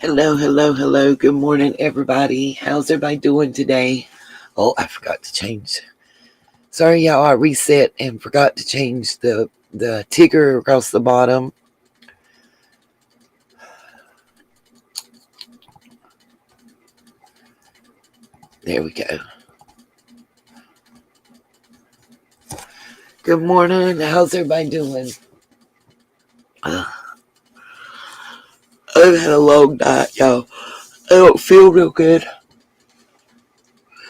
Hello, hello, hello. Good morning, everybody. How's everybody doing today? Oh, I forgot to change. Sorry, y'all. I reset and forgot to change the ticker across the bottom. There we go. Good morning. How's everybody doing? I've had a long night, y'all. I don't feel real good.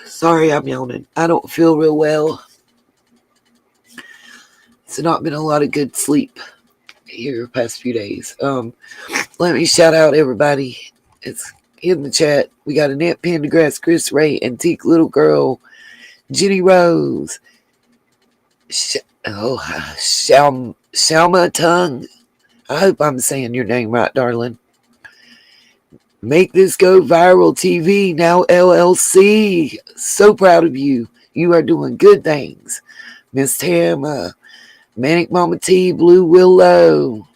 Sorry, I'm yawning. I don't feel real well. It's not been a lot of good sleep here the past few days. Let me shout out everybody. It's in the chat. We got Annette Pendergrass, Chris Ray, Antique Little Girl, Jenny Rose, Shalma Tongue. I hope I'm saying your name right, darling. Make This Go Viral TV, now LLC. So proud of you. You are doing good things. Miss Tam, Manic Mama T, Blue Willow.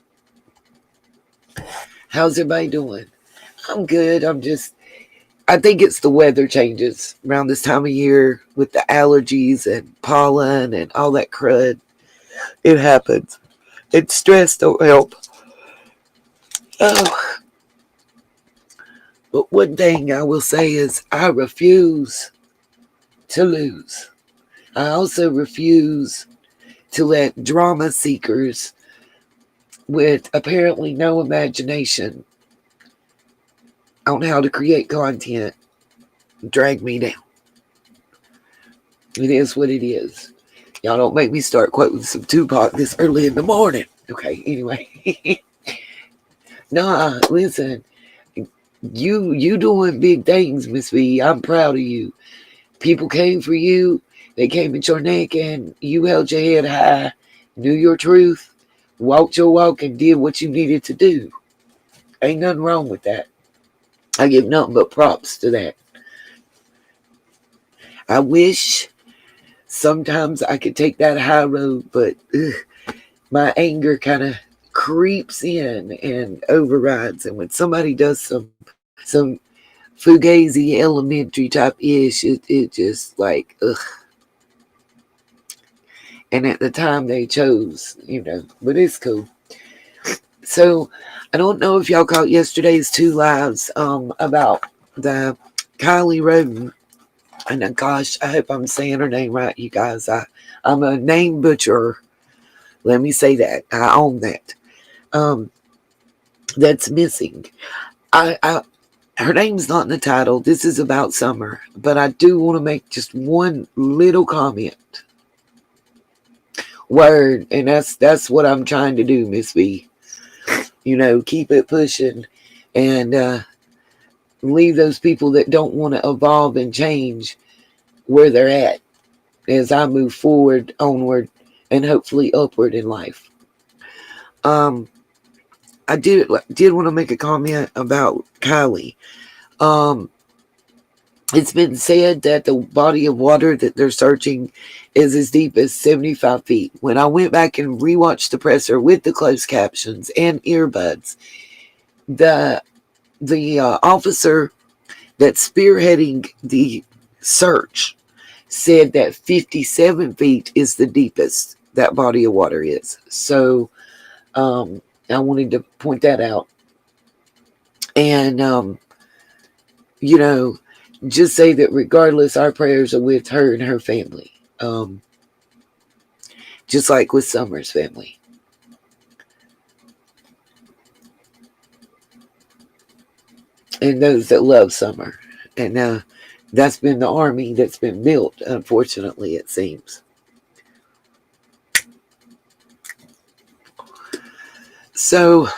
How's everybody doing? I'm good. I think it's the weather changes around this time of year with the allergies and pollen and all that crud. It happens. And stress don't help. Oh, but one thing I will say is I refuse to lose. I also refuse to let drama seekers with apparently no imagination on how to create content drag me down. It is what it is. Y'all don't make me start quoting some Tupac this early in the morning. Okay, anyway. Nah, listen. You doing big things, Miss V. I'm proud of you. People came for you. They came at your neck and you held your head high, knew your truth, walked your walk and did what you needed to do. Ain't nothing wrong with that. I give nothing but props to that. I wish sometimes I could take that high road, but my anger kind of creeps in and overrides. And when somebody does some fugazi elementary type ish, it just like ugh. And at the time they chose, but it's cool. So I don't know if y'all caught yesterday's 2 lives about the Kylie Roden. And gosh, I hope I'm saying her name right, you guys. I'm a name butcher. Let me say that. I own that. That's missing. Her name's not in the title. This is about Summer, but I do want to make just one little comment. Word, and that's what I'm trying to do, Miss V. Keep it pushing, and leave those people that don't want to evolve and change where they're at as I move forward, onward, and hopefully upward in life. I did want to make a comment about Kylie. It's been said that the body of water that they're searching is as deep as 75 feet. When I went back and rewatched the presser with the closed captions and earbuds, the officer that's spearheading the search said that 57 feet is the deepest that body of water is. So I wanted to point that out. And, just say that regardless, our prayers are with her and her family. Just like with Summer's family. And those that love Summer. And that's been the army that's been built, unfortunately, it seems. So,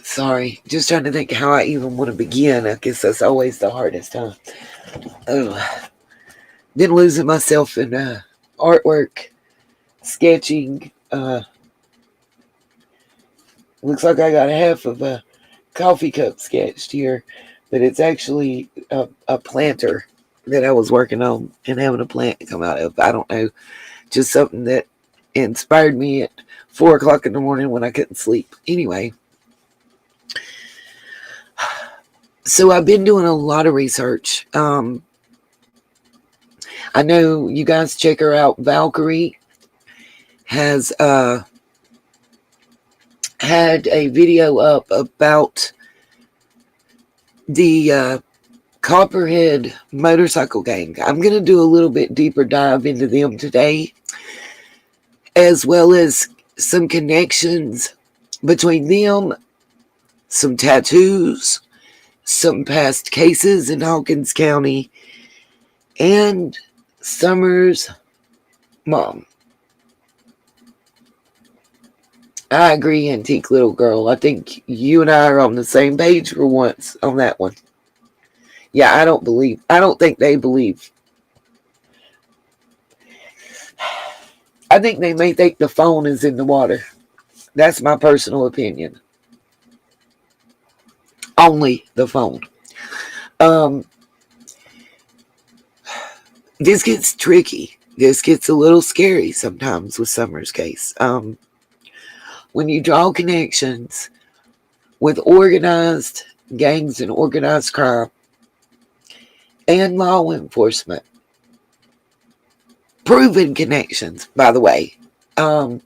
sorry, just trying to think how I even want to begin. I guess that's always the hardest, huh? Been losing myself in artwork, sketching, Looks like I got half of a coffee cup sketched here, but it's actually a planter that I was working on and having a plant come out of. I don't know, just something that inspired me at 4 o'clock in the morning when I couldn't sleep. Anyway, so I've been doing a lot of research. I know you guys check her out. Valkyrie has had a video up about the Copperhead motorcycle gang. I'm going to do a little bit deeper dive into them today, as well as some connections between them, some tattoos, some past cases in Hawkins County, and Summer's mom. I agree, Antique Little Girl. I think you and I are on the same page for once on that one. Yeah, I don't think they believe. I think they may think the phone is in the water. That's my personal opinion. Only the phone. This gets tricky. This gets a little scary sometimes with Summer's case. When you draw connections with organized gangs and organized crime and law enforcement, proven connections, by the way. I'm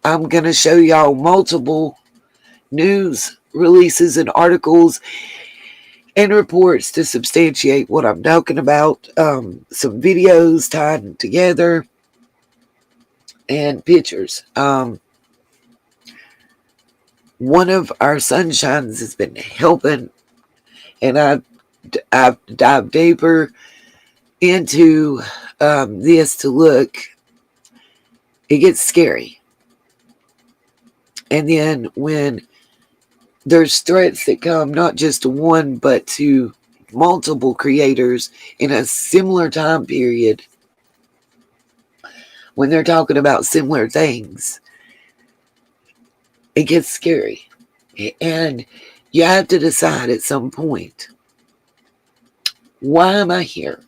going to show y'all multiple news releases and articles and reports to substantiate what I'm talking about. Some videos tied together and pictures. One of our sunshines has been helping, and I've dived deeper into this to look. It gets scary. And then when there's threats that come not just to one but to multiple creators in a similar time period, when they're talking about similar things, it gets scary. And you have to decide at some point, why am I here?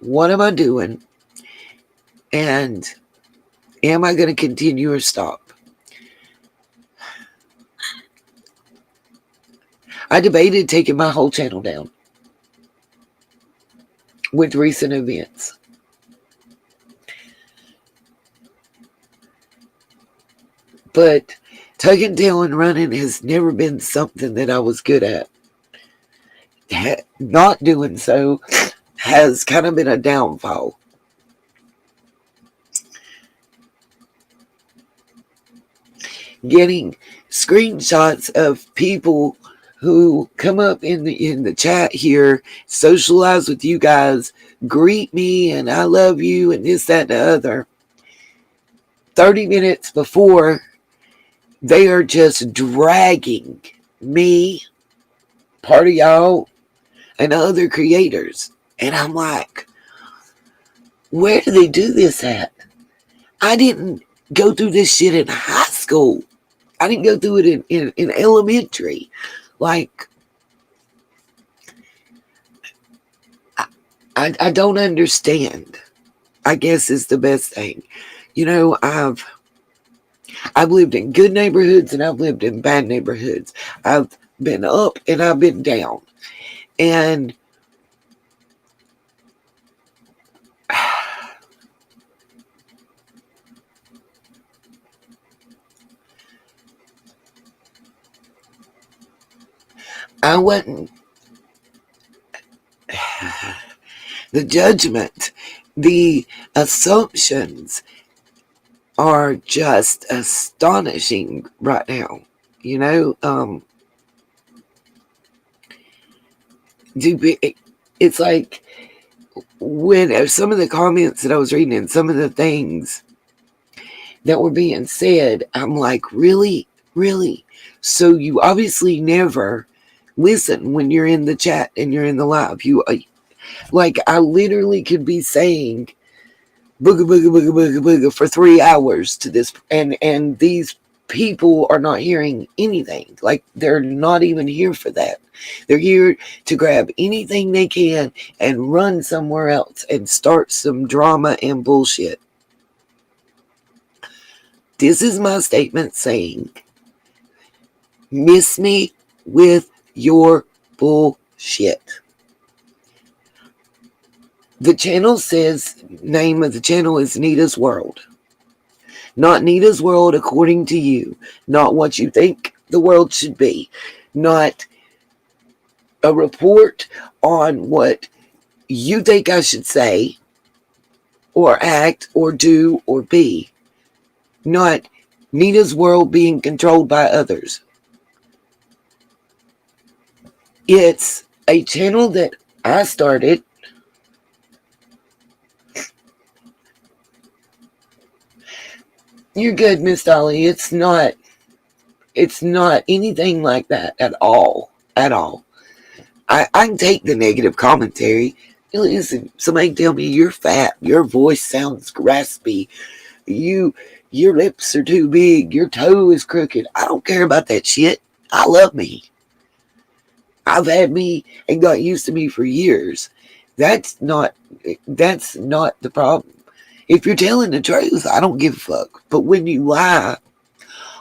What am I doing? And am I going to continue or stop? I debated taking my whole channel down with recent events. But tucking tail and running has never been something that I was good at. Not doing so has kind of been a downfall. Getting screenshots of people who come up in the chat here, socialize with you guys, greet me, and I love you, and this, that, and the other. 30 minutes before, they are just dragging me, part of y'all, and other creators. And I'm like, where do they do this at? I didn't go through this shit in high school. I didn't go through it in elementary. Like, I don't understand, I guess is the best thing. You know, I've lived in good neighborhoods and I've lived in bad neighborhoods. I've been up and I've been down. And I wasn't. The judgment, the assumptions are just astonishing right now. You know, it's like when some of the comments that I was reading and some of the things that were being said, I'm like, really? Really? So you obviously never listen when you're in the chat and you're in the live. You like, I literally could be saying booga booga booga booga booga for 3 hours to this, and these people are not hearing anything. Like, they're not even here for that. They're here to grab anything they can and run somewhere else and start some drama and bullshit. This is my statement saying, miss me with your bullshit. The channel says, name of the channel is Nita's World. Not Nita's World according to you. Not what you think the world should be. Not a report on what you think I should say or act or do or be. Not Nita's World being controlled by others. It's a channel that I started. You're good, Miss Dolly. It's not anything like that at all. At all. I can take the negative commentary. Listen, somebody tell me you're fat, your voice sounds raspy, your lips are too big, your toe is crooked. I don't care about that shit. I love me. I've had me and got used to me for years. That's not the problem. If you're telling the truth, I don't give a fuck. But when you lie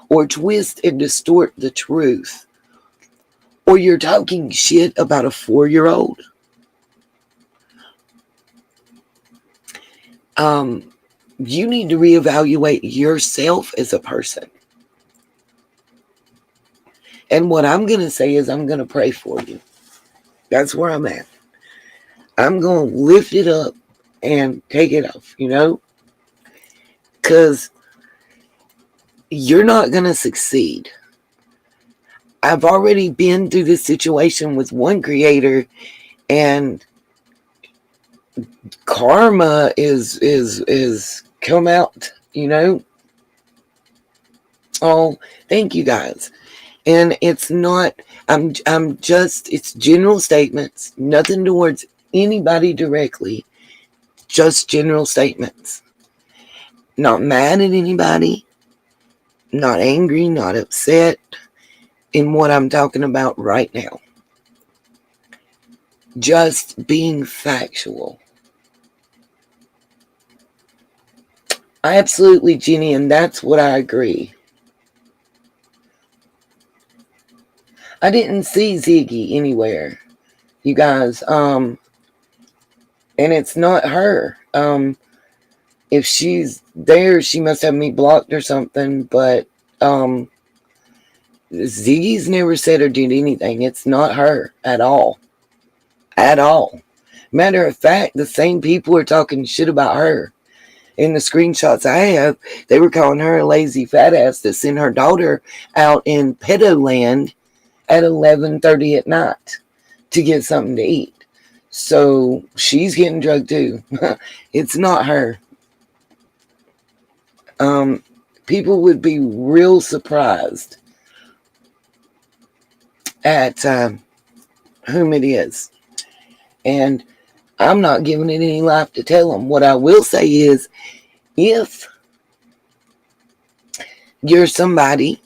or twist and distort the truth, or you're talking shit about a 4-year-old, you need to reevaluate yourself as a person. And what I'm going to say is I'm going to pray for you. That's where I'm at. I'm going to lift it up and take it off, because you're not going to succeed. I've already been through this situation with one creator, and karma is come out, Oh, thank you guys. And it's not, it's general statements, nothing towards anybody directly, just general statements. Not mad at anybody, not angry, not upset in what I'm talking about right now. Just being factual. Absolutely, Jenny, and that's what I agree. I didn't see Ziggy anywhere, you guys. And it's not her. If she's there, she must have me blocked or something. But Ziggy's never said or did anything. It's not her at all. At all. Matter of fact, the same people are talking shit about her. In the screenshots I have, they were calling her a lazy fat ass that sent her daughter out in pedo land at 11:30 at night to get something to eat. So she's getting drugged too. It's not her. People would be real surprised at whom it is. And I'm not giving it any life to tell them. What I will say is, if you're somebody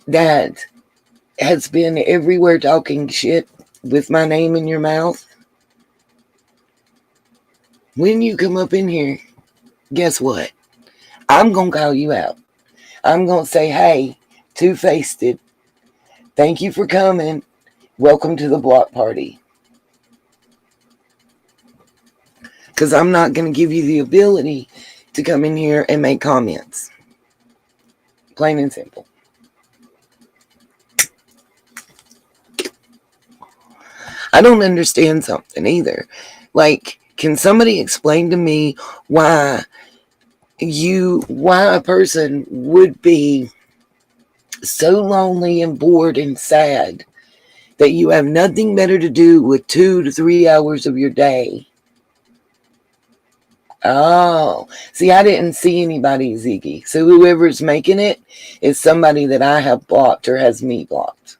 that has been everywhere talking shit with my name in your mouth, when you come up in here, guess what? I'm going to call you out. I'm going to say, hey, two-faced it. Thank you for coming. Welcome to the block party. Because I'm not going to give you the ability to come in here and make comments. Plain and simple. I don't understand something either. Like, can somebody explain to me why a person would be so lonely and bored and sad that you have nothing better to do with 2 to 3 hours of your day? Oh, see, I didn't see anybody, Ziggy. So whoever's making it is somebody that I have blocked or has me blocked.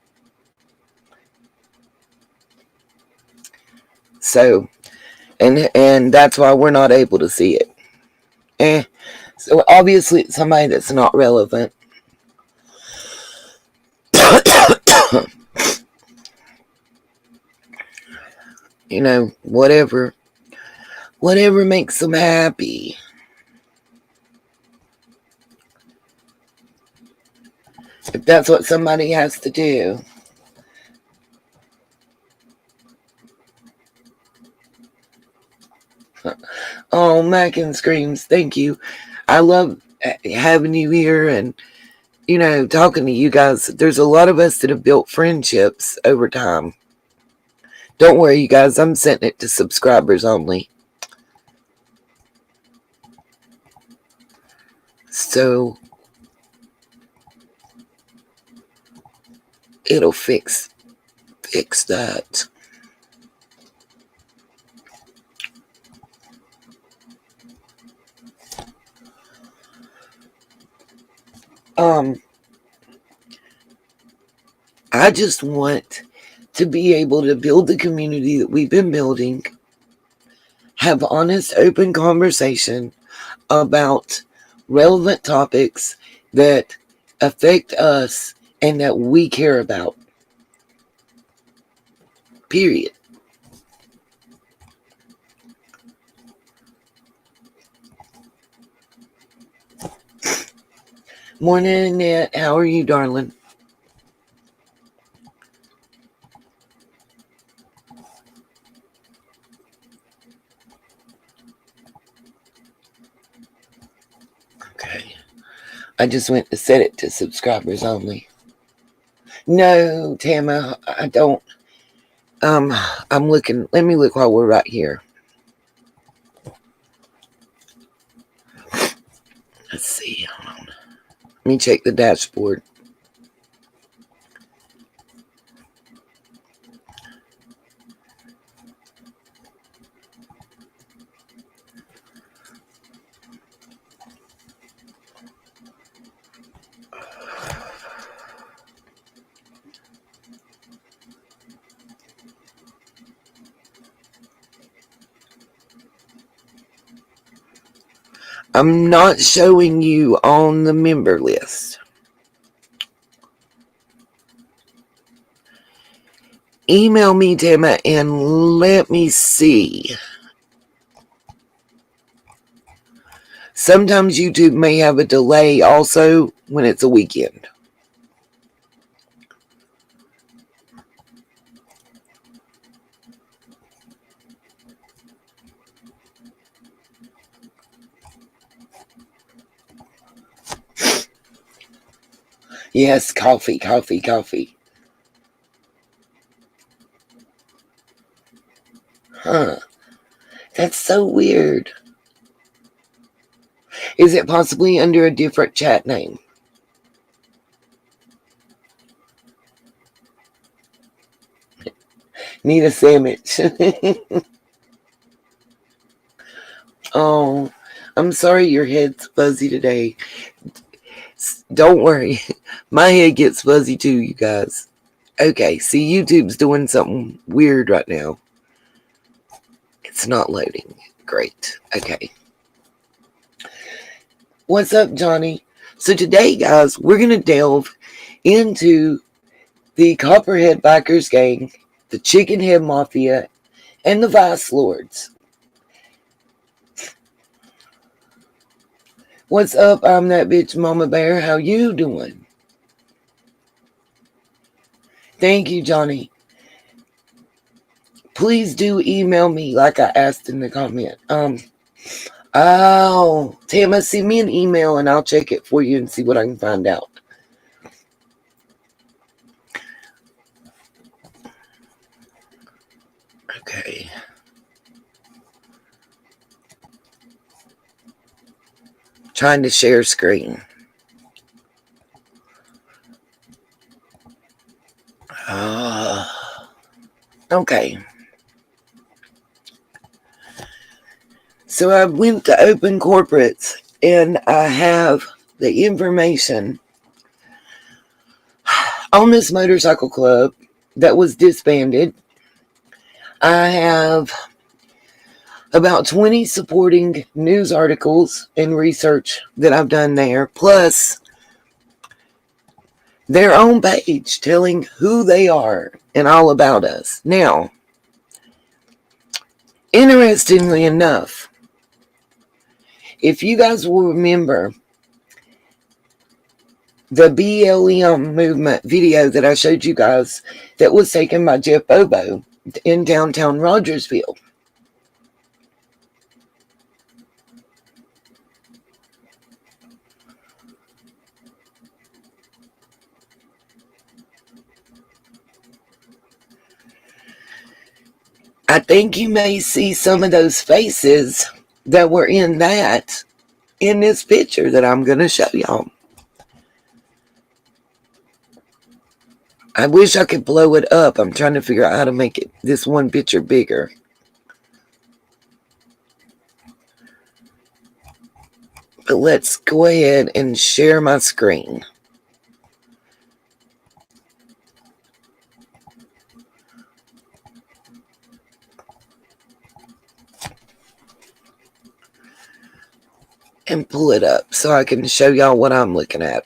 So, and that's why we're not able to see it. So obviously it's somebody that's not relevant. You know, whatever makes them happy. If that's what somebody has to do. Oh, Mackin screams, thank you. I love having you here and, you know, talking to you guys. There's a lot of us that have built friendships over time. Don't worry, you guys. I'm setting it to subscribers only. So it'll fix that. I just want to be able to build the community that we've been building, have honest, open conversation about relevant topics that affect us and that we care about. Period. Morning, Annette. How are you, darling? Okay. I just went to set it to subscribers only. No, Tama, I don't. I'm looking. Let me look while we're right here. Let's see. Hold on. Let me check the dashboard. I'm not showing you on the member list. Email me, Tama, and let me see. Sometimes YouTube may have a delay also when it's a weekend. Yes, coffee. Huh. That's so weird. Is it possibly under a different chat name? Need a sandwich. Oh, I'm sorry your head's fuzzy today. Don't worry. My head gets fuzzy too, you guys. Okay, see, YouTube's doing something weird right now. It's not loading. Great. Okay. What's up, Johnny? So today, guys, we're going to delve into the Copperhead Bikers Gang, the Chicken Head Mafia, and the Vice Lords. What's up? I'm that bitch Mama Bear. How you doing? Thank you, Johnny. Please do email me like I asked in the comment. Tama, send me an email and I'll check it for you and see what I can find out. Okay. Trying to share screen. Okay. So I went to Open Corporates and I have the information on this motorcycle club that was disbanded. I have about 20 supporting news articles and research that I've done there, plus their own page telling who they are and all about us. Now, interestingly enough, if you guys will remember the BLM movement video that I showed you guys that was taken by Jeff Bobo in downtown Rogersville. I think you may see some of those faces that were in this picture that I'm going to show y'all. I wish I could blow it up. I'm trying to figure out how to make this one picture bigger. But let's go ahead and share my screen. And pull it up so I can show y'all what I'm looking at.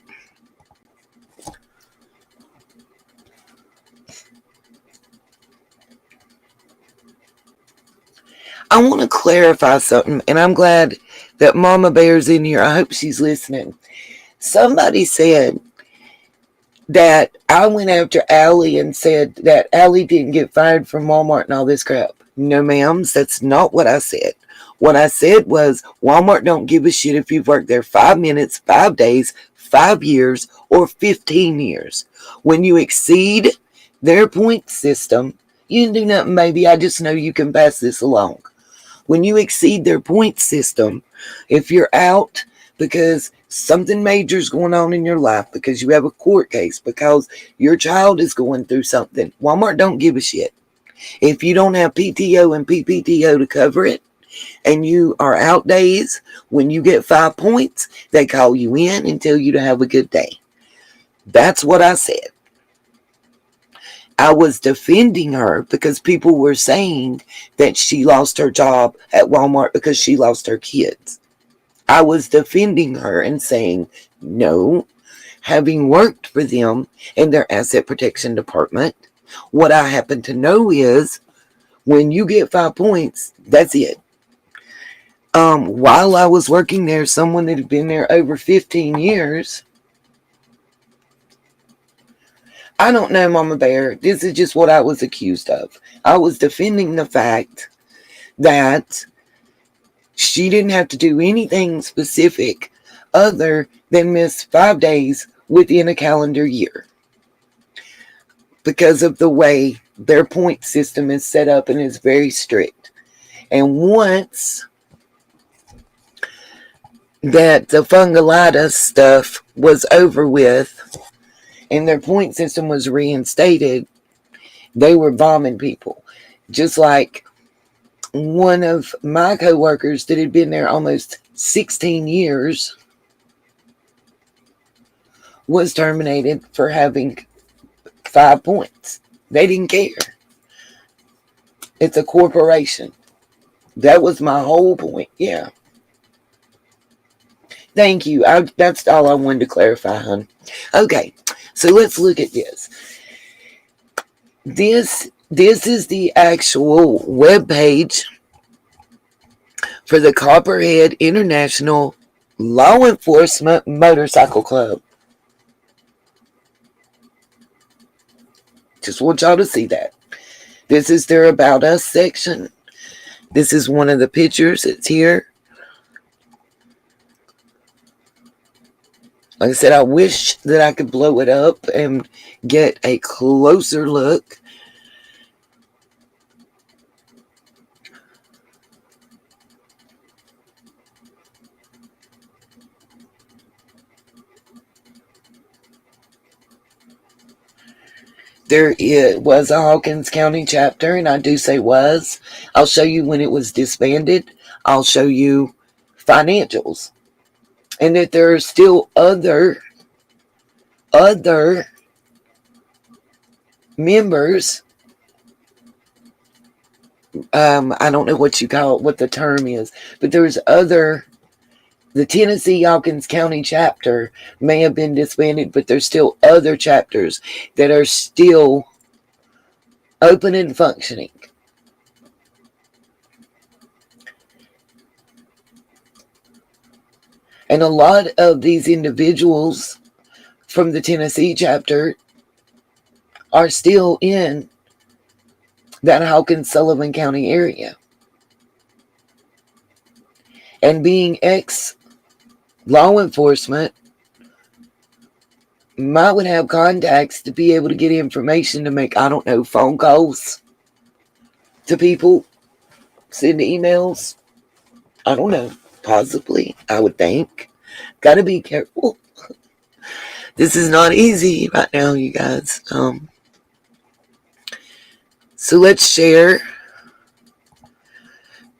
I want to clarify something, and I'm glad that Mama Bear's in here. I hope she's listening. Somebody said that I went after Allie and said that Allie didn't get fired from Walmart and all this crap. No, ma'ams, that's not what I said. What I said was Walmart don't give a shit if you've worked there 5 minutes, 5 days, 5 years, or 15 years. When you exceed their point system, you can do nothing, baby. I just know you can pass this along. When you exceed their point system, if you're out because something major is going on in your life, because you have a court case, because your child is going through something, Walmart don't give a shit. If you don't have PTO and PPTO to cover it, and you are out days, when you get 5 points, they call you in and tell you to have a good day. That's what I said. I was defending her because people were saying that she lost her job at Walmart because she lost her kids. I was defending her and saying, no, having worked for them in their asset protection department, what I happen to know is when you get 5 points, that's it. While I was working there, someone that had been there over 15 years, I don't know, Mama Bear. This is just what I was accused of. I was defending the fact that she didn't have to do anything specific other than miss 5 days within a calendar year because of the way their point system is set up and is very strict. And once that the fungulitis stuff was over with and their point system was reinstated, they were bombing people. Just like one of my coworkers that had been there almost 16 years was terminated for having 5 points. They didn't care. It's a corporation. That was my whole point. Yeah. Thank you. That's all I wanted to clarify, hon. Okay, so let's look at this. This is the actual web page for the Copperhead International Law Enforcement Motorcycle Club. Just want y'all to see that. This is their About Us section. This is one of the pictures. It's here. Like I said, I wish that I could blow it up and get a closer look. There was a Hawkins County chapter, and I do say was. I'll show you when it was disbanded. I'll show you financials. And that there are still other members. I don't know what you call it, what the term is, but there's other The Tennessee Yawkins County chapter may have been disbanded, but there's still other chapters that are still open and functioning. And a lot of these individuals from the Tennessee chapter are still in that Hawkins-Sullivan County area. And being ex-law enforcement, might have contacts to be able to get information to make, I don't know, phone calls to people, send emails. I don't know. Possibly, I would think. Gotta be careful. This is not easy right now, you guys. So let's share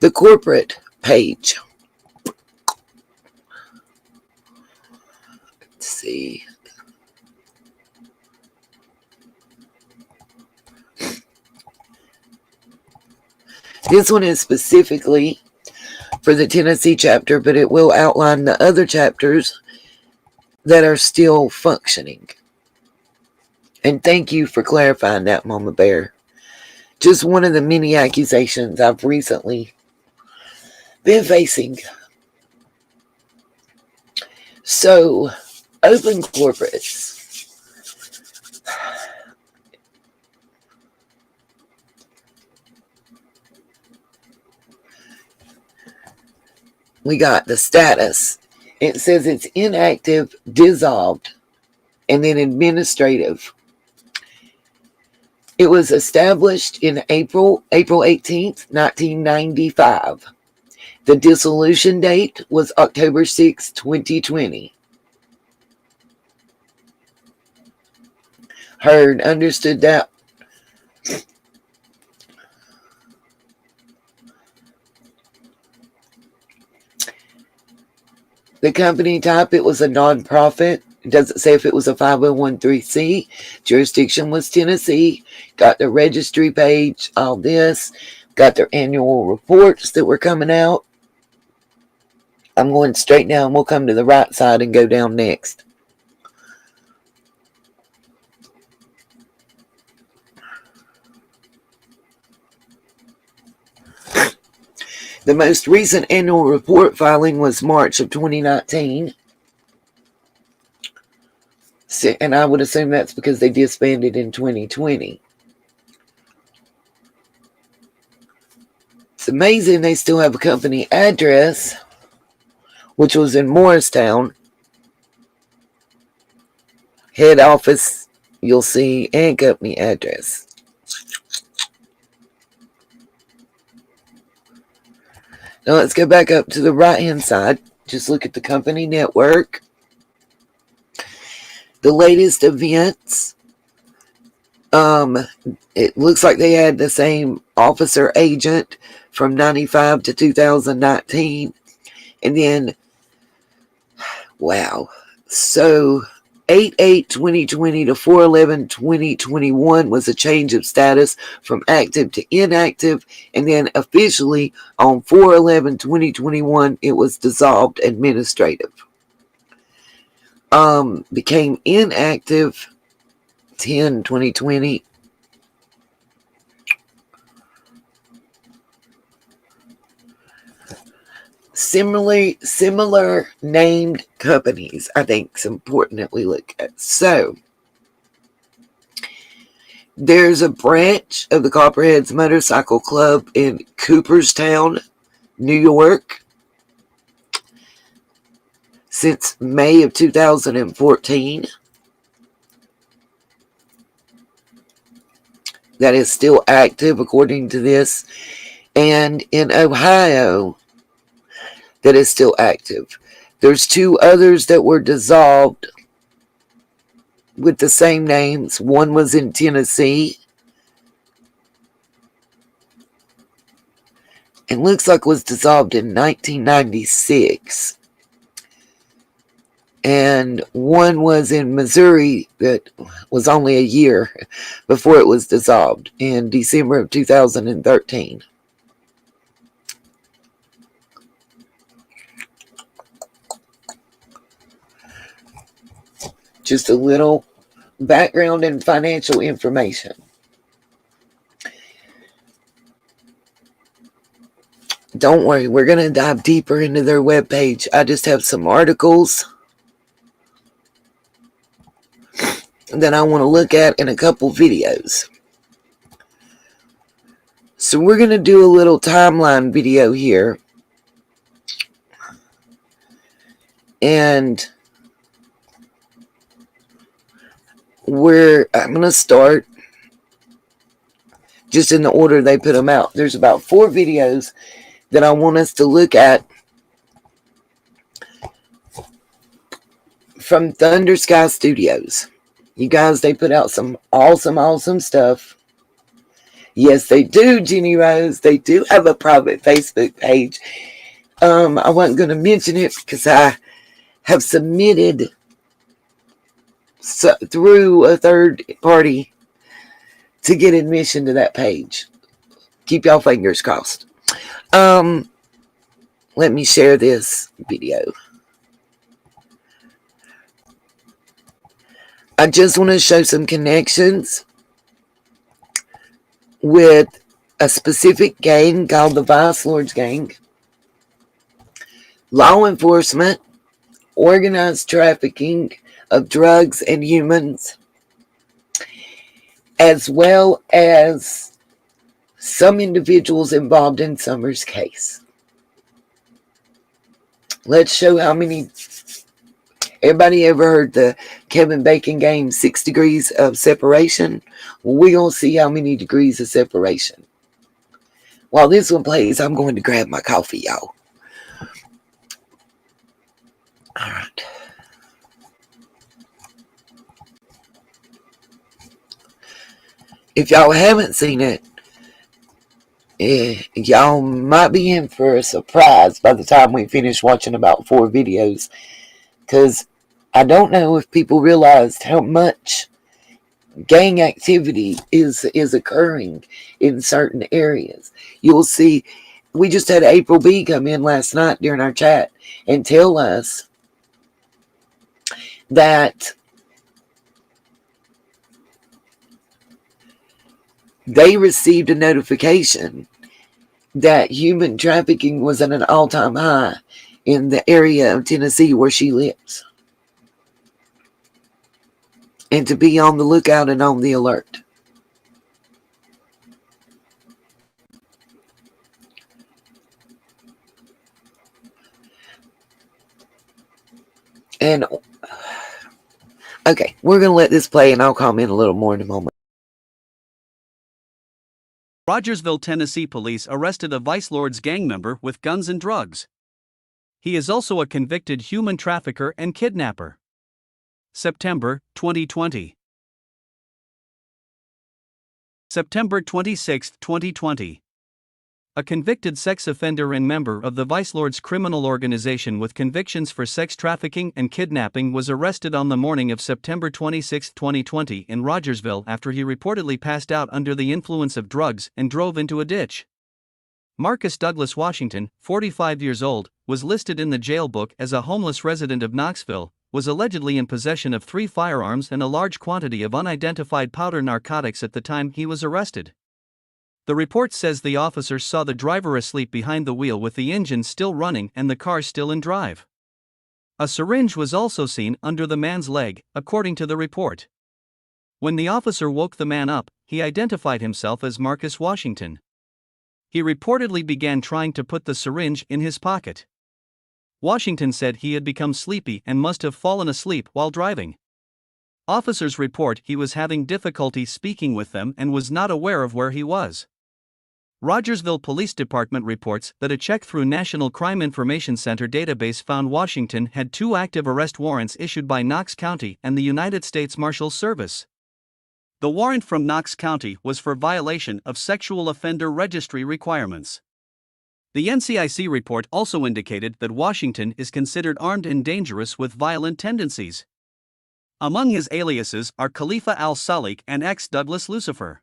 the corporate page. Let's see. This one is specifically for the Tennessee chapter, but it will outline the other chapters that are still functioning. And thank you for clarifying that, Mama Bear. Just one of the many accusations I've recently been facing. So, open corporates. We got the status. It says it's inactive, dissolved, and then administrative. It was established in April 18th, 1995. The dissolution date was October 6, 2020. Heard, understood that. The company type, it was a nonprofit. It doesn't say if it was a 501(c)(3). Jurisdiction was Tennessee. Got the registry page, all this. Got their annual reports that were coming out. I'm going straight down. We'll come to the right side and go down next. The most recent annual report filing was March of 2019. And I would assume that's because they disbanded in 2020. It's amazing they still have a company address, which was in Morristown. Head office, you'll see, and company address. Now let's go back up to the right-hand side. Just look at the company network. The latest events. It looks like they had the same officer agent from 95 to 2019. And then, wow. So 8/8/2020 to 4/11/2021 was a change of status from active to inactive, and then officially on 4/11/2021 it was dissolved administrative. Became inactive 10/2020. Similar named companies, I think it's important that we look at. So, there's a branch of the Copperheads Motorcycle Club in Cooperstown, New York, since May of 2014. That is still active according to this. And in Ohio, that is still active. There's two others that were dissolved with the same names. One was in Tennessee. It looks like it was dissolved in 1996. And one was in Missouri that was only a year before it was dissolved in December of 2013. Just a little background and financial information. Don't worry, we're going to dive deeper into their webpage. I just have some articles that I want to look at in a couple videos. So we're going to do a little timeline video here. And I'm going to start just in the order they put them out. There's about 4 videos that I want us to look at from Thunder Sky Studios. You guys, they put out some awesome stuff. Yes, they do, Jenny Rose. They do have a private Facebook page. I wasn't going to mention it because I have submitted through a third party to get admission to that page. Keep y'all fingers crossed. Let me share this video. I just want to show some connections with a specific gang called the Vice Lords Gang, law enforcement, organized trafficking of drugs and humans, as well as some individuals involved in Summer's case. Let's show how many. Everybody ever heard the Kevin Bacon game, 6 degrees of separation? Well, we're going to see how many degrees of separation. While this one plays, I'm going to grab my coffee, y'all. All right. If y'all haven't seen it, y'all might be in for a surprise by the time we finish watching about 4 videos. Because I don't know if people realized how much gang activity is occurring in certain areas. You'll see, we just had April B come in last night during our chat and tell us that they received a notification that human trafficking was at an all-time high in the area of Tennessee where she lives. And to be on the lookout and on the alert. And, okay, we're going to let this play and I'll comment a little more in a moment. Rogersville, Tennessee police arrested a Vice Lords gang member with guns and drugs. He is also a convicted human trafficker and kidnapper. September 2020. September 26, 2020. A convicted sex offender and member of the Vice Lords criminal organization with convictions for sex trafficking and kidnapping was arrested on the morning of September 26, 2020 in Rogersville after he reportedly passed out under the influence of drugs and drove into a ditch. Marcus Douglas Washington, 45 years old, was listed in the jail book as a homeless resident of Knoxville, was allegedly in possession of 3 firearms and a large quantity of unidentified powder narcotics at the time he was arrested. The report says the officers saw the driver asleep behind the wheel with the engine still running and the car still in drive. A syringe was also seen under the man's leg, according to the report. When the officer woke the man up, he identified himself as Marcus Washington. He reportedly began trying to put the syringe in his pocket. Washington said he had become sleepy and must have fallen asleep while driving. Officers report he was having difficulty speaking with them and was not aware of where he was. Rogersville Police Department reports that a check through National Crime Information Center database found Washington had 2 active arrest warrants issued by Knox County and the United States Marshals Service. The warrant from Knox County was for violation of sexual offender registry requirements. The NCIC report also indicated that Washington is considered armed and dangerous with violent tendencies. Among his aliases are Khalifa al-Salik and ex-Douglas Lucifer.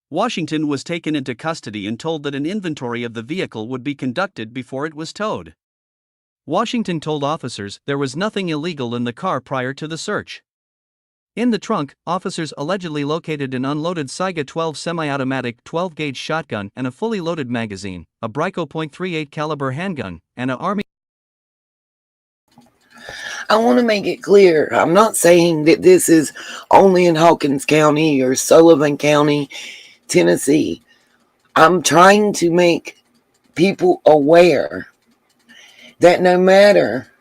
Washington was taken into custody and told that an inventory of the vehicle would be conducted before it was towed. Washington told officers there was nothing illegal in the car prior to the search. In the trunk, officers allegedly located an unloaded Saiga 12 semi-automatic 12-gauge shotgun and a fully loaded magazine, a Brico .38 caliber handgun, and an Army. I want to make it clear, I'm not saying that this is only in Hawkins County or Sullivan County, Tennessee. I'm trying to make people aware that no matter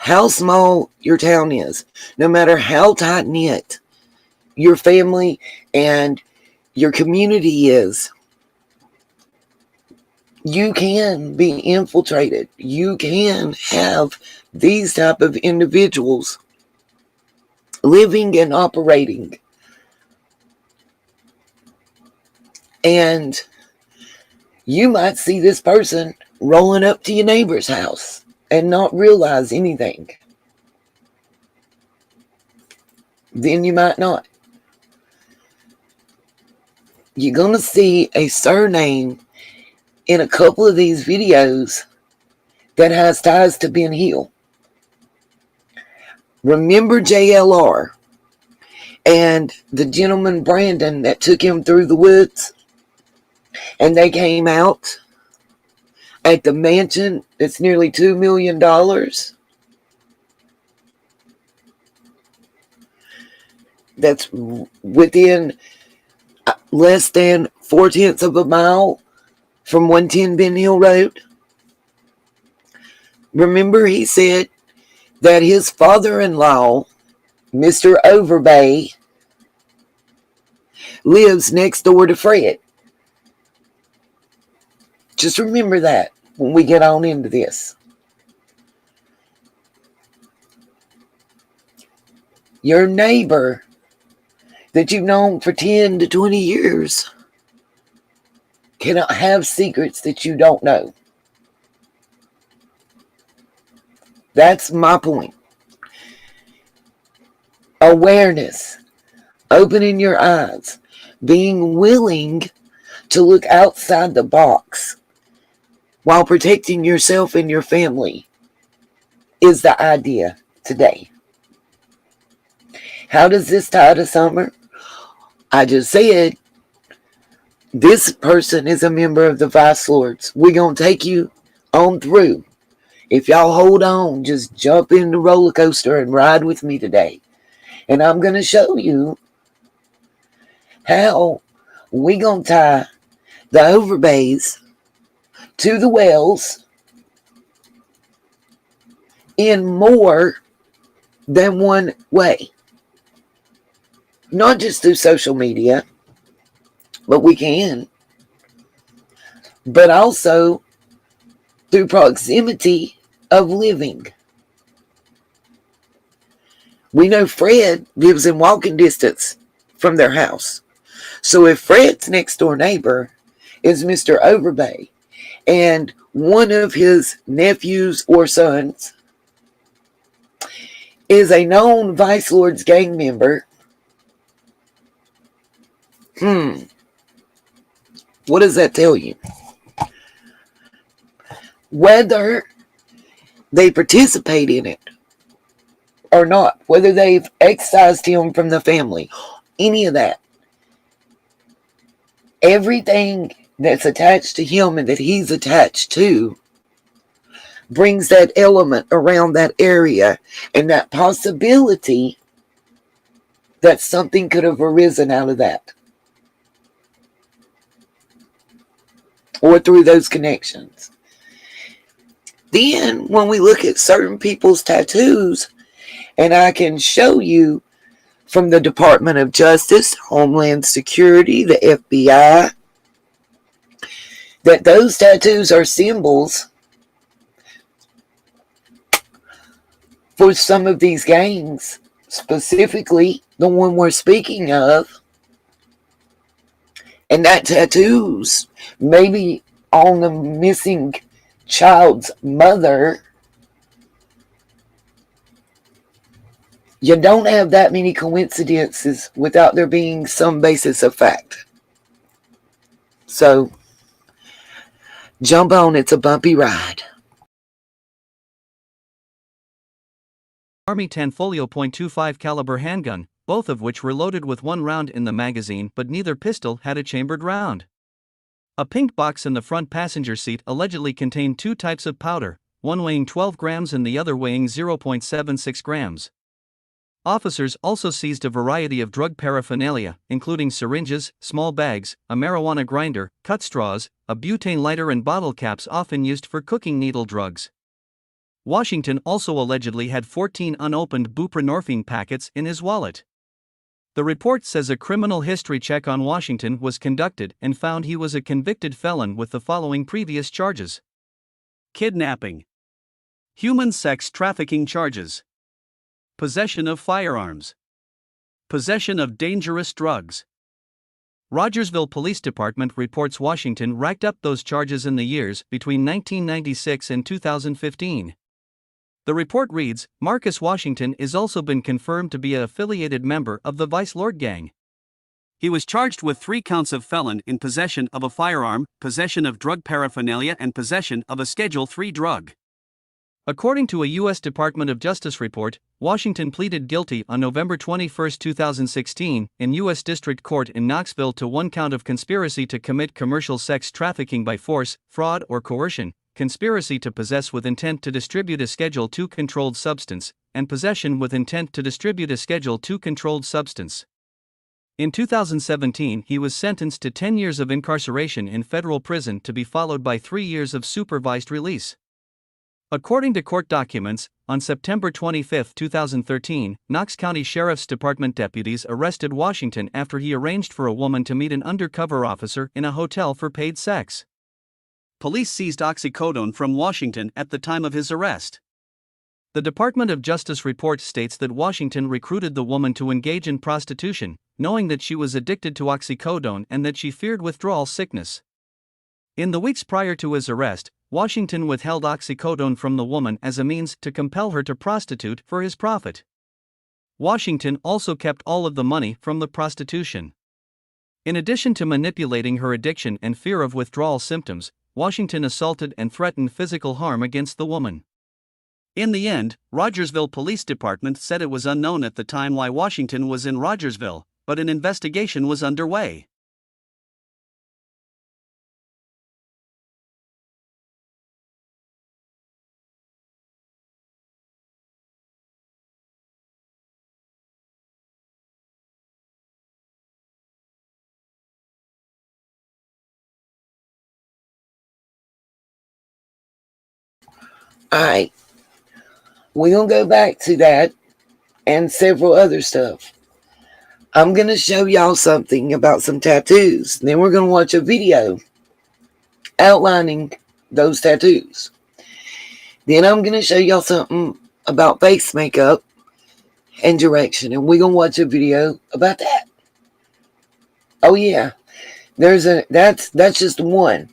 how small your town is, no matter how tight-knit your family and your community is, you can be infiltrated. You can have these type of individuals living and operating. And you might see this person rolling up to your neighbor's house and not realize anything. Then you might not. You're going to see a surname in a couple of these videos that has ties to Ben Hill. Remember JLR and the gentleman Brandon that took him through the woods? And they came out at the mansion that's nearly $2 million. That's within less than 4/10 of a mile from 110 Ben Hill Road. Remember, he said that his father-in-law, Mr. Overbay, lives next door to Fred. Just remember that when we get on into this. Your neighbor that you've known for 10 to 20 years cannot have secrets that you don't know. That's my point. Awareness, opening your eyes, being willing to look outside the box while protecting yourself and your family is the idea today. How does this tie to summer? I just said this person is a member of the Vice Lords. We're going to take you on through. If y'all hold on, just jump in the roller coaster and ride with me today. And I'm going to show you how we're going to tie the Overbays to the Wells in more than one way. Not just through social media, but we can. But also through proximity of living. We know Fred lives in walking distance from their house. So if Fred's next door neighbor is Mr. Overbay and one of his nephews or sons is a known Vice Lords gang member, what does that tell you? Whether they participate in it or not, whether they've excised him from the family, any of that, everything that's attached to him and that he's attached to brings that element around that area and that possibility that something could have arisen out of that or through those connections. Then when we look at certain people's tattoos, and I can show you from the Department of Justice, Homeland Security, the FBI, that those tattoos are symbols for some of these gangs, specifically the one we're speaking of. And that tattoos, maybe on the missing child's mother. You don't have that many coincidences without there being some basis of fact. So, jump on, it's a bumpy ride. Army 10 Folio .25 caliber handgun, both of which were loaded with one round in the magazine, but neither pistol had a chambered round. A pink box in the front passenger seat allegedly contained two types of powder, one weighing 12 grams and the other weighing 0.76 grams. Officers also seized a variety of drug paraphernalia, including syringes, small bags, a marijuana grinder, cut straws, a butane lighter and bottle caps often used for cooking needle drugs. Washington also allegedly had 14 unopened buprenorphine packets in his wallet. The report says a criminal history check on Washington was conducted and found he was a convicted felon with the following previous charges: kidnapping, human sex trafficking charges, possession of firearms, possession of dangerous drugs. Rogersville Police Department reports Washington racked up those charges in the years between 1996 and 2015. The report reads, Marcus Washington is also been confirmed to be an affiliated member of the Vice Lord Gang. He was charged with 3 counts of felon in possession of a firearm, possession of drug paraphernalia and possession of a Schedule III drug. According to a U.S. Department of Justice report, Washington pleaded guilty on November 21, 2016, in U.S. District Court in Knoxville to 1 count of conspiracy to commit commercial sex trafficking by force, fraud or coercion, conspiracy to possess with intent to distribute a Schedule II controlled substance, and possession with intent to distribute a Schedule II controlled substance. In 2017, he was sentenced to 10 years of incarceration in federal prison to be followed by 3 years of supervised release. According to court documents, on September 25, 2013, Knox County Sheriff's Department deputies arrested Washington after he arranged for a woman to meet an undercover officer in a hotel for paid sex. Police seized oxycodone from Washington at the time of his arrest. The Department of Justice report states that Washington recruited the woman to engage in prostitution, knowing that she was addicted to oxycodone and that she feared withdrawal sickness. In the weeks prior to his arrest, Washington withheld oxycodone from the woman as a means to compel her to prostitute for his profit. Washington also kept all of the money from the prostitution. In addition to manipulating her addiction and fear of withdrawal symptoms, Washington assaulted and threatened physical harm against the woman. In the end, Rogersville Police Department said it was unknown at the time why Washington was in Rogersville, but an investigation was underway. Alright, we're going to go back to that and several other stuff. I'm going to show y'all something about some tattoos. Then we're going to watch a video outlining those tattoos. Then I'm going to show y'all something about face makeup and direction. And we're going to watch a video about that. Oh yeah, that's just one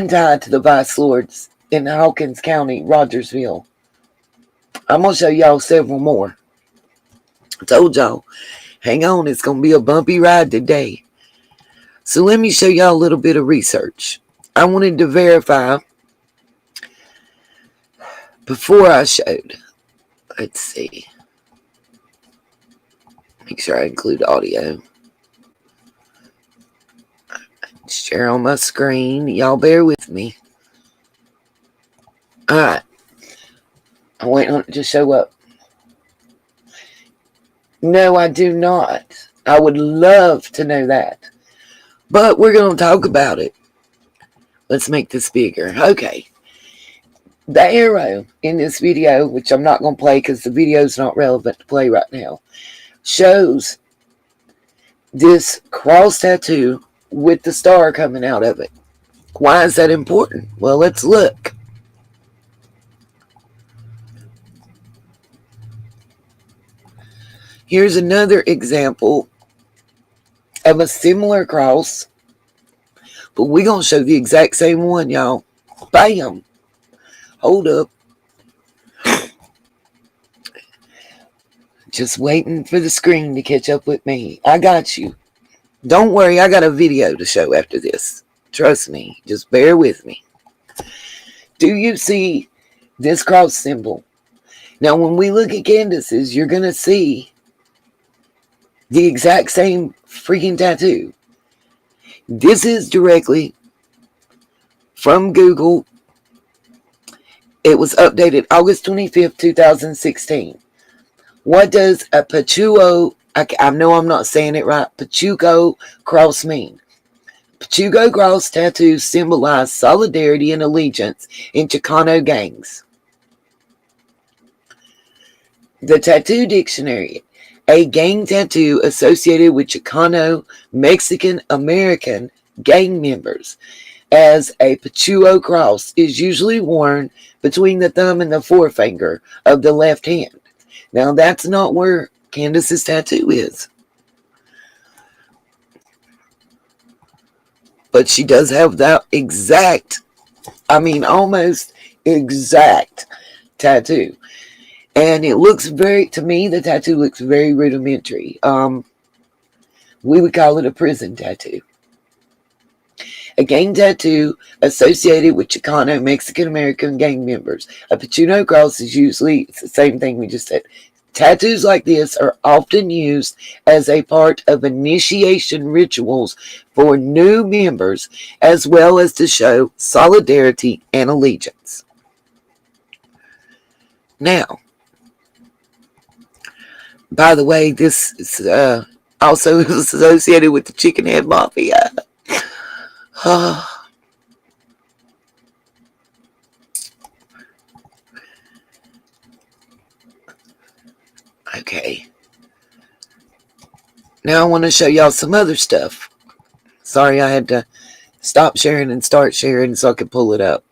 tied to the Vice Lords in Hawkins County, Rogersville. I'm going to show y'all several more. I told y'all, hang on, it's going to be a bumpy ride today. So let me show y'all a little bit of research. I wanted to verify before I showed. Let's see. Make sure I include audio. Share on my screen. Y'all bear with me. Alright. I'm waiting on it to show up. No, I do not. I would love to know that. But we're going to talk about it. Let's make this bigger. Okay. The arrow in this video, which I'm not going to play because the video is not relevant to play right now, shows this cross tattoo with the star coming out of it. Why is that important? Well, let's look. Here's another example of a similar cross, but we're going to show the exact same one, y'all. Bam! Hold up. Just waiting for the screen to catch up with me. I got you. Don't worry, I got a video to show after this. Trust me. Just bear with me. Do you see this cross symbol? Now, when we look at Candace's, you're going to see The exact same freaking tattoo. This is directly from Google. It was updated August 25th, 2016. What does a Pachuco, I know I'm not saying it right, Pachuco cross mean? Pachuco cross tattoos symbolize solidarity and allegiance in Chicano gangs. The Tattoo Dictionary. A gang tattoo associated with Chicano Mexican American gang members, as a Pachuco cross is usually worn between the thumb and the forefinger of the left hand. Now that's not where Candace's tattoo is. But she does have that exact, almost exact tattoo. And it looks to me, the tattoo looks very rudimentary. We would call it a prison tattoo. A gang tattoo associated with Chicano Mexican American gang members. A Pachuco cross is usually, it's the same thing we just said. Tattoos like this are often used as a part of initiation rituals for new members, as well as to show solidarity and allegiance. Now, by the way, this is also associated with the Chicken Head Mafia. Okay. Now I want to show y'all some other stuff. Sorry, I had to stop sharing and start sharing so I could pull it up.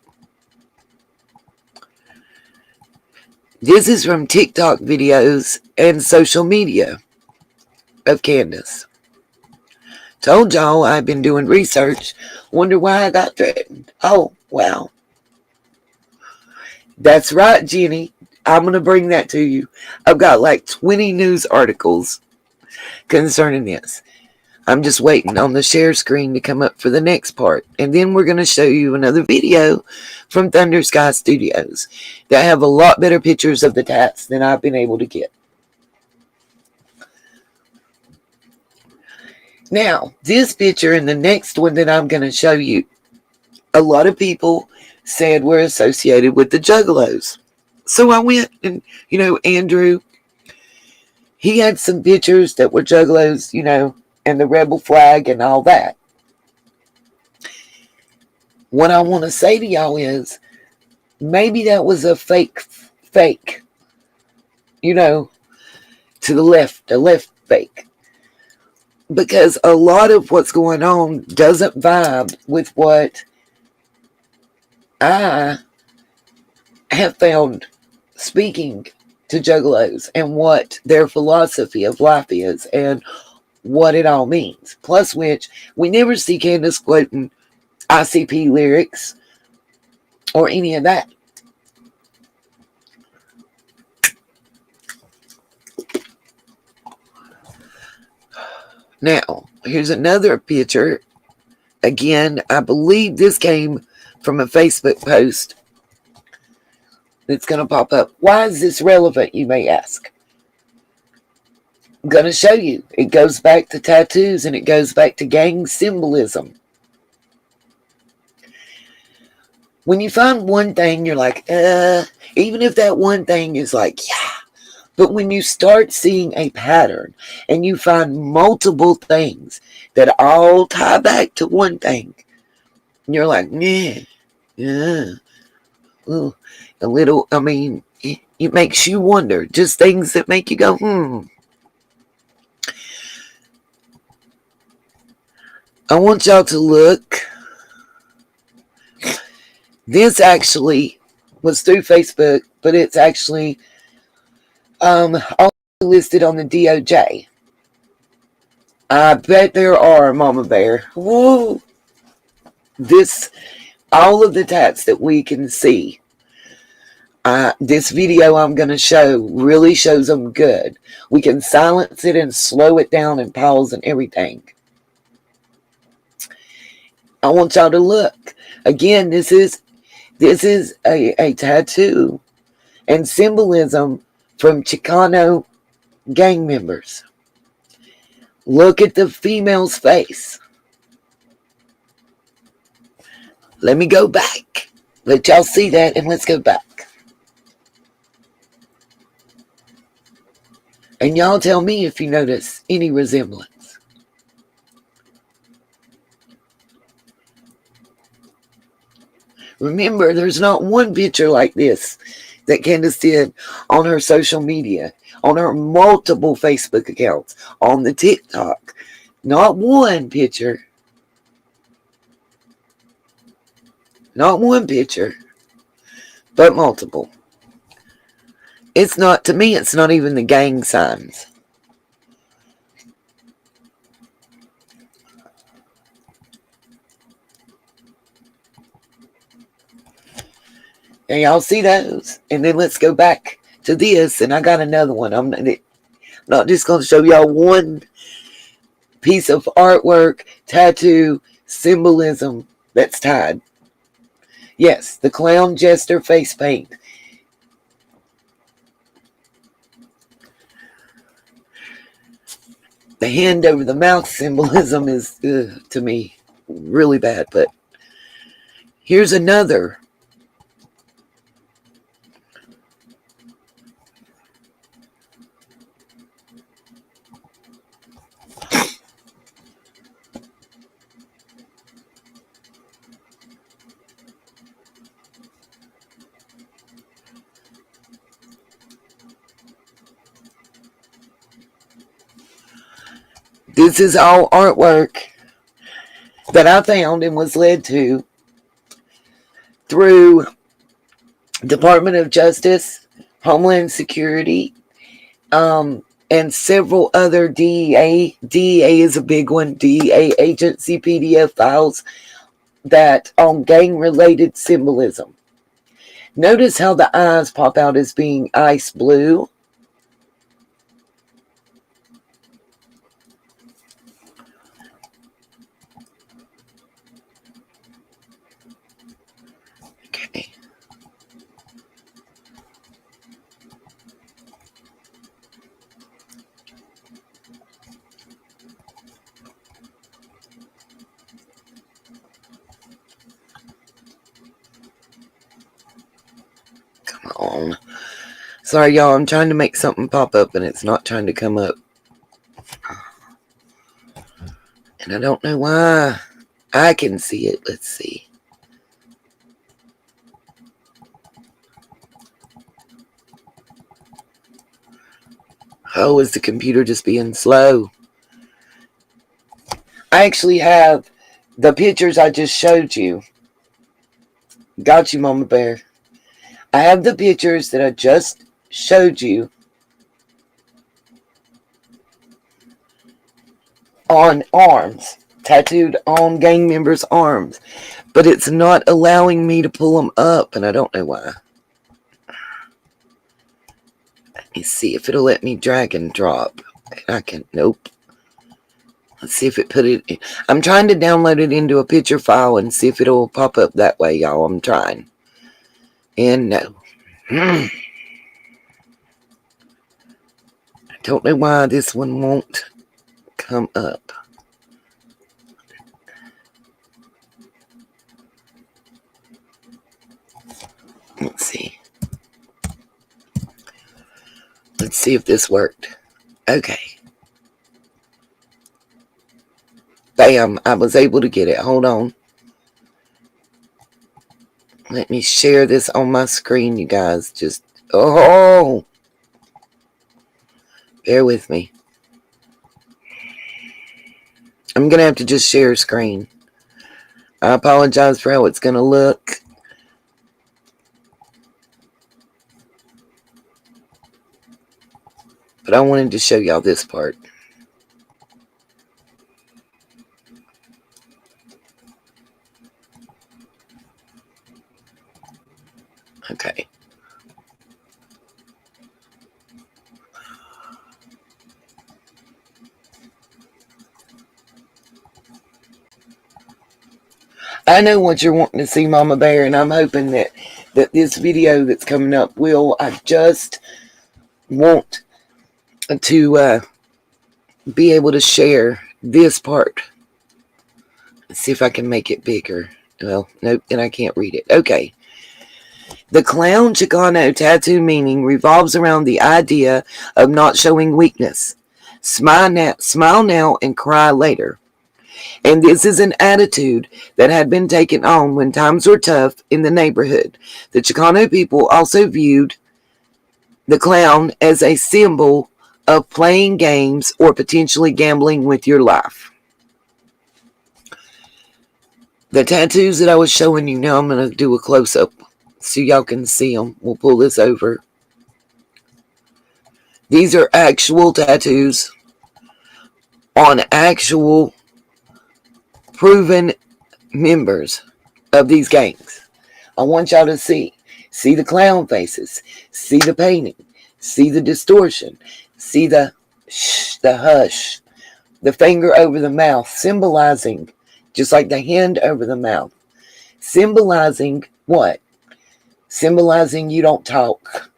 This is from TikTok videos and social media of Candace. Told y'all I've been doing research. Wonder why I got threatened. Oh, wow. That's right, Jenny. I'm going to bring that to you. I've got like 20 news articles concerning this. I'm just waiting on the share screen to come up for the next part. And then we're going to show you another video from Thunder Sky Studios that have a lot better pictures of the tats than I've been able to get. Now, this picture and the next one that I'm going to show you, a lot of people said were associated with the Juggalos. So I went and, Andrew, he had some pictures that were Juggalos, and the rebel flag and all that. What I want to say to y'all is, maybe that was a fake, to the left fake. Because a lot of what's going on doesn't vibe with what I have found speaking to Juggalos and what their philosophy of life is and what it all means. Plus which, we never see Candace quoting ICP lyrics or any of that. Now, here's another picture. Again, I believe this came from a Facebook post that's going to pop up. Why is this relevant, you may ask? I'm going to show you. It goes back to tattoos and it goes back to gang symbolism. When you find one thing, you're like, even if that one thing is like, yeah. But when you start seeing a pattern and you find multiple things that all tie back to one thing, you're like, yeah. Ooh, a little, it makes you wonder. Just things that make you go, I want y'all to look. This actually was through Facebook, but it's actually also listed on the DOJ. I bet there are, Mama Bear. Whoa. All of the tats that we can see. This video I'm going to show really shows them good. We can silence it and slow it down and pause and everything. I want y'all to look. Again, this is a tattoo and symbolism from Chicano gang members. Look at the female's face. Let me go back. Let y'all see that, and let's go back. And y'all tell me if you notice any resemblance. Remember, there's not one picture like this that Candace did on her social media, on her multiple Facebook accounts, on the TikTok. Not one picture. Not one picture, but multiple. It's not, to me, it's not even the gang signs. And y'all see those? And then let's go back to this. And I got another one. I'm not just going to show y'all one piece of artwork, tattoo, symbolism that's tied. Yes, the clown jester face paint. The hand over the mouth symbolism is, to me, really bad. But here's another. This is all artwork that I found and was led to through Department of Justice, Homeland Security, and several other DEA. DEA is a big one. DEA agency PDF files that on gang-related symbolism. Notice how the eyes pop out as being ice blue. Okay. Come on. Sorry, y'all. I'm trying to make something pop up and it's not trying to come up. And I don't know why. I can see it. Let's see. Oh, is the computer just being slow? I actually have the pictures I just showed you. Got you, Mama Bear. I have the pictures that I just showed you on arms, tattooed on gang members' arms, but it's not allowing me to pull them up, and I don't know why. Let me see if it'll let me drag and drop. I can, nope. Let's see if it put it in. I'm trying to download it into a picture file and see if it'll pop up that way, y'all. I'm trying. And no. I don't know why this one won't come up. Let's see. Let's see if this worked. Okay. Bam, I was able to get it. Hold on. Let me share this on my screen, you guys. Just, oh, bear with me. I'm going to have to just share screen. I apologize for how it's going to look. But I wanted to show y'all this part. Okay. I know what you're wanting to see, Mama Bear, and I'm hoping that this video that's coming up will. I just want to be able to share this part. Let's see if I can make it bigger. Well, nope, and I can't read it. Okay. The clown Chicano tattoo meaning revolves around the idea of not showing weakness. Smile now and cry later. And this is an attitude that had been taken on when times were tough in the neighborhood. The Chicano people also viewed the clown as a symbol of playing games or potentially gambling with your life. The tattoos that I was showing you, now I'm going to do a close-up so y'all can see them. We'll pull this over. These are actual tattoos on actual proven members of these gangs. I want y'all to see the clown faces, see the painting, see the distortion, see the hush, the finger over the mouth, symbolizing, just like the hand over the mouth, symbolizing what? Symbolizing you don't talk.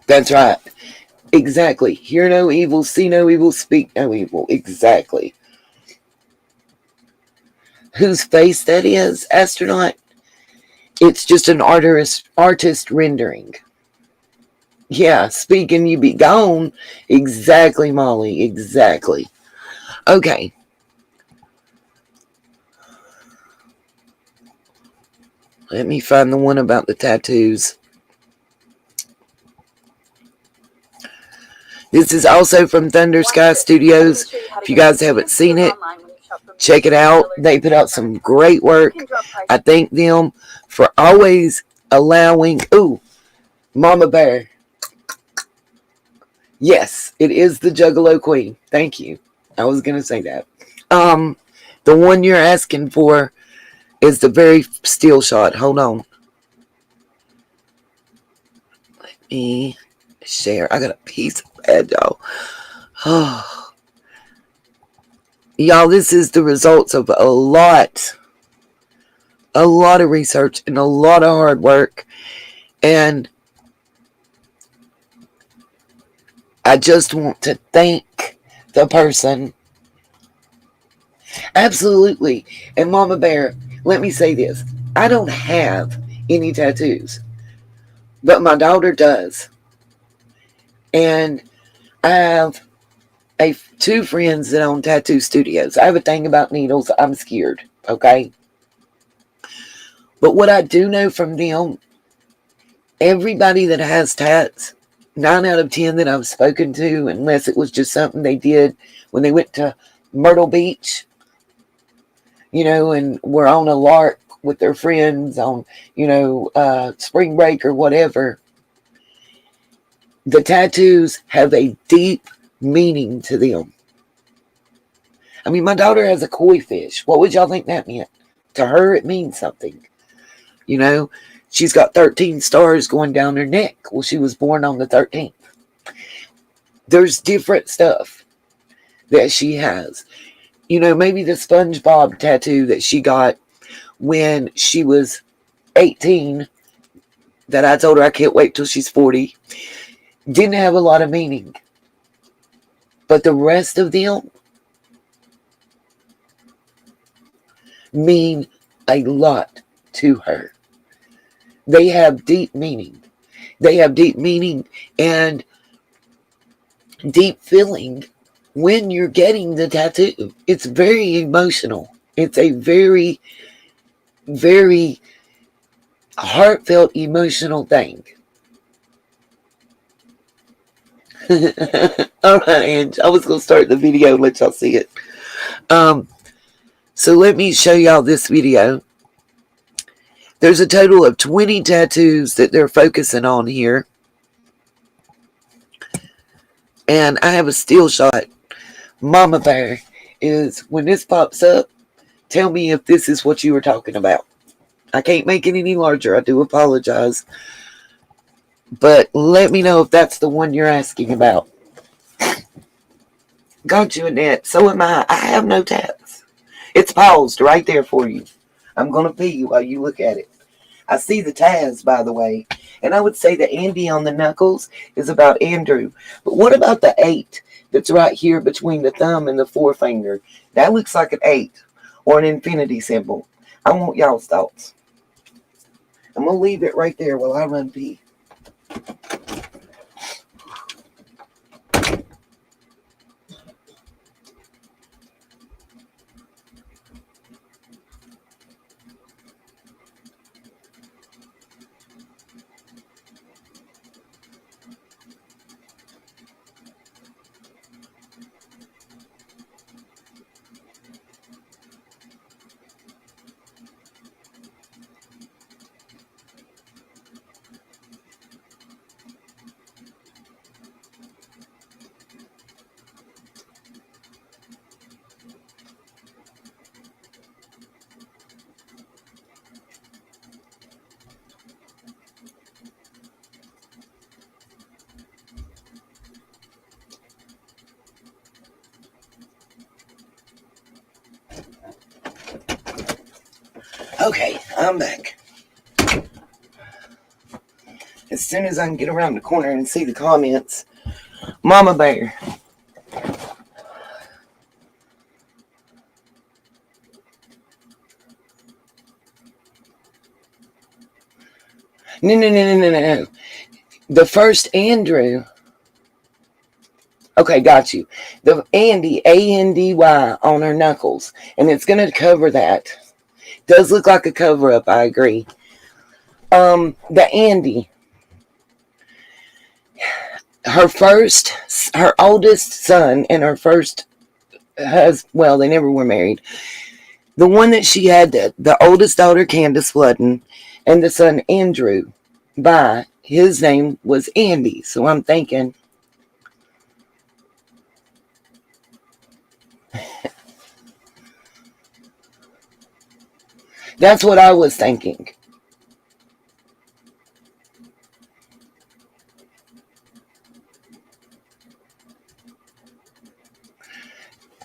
That's right. Exactly. Hear no evil, see no evil, speak no evil. Exactly. Whose face that is, astronaut? It's just an artist rendering. Yeah, speaking you be gone. Exactly, Molly. Exactly. Okay. Let me find the one about the tattoos. This is also from Thunder Sky Studios. If you guys haven't seen it, check it out. They put out some great work. I thank them for always allowing... Ooh, Mama Bear. Yes, it is the Juggalo Queen. Thank you. I was going to say that. The one you're asking for is the very still shot. Hold on. Let me share. I got a piece of bed, y'all. Oh. Y'all, this is the results of a lot of research and a lot of hard work. And I just want to thank the person. Absolutely. And Mama Bear, let me say this. I don't have any tattoos, but my daughter does. And I have two friends that own tattoo studios. I have a thing about needles. I'm scared, okay? But what I do know from them, everybody that has tats, 9 out of 10 that I've spoken to, unless it was just something they did when they went to Myrtle Beach, and were on a lark with their friends on, spring break or whatever, the tattoos have a deep meaning to them. I mean, my daughter has a koi fish. What would y'all think that meant? To her, it means something. She's got 13 stars going down her neck. Well, she was born on the 13th. There's different stuff that she has. Maybe the SpongeBob tattoo that she got when she was 18, that I told her I can't wait till she's 40, didn't have a lot of meaning. But the rest of them mean a lot to her. They have deep meaning. They have deep meaning and deep feeling when you're getting the tattoo. It's very emotional. It's a very, very heartfelt, emotional thing. All right, Ange. I was going to start the video and let y'all see it. So let me show y'all this video. There's a total of 20 tattoos that they're focusing on here. And I have a still shot. Mama Bear is when this pops up, tell me if this is what you were talking about. I can't make it any larger. I do apologize. But let me know if that's the one you're asking about. Got you, Annette. So am I. I have no tabs. It's paused right there for you. I'm going to pee while you look at it. I see the tabs, by the way. And I would say the Andy on the knuckles is about Andrew. But what about the 8 that's right here between the thumb and the forefinger? That looks like an 8 or an infinity symbol. I want y'all's thoughts. I'm going to leave it right there while I run pee. Okay, I'm back. As soon as I can get around the corner and see the comments. Mama Bear. No. The first Andrew. Okay, got you. The Andy, A-N-D-Y, on her knuckles. And it's going to cover that. Does look like a cover-up, I agree. The Andy. Her oldest son and her first husband, well, they never were married. The one that she had, the oldest daughter, Candace Fludden, and the son, Andrew, by his name was Andy. So I'm thinking, that's what I was thinking.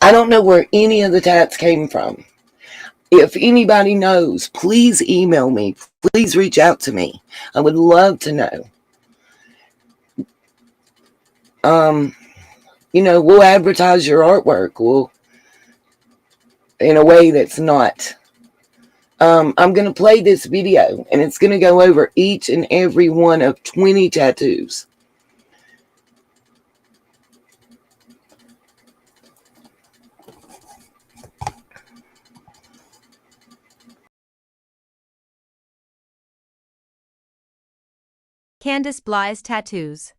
I don't know where any of the tats came from. If anybody knows, please email me. Please reach out to me. I would love to know. We'll advertise your artwork. We'll, in a way that's not. I'm going to play this video, and it's going to go over each and every one of 20 tattoos. Candace Bly's tattoos.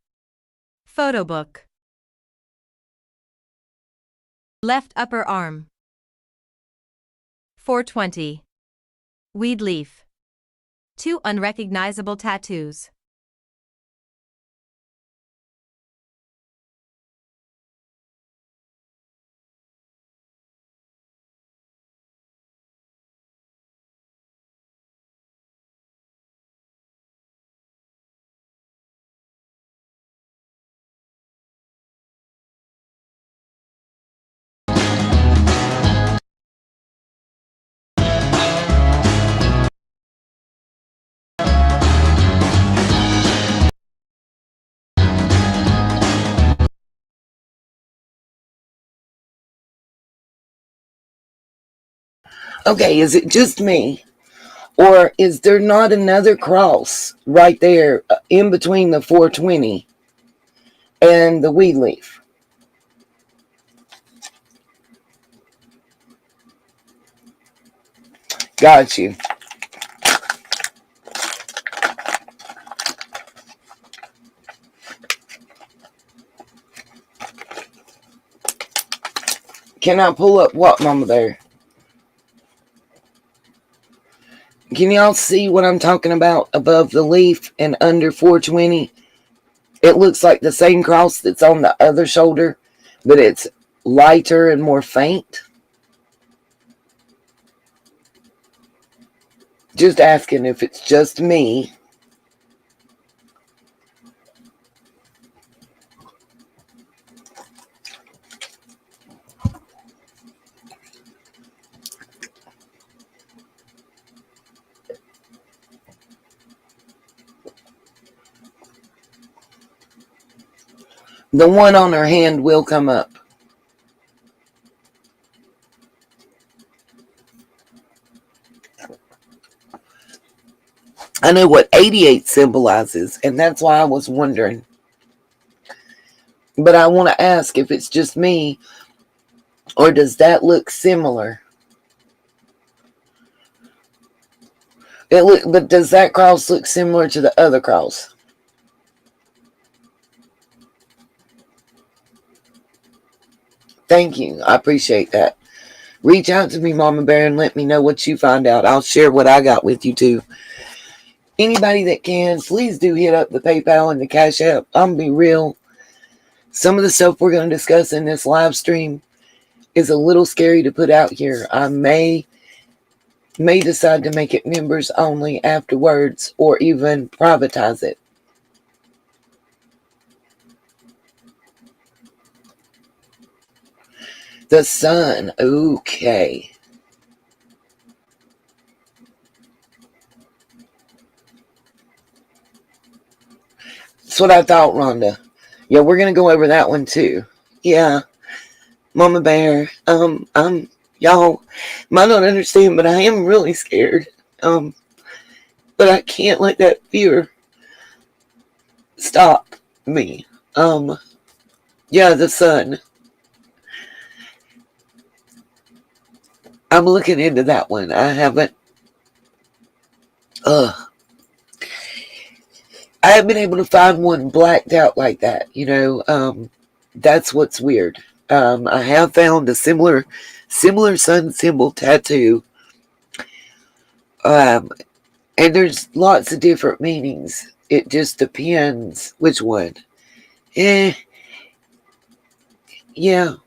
Photo book. Left upper arm. 420. Weed leaf. 2 unrecognizable tattoos. Okay, is it just me? Or is there not another cross right there in between the 420 and the weed leaf? Got you. Can I pull up what, Mama Bear? Can y'all see what I'm talking about above the leaf and under 420? It looks like the same cross that's on the other shoulder, but it's lighter and more faint. Just asking if it's just me. The one on her hand will come up. I know what 88 symbolizes, and that's why I was wondering. But I want to ask if it's just me, or does that look similar? But does that cross look similar to the other cross? Thank you. I appreciate that. Reach out to me, Mama Bear, and let me know what you find out. I'll share what I got with you, too. Anybody that can, please do hit up the PayPal and the Cash App. I'm going to be real. Some of the stuff we're going to discuss in this live stream is a little scary to put out here. I may decide to make it members only afterwards, or even privatize it. The sun. Okay. That's what I thought, Rhonda. Yeah, we're going to go over that one too. Yeah. Mama Bear. Y'all might not understand, but I am really scared. But I can't let that fear stop me. Yeah, the sun. I'm looking into that one. I haven't. I haven't been able to find one blacked out like that. That's what's weird. I have found a similar sun symbol tattoo. And there's lots of different meanings. It just depends which one. Yeah,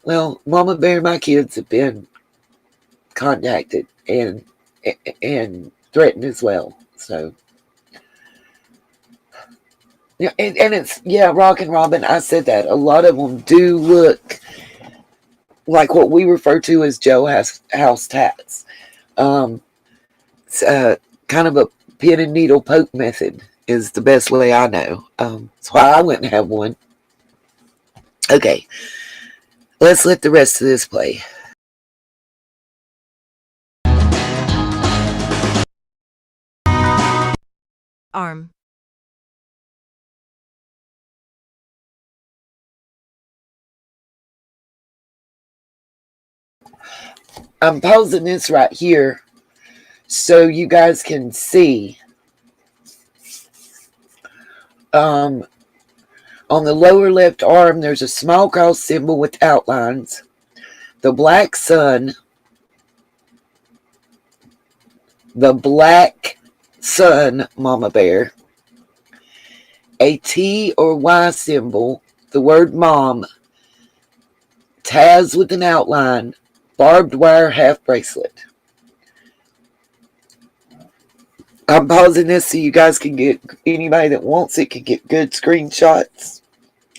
well, Mama Bear, my kids have been contacted and threatened as well. So, yeah, and it's, yeah, Rock and Robin, I said that. A lot of them do look like what we refer to as Joe House tats. It's kind of a pin and needle poke method is the best way I know. That's why I wouldn't have one. Okay, let's let the rest of this play. Arm. I'm pausing this right here so you guys can see. On the lower left arm, there's a small cross symbol with outlines. The black sun, Mama Bear. A T or Y symbol, the word mom. Taz with an outline. Barbed wire half bracelet. I'm pausing this so you guys can get, anybody that wants it can get good screenshots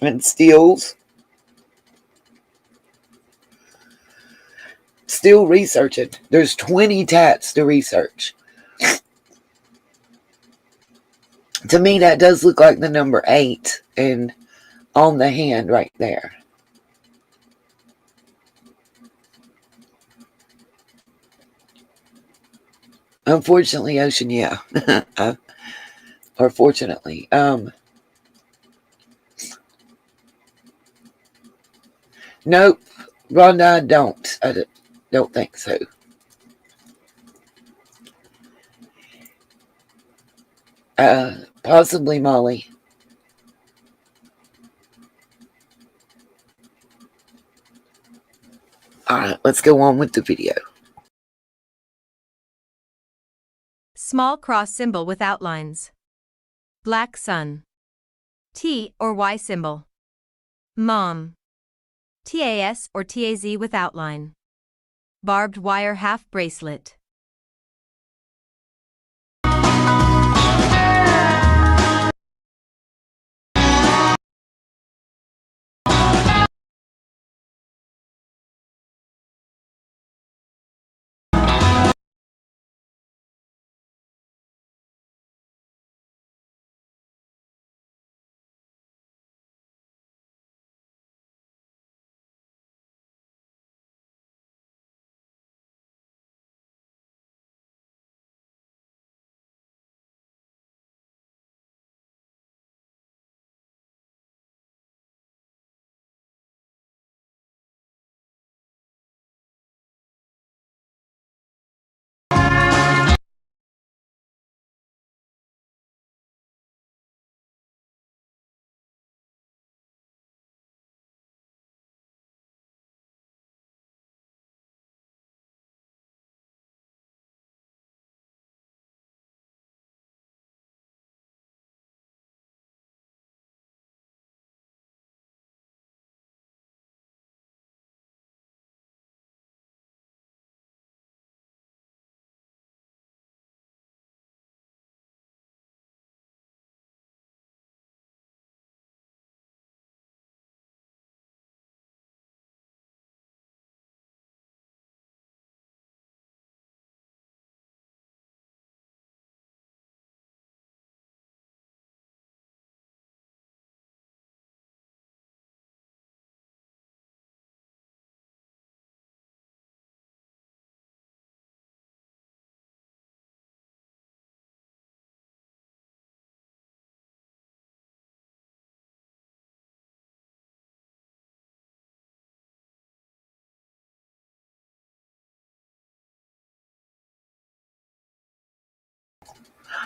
and stills. Still researching. There's 20 tats to research. To me, that does look like the number 8 and on the hand right there. Unfortunately, Ocean, yeah. Or fortunately. Nope. Rhonda, I don't think so. Possibly Molly. Alright, let's go on with the video. Small cross symbol with outlines. Black sun. T or Y symbol. Mom. TAS or TAZ with outline. Barbed wire half bracelet.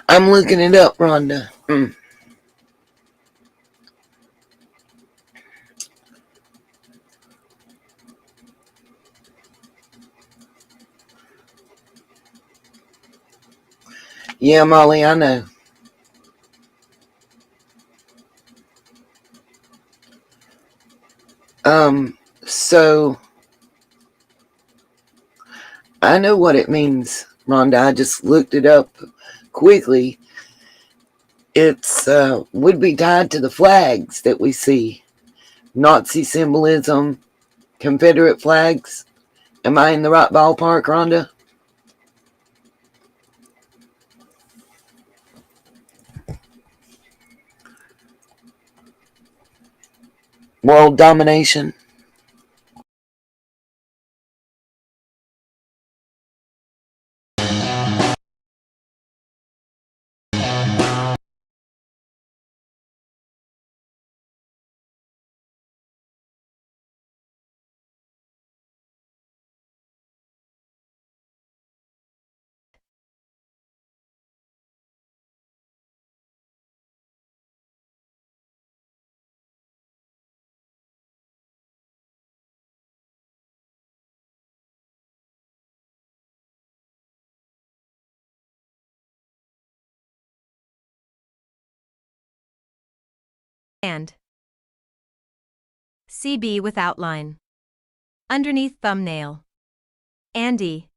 I'm looking it up, Rhonda. Yeah, Molly, I know. So I know what it means, Rhonda. I just looked it up quickly. It's would be tied to the flags that we see. Nazi symbolism, Confederate flags. Am I in the right ballpark, Rhonda? World domination. And CB with outline. Underneath thumbnail. Andy.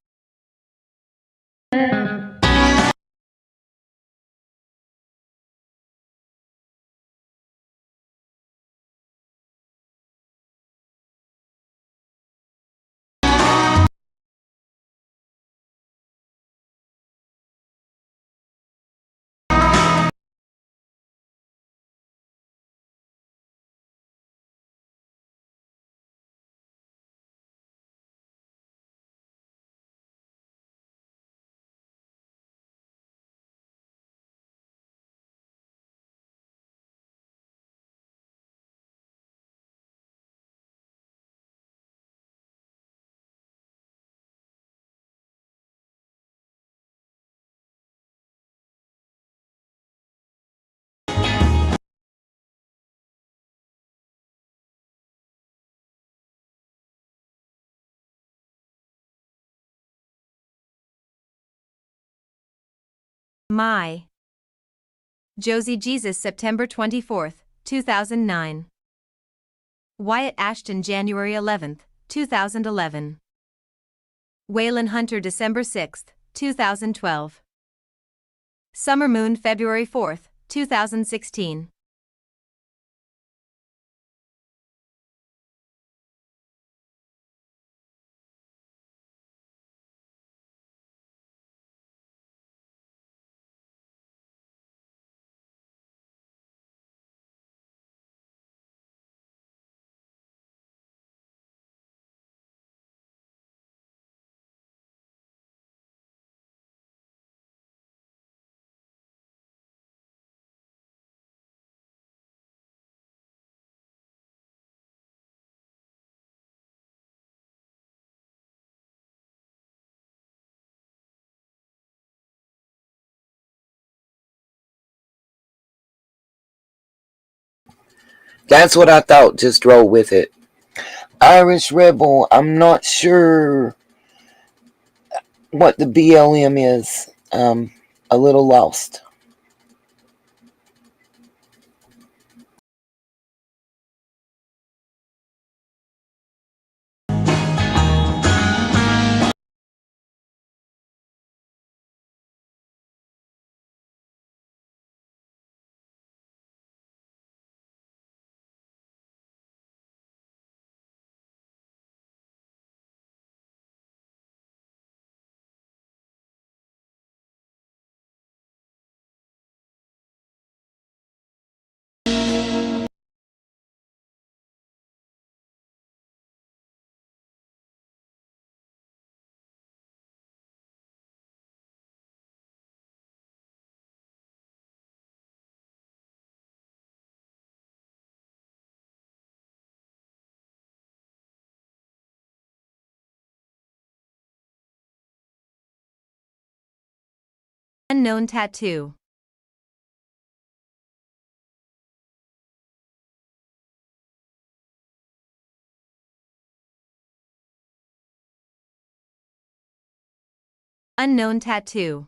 My. Josie Jesus September 24th, 2009. Wyatt Ashton January 11th, 2011. Waylon Hunter December 6th, 2012. Summer Moon February 4th, 2016. That's what I thought. Just roll with it. Irish Rebel. I'm not sure what the BLM is. A little lost. Unknown tattoo. Unknown tattoo.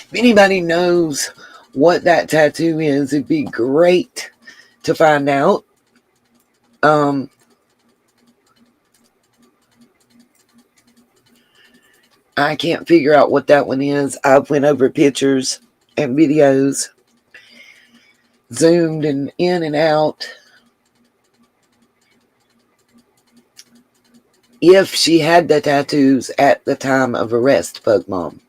If anybody knows what that tattoo is, it'd be great to find out. I can't figure out what that one is. I've went over pictures and videos, zoomed and in and out. If she had the tattoos at the time of arrest, Pug Mom.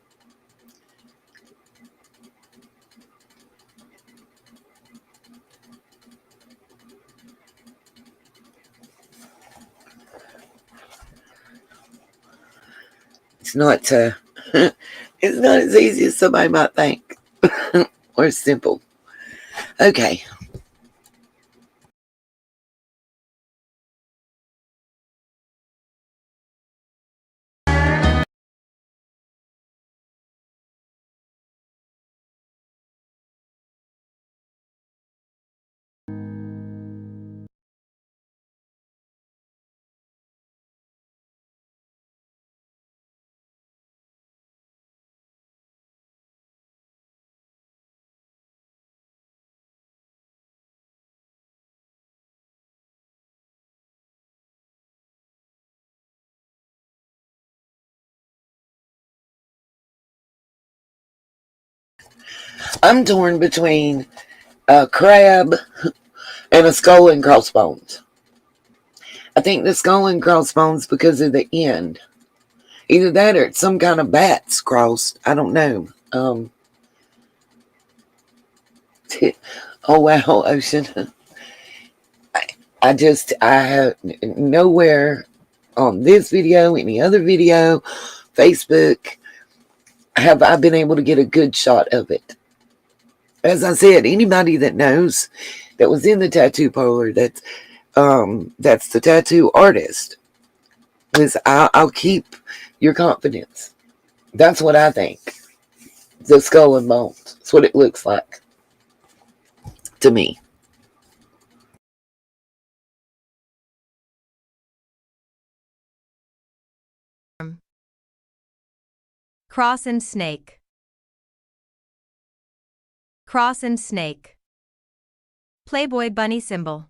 It's not it's not as easy as somebody might think. Or simple. Okay. I'm torn between a crab and a skull and crossbones. I think the skull and crossbones because of the end. Either that or it's some kind of bats crossed. I don't know. Oh wow, Ocean. I have nowhere on this video, any other video, Facebook, have I been able to get a good shot of it. As I said, anybody that knows that was in the tattoo parlor that's the tattoo artist, I'll keep your confidence. That's what I think. The skull and bones. That's what it looks like to me. Cross and snake. Cross and snake. Playboy bunny symbol.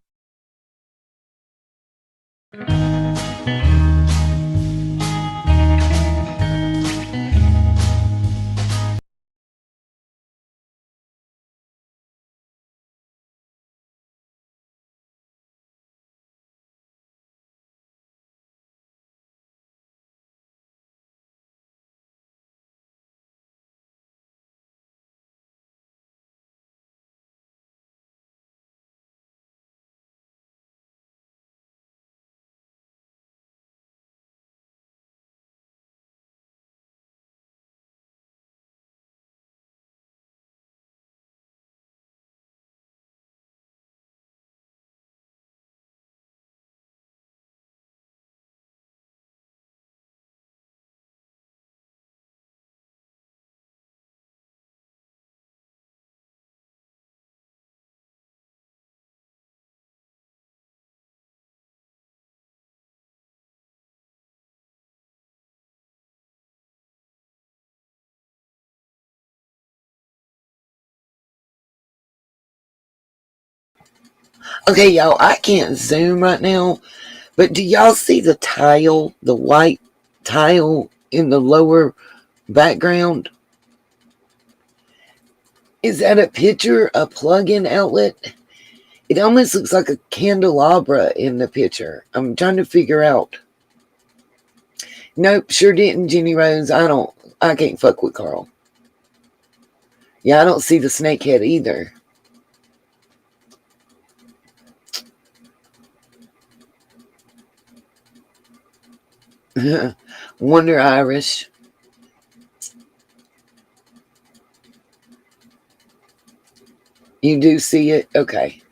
Okay, y'all, I can't zoom right now, but do y'all see the tile, the white tile in the lower background? Is that a picture, a plug-in outlet? It almost looks like a candelabra in the picture. I'm trying to figure out. Nope, sure didn't, Jenny Rose. I can't fuck with Carl. Yeah, I don't see the snake head either. Wonder Irish. You do see it? Okay.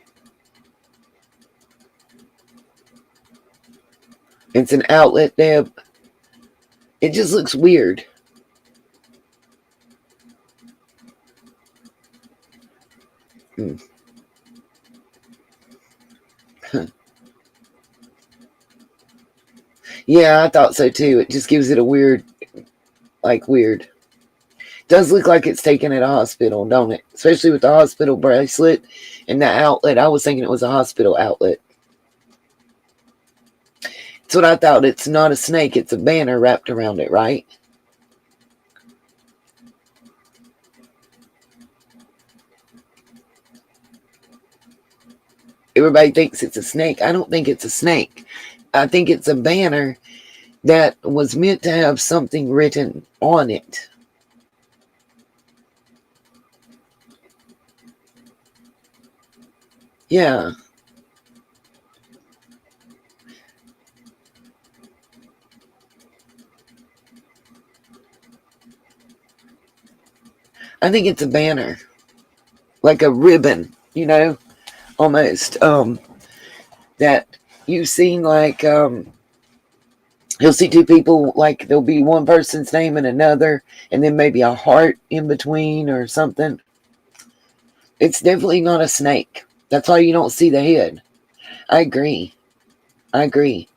It's an outlet, Deb. It just looks weird. Hmm. Yeah, I thought so too. It just gives it a weird, weird. Does look like it's taken at a hospital, don't it? Especially with the hospital bracelet and the outlet. I was thinking it was a hospital outlet. That's what I thought. It's not a snake. It's a banner wrapped around it, right? Everybody thinks it's a snake. I don't think it's a snake. I think it's a banner that was meant to have something written on it. Yeah. I think it's a banner. Like a ribbon, almost. That you've seen you'll see two people, like there'll be one person's name and another, and then maybe a heart in between or something. It's definitely not a snake. That's why you don't see the head. I agree. I agree.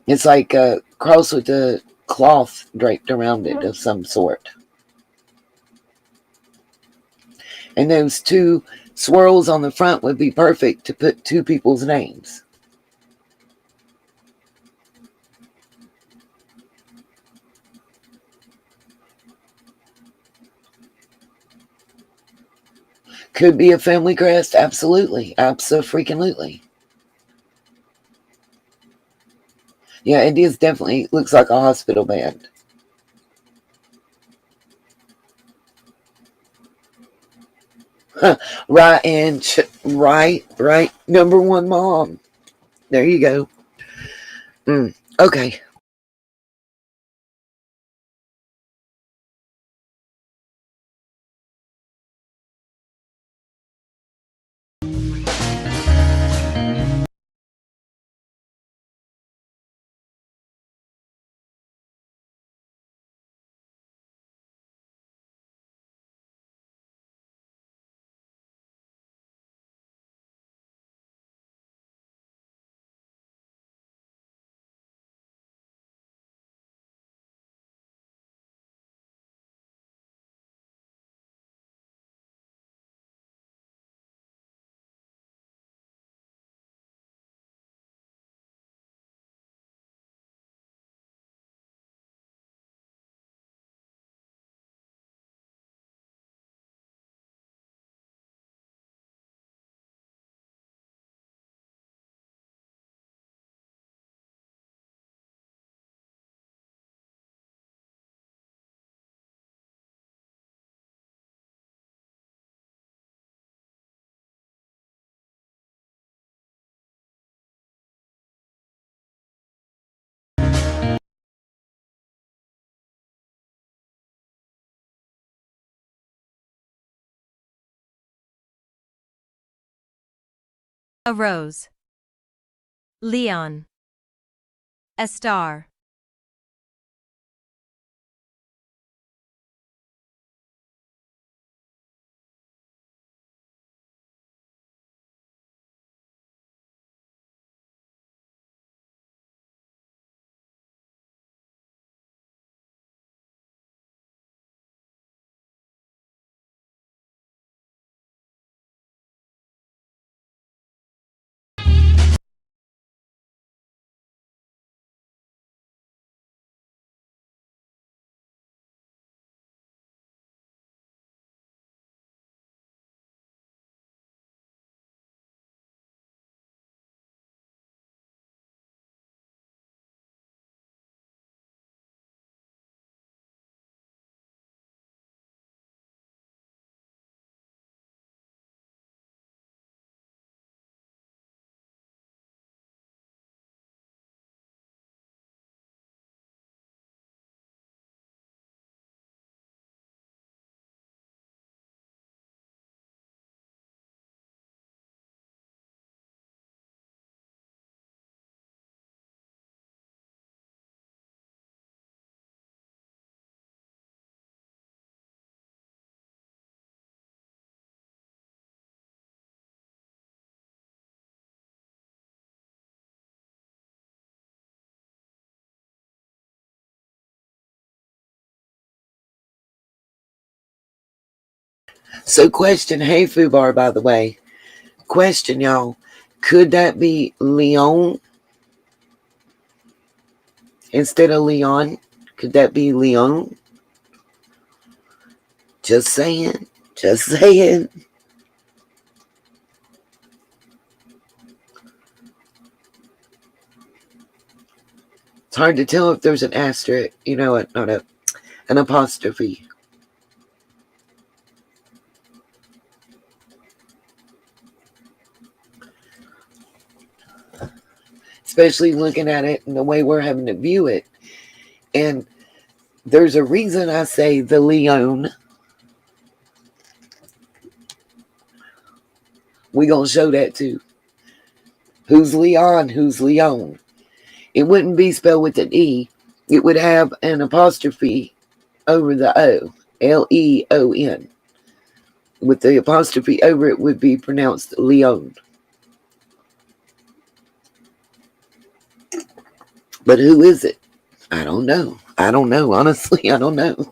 It's like a cross with a cloth draped around it of some sort. And those two swirls on the front would be perfect to put two people's names. Could be a family crest. Absolutely. Absolutely. Yeah, it is definitely looks like a hospital band. Right, and right. Number one mom. There you go. Okay. A rose. Leon. A star. So question, hey Fubar, by the way. Question, y'all. Could that be Leon instead of Leon? Could that be Leon? Just saying. Just saying. It's hard to tell if there's an asterisk, not an apostrophe. Especially looking at it and the way we're having to view it. And there's a reason I say the Leon. We gonna show that too. Who's Leon? Who's Leon? It wouldn't be spelled with an E. It would have an apostrophe over the O. Leon. With the apostrophe over it would be pronounced Leon. But who is it? I don't know. Honestly, I don't know.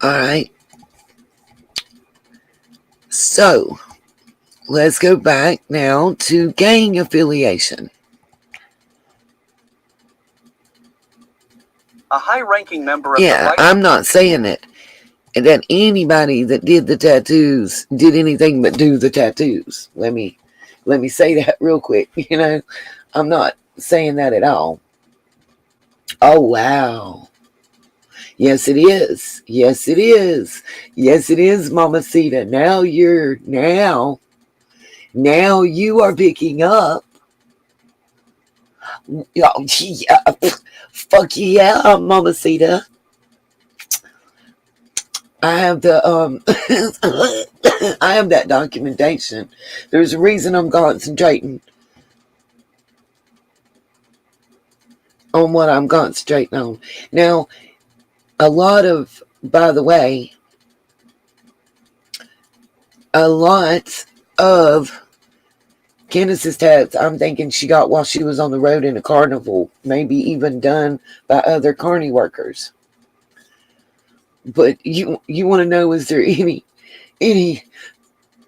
All right. So, let's go back now to gang affiliation. A high-ranking member of I'm not saying it. And that anybody that did the tattoos did anything but do the tattoos. Let me say that real quick. I'm not saying that at all. Oh, wow. Yes, it is. Yes, it is. Yes, it is, Mamacita. Now you are picking up. Oh, yeah. Fuck yeah, Mamacita. I have the I have that documentation. There's a reason I'm concentrating on what I'm concentrating on. Now, by the way, a lot of Candace's tats, I'm thinking she got while she was on the road in a carnival, maybe even done by other carny workers. But you want to know, is there any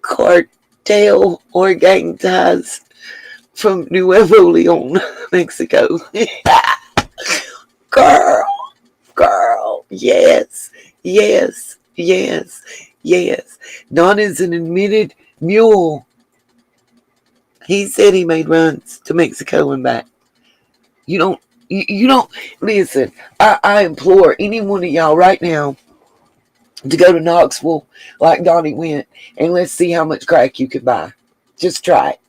cartel or gang ties from Nuevo Leon, Mexico? Girl, yes. Don is an admitted mule. He said he made runs to Mexico and back. You don't listen. I implore any one of y'all right now to go to Knoxville like Donnie went, and let's see how much crack you can buy. Just try it.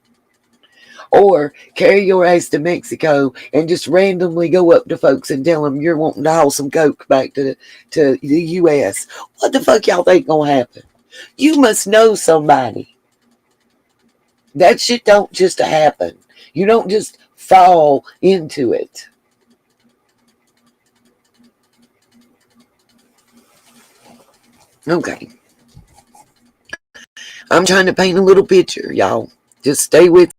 Or carry your ass to Mexico and just randomly go up to folks and tell them you're wanting to haul some coke back to the U.S. What the fuck y'all think gonna happen? You must know somebody. That shit don't just happen. You don't just fall into it. Okay. I'm trying to paint a little picture, y'all. Just stay with.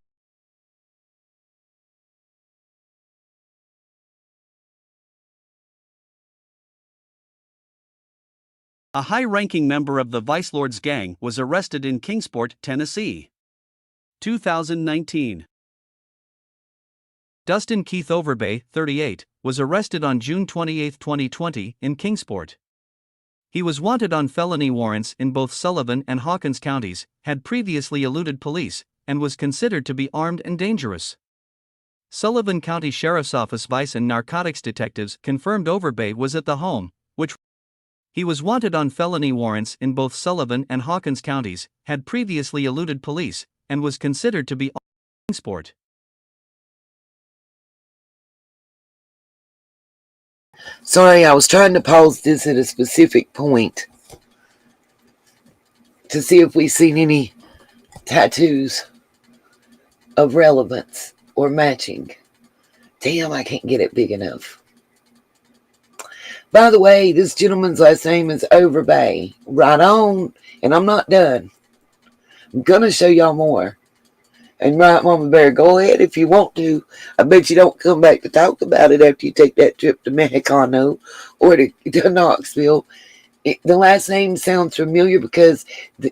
A high-ranking member of the Vice Lords gang was arrested in Kingsport, Tennessee. 2019. Dustin Keith Overbay, 38, was arrested on June 28, 2020, in Kingsport. He was wanted on felony warrants in both Sullivan and Hawkins counties, had previously eluded police, and was considered to be armed and dangerous. Sullivan County Sheriff's Office Vice and Narcotics detectives confirmed Overbay was at the home, which he was wanted on felony warrants in both Sullivan and Hawkins counties, had previously eluded police, and was considered to be armed in Kingsport. Sorry, I was trying to pause this at a specific point to see if we seen any tattoos of relevance or matching. Damn, I can't get it big enough. By the way, this gentleman's last name is Overbay. Right on. And I'm not done. I'm going to show y'all more. And right, Mama Bear, go ahead if you want to. I bet you don't come back to talk about it after you take that trip to Mexicano or to Knoxville. The last name sounds familiar because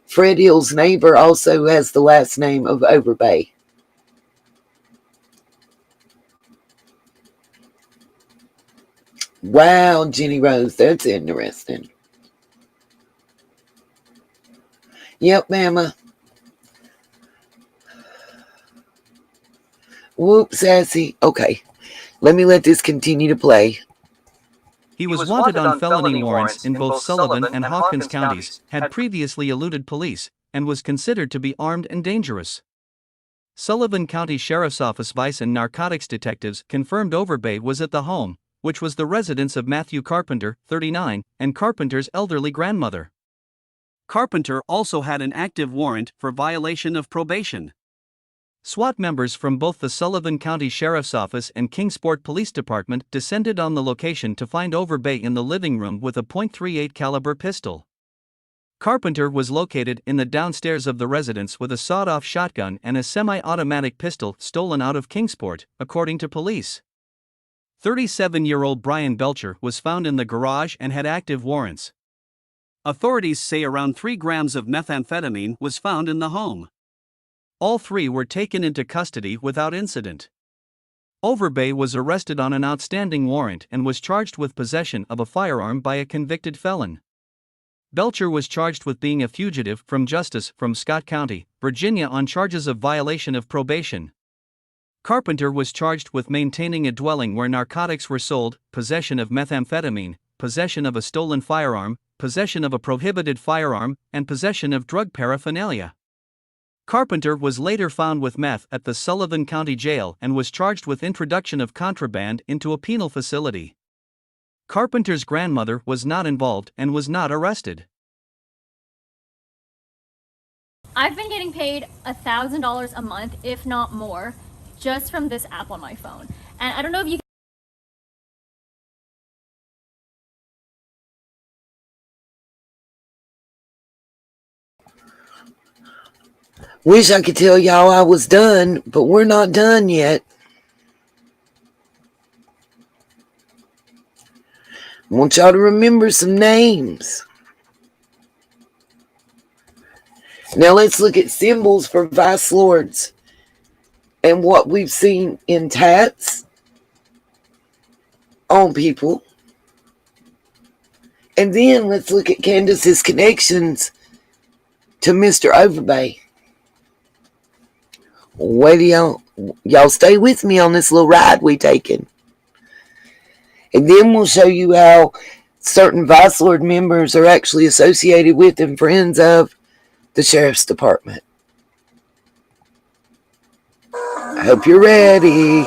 Fred Hill's neighbor also has the last name of Overbay. Wow, Jenny Rose, that's interesting. Yep, Mama. Whoops, sassy. Okay, let me let this continue to play. He was wanted on felony warrants in both Sullivan and Hawkins counties, had previously eluded police, and was considered to be armed and dangerous. Sullivan County Sheriff's Office Vice and Narcotics detectives confirmed Overbay was at the home, which was the residence of Matthew Carpenter, 39, and Carpenter's elderly grandmother. Carpenter also had an active warrant for violation of probation. SWAT members from both the Sullivan County Sheriff's Office and Kingsport Police Department descended on the location to find Overbay in the living room with a .38 caliber pistol. Carpenter was located in the downstairs of the residence with a sawed-off shotgun and a semi-automatic pistol stolen out of Kingsport, according to police. 37-year-old Brian Belcher was found in the garage and had active warrants. Authorities say around 3 grams of methamphetamine was found in the home. All 3 were taken into custody without incident. Overbay was arrested on an outstanding warrant and was charged with possession of a firearm by a convicted felon. Belcher was charged with being a fugitive from justice from Scott County, Virginia on charges of violation of probation. Carpenter was charged with maintaining a dwelling where narcotics were sold, possession of methamphetamine, possession of a stolen firearm, possession of a prohibited firearm, and possession of drug paraphernalia. Carpenter was later found with meth at the Sullivan County Jail and was charged with introduction of contraband into a penal facility. Carpenter's grandmother was not involved and was not arrested. I've been getting paid $1,000 a month, if not more, just from this app on my phone. And I don't know if you Wish I could tell y'all I was done, but we're not done yet. I want y'all to remember some names. Now let's look at symbols for vice lords and what we've seen in tats on people. And then let's look at Candace's connections to Mr. Overbay. Wait till y'all stay with me on this little ride we taking. And then we'll show you how certain Vice Lord members are actually associated with and friends of the Sheriff's Department. I hope you're ready.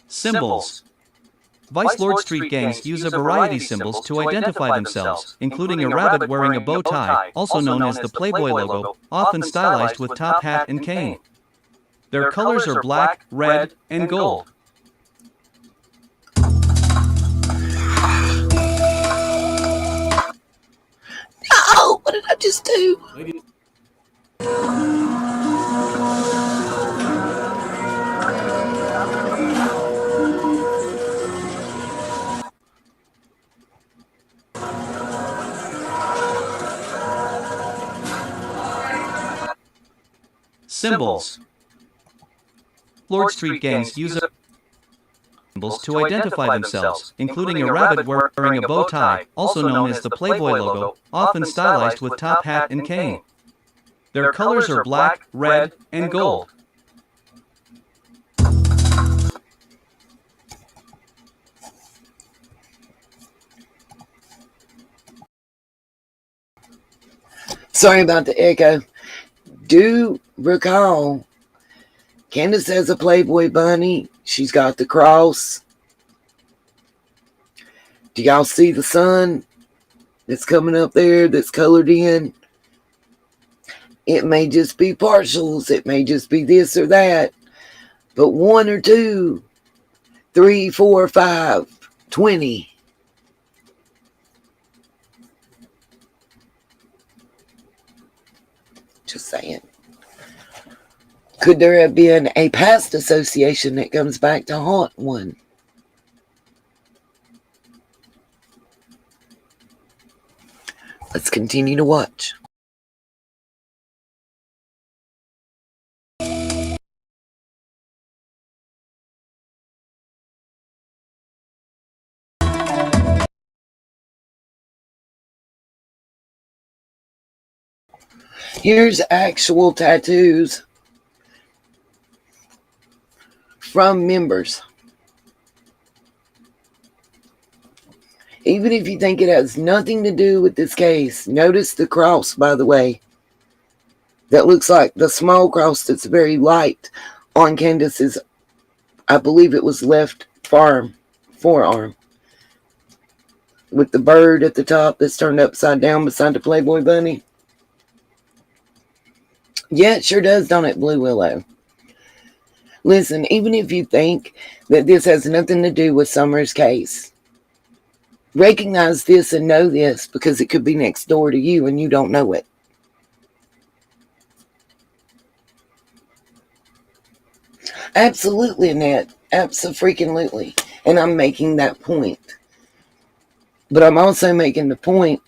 Symbols. Vice Lord street gangs use a variety of symbols to identify themselves, including a rabbit wearing a bow tie, also known as the Playboy logo, often stylized with top hat and cane. Their colors are black, red, and gold. Oh, what did I just do? Symbols. Lord street gangs use a to identify themselves, including a rabbit wearing a bow tie, also known as the Playboy logo, often stylized with top hat and cane. Their colors are black, red, and gold. Sorry about the echo. Do recall, Candace has a Playboy bunny. She's got the cross. Do y'all see the sun that's coming up there that's colored in? It may just be partials. It may just be this or that. But 1 or 2, 3, 4, 5, 20. Just saying. Could there have been a past association that comes back to haunt one? Let's continue to watch. Here's actual tattoos from members. Even if you think it has nothing to do with this case, notice the cross, by the way. That looks like the small cross that's very light on Candace's, I believe it was left forearm. With the bird at the top that's turned upside down beside the Playboy bunny. Yeah, it sure does, don't it, Blue Willow? Listen, even if you think that this has nothing to do with Summer's case, recognize this and know this, because it could be next door to you and you don't know it. Absolutely, Annette. Abso-freaking-lutely. And I'm making that point. But I'm also making the point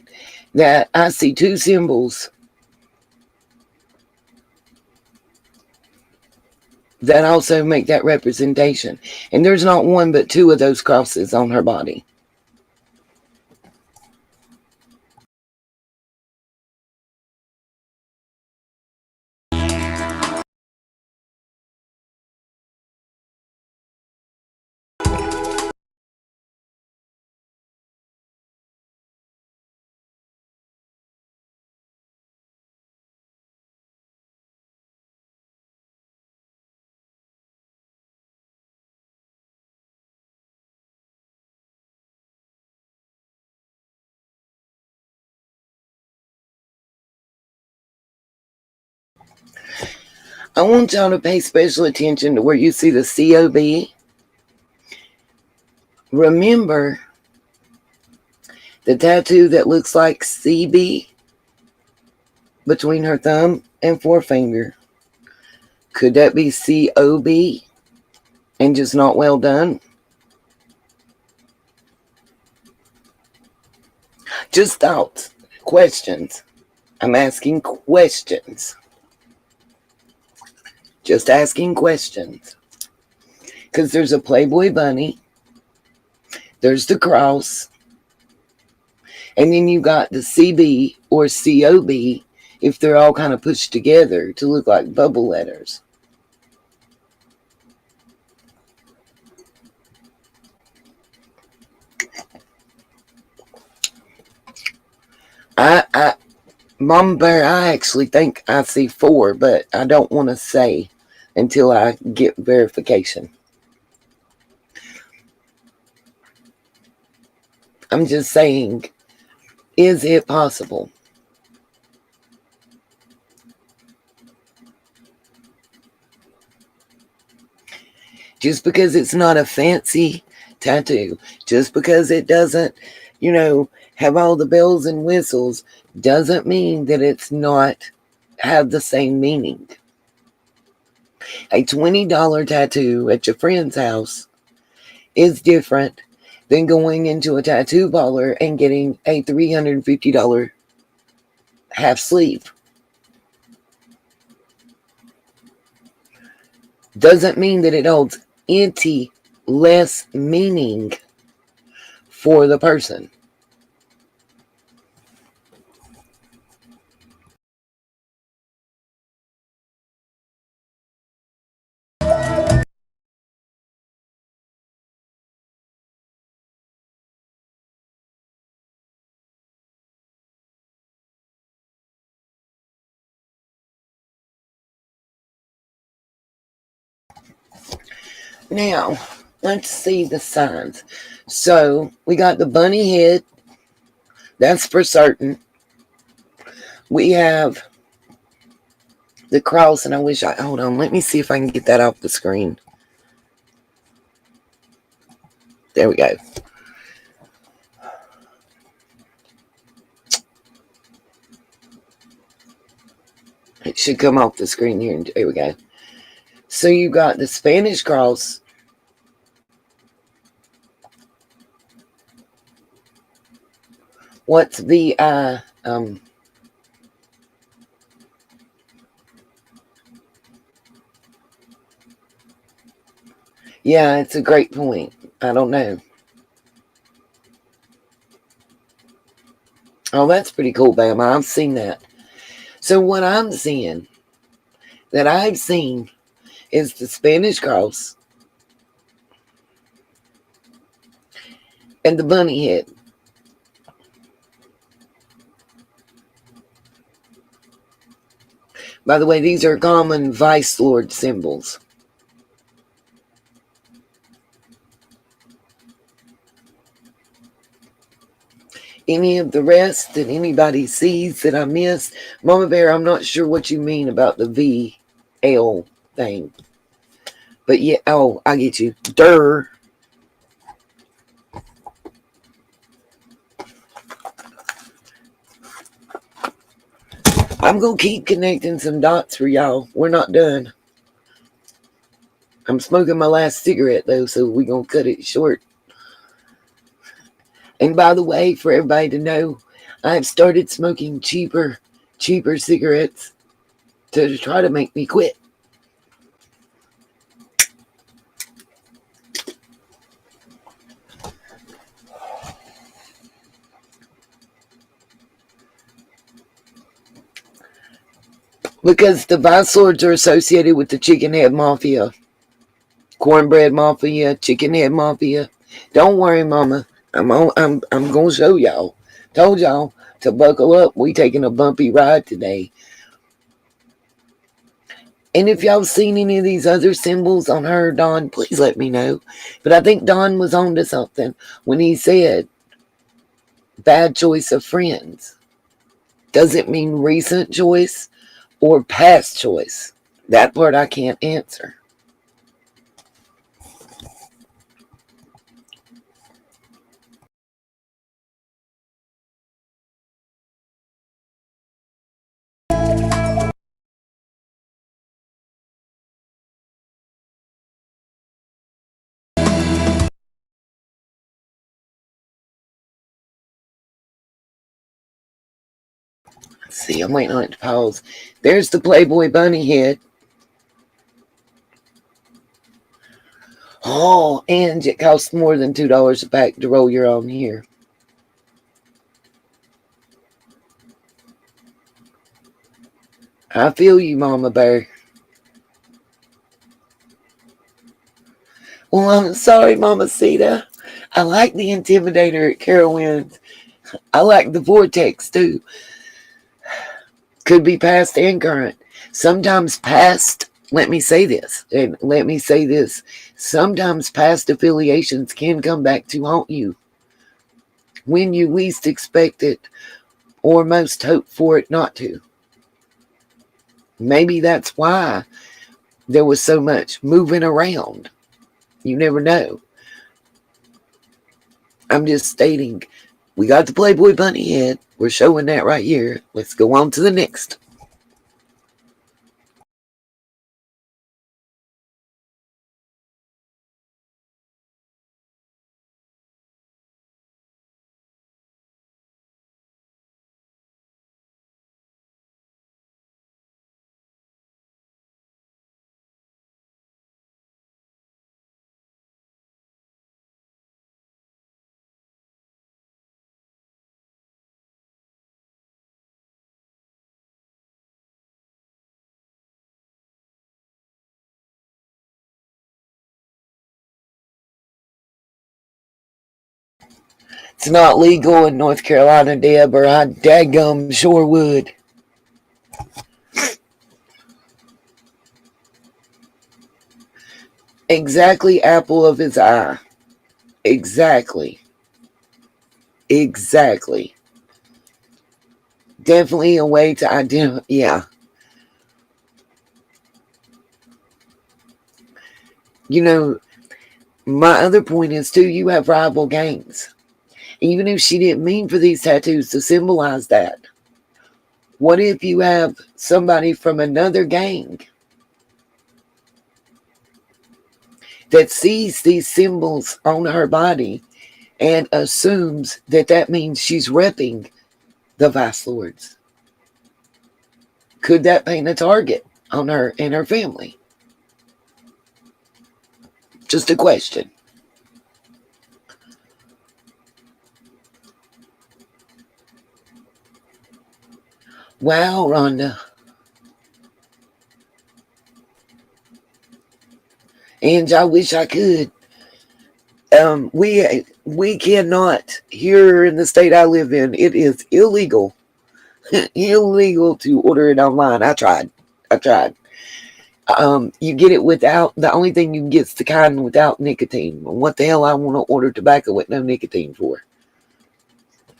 that I see 2 symbols that also make that representation. And there's not 1 but 2 of those crosses on her body. I want y'all to pay special attention to where you see the COB. Remember the tattoo that looks like CB between her thumb and forefinger. Could that be COB and just not well done? Just thoughts, questions. I'm asking questions. Just asking questions. Because there's a Playboy bunny. There's the cross. And then you got the CB or COB if they're all kind of pushed together to look like bubble letters. Mama Bear, I actually think I see 4, but I don't want to say until I get verification. I'm just saying, is it possible? Just because it's not a fancy tattoo, just because it doesn't, have all the bells and whistles, doesn't mean that it's not have the same meaning. A $20 tattoo at your friend's house is different than going into a tattoo parlor and getting a $350 half sleeve. Doesn't mean that it holds any less meaning for the person. Now, let's see the signs. So, we got the bunny head. That's for certain. We have the cross, and hold on, let me see if I can get that off the screen. There we go. It should come off the screen here. There we go. So you got the Spanish cross. What's the yeah, it's a great point. I don't know. Oh, that's pretty cool, Bama. I've seen that. So what I'm seeing, that I've seen, is the Spanish cross and the bunny head. By the way, these are common Vice Lord symbols. Any of the rest that anybody sees that I missed? Mama Bear, I'm not sure what you mean about the VL thing. But yeah, oh, I get you. Durr. I'm going to keep connecting some dots for y'all. We're not done. I'm smoking my last cigarette, though, so we're going to cut it short. And by the way, for everybody to know, I've started smoking cheaper cigarettes to try to make me quit. Because the Vice Lords are associated with the Chicken Head Mafia, Cornbread Mafia, Chicken Head Mafia. Don't worry, Mama. I'm gonna show y'all. Told y'all to buckle up. We taking a bumpy ride today. And if y'all seen any of these other symbols on her, Don, please let me know. But I think Don was on to something when he said bad choice of friends. Does it mean recent choice or past choice? That part I can't answer. Let's see, I'm waiting on it to pause. There's the Playboy bunny head. Oh, and it costs more than $2 a pack to roll your own here. I feel you, Mama Bear. Well, I'm sorry, Mama Sita. I like the Intimidator at Carowinds. I like the Vortex, too. Could be past and current. Sometimes past, let me say this. Sometimes past affiliations can come back to haunt you when you least expect it or most hope for it not to. Maybe that's why there was so much moving around. You never know. I'm just stating, we got the Playboy bunny head. We're showing that right here. Let's go on to the next. It's not legal in North Carolina, Deb, or I daggum sure would. Exactly, apple of his eye. Exactly. Exactly. Definitely a way to identify. Yeah. You know, my other point is, too, you have rival gangs. Even if she didn't mean for these tattoos to symbolize that, what if you have somebody from another gang that sees these symbols on her body and assumes that that means she's repping the Vice Lords? Could that paint a target on her and her family? Just a question. Wow, Rhonda. And I wish I could. We cannot, here in the state I live in, it is illegal. Illegal to order it online. I tried. You get it without, the only thing you can get is the kind without nicotine. What the hell I want to order tobacco with no nicotine for?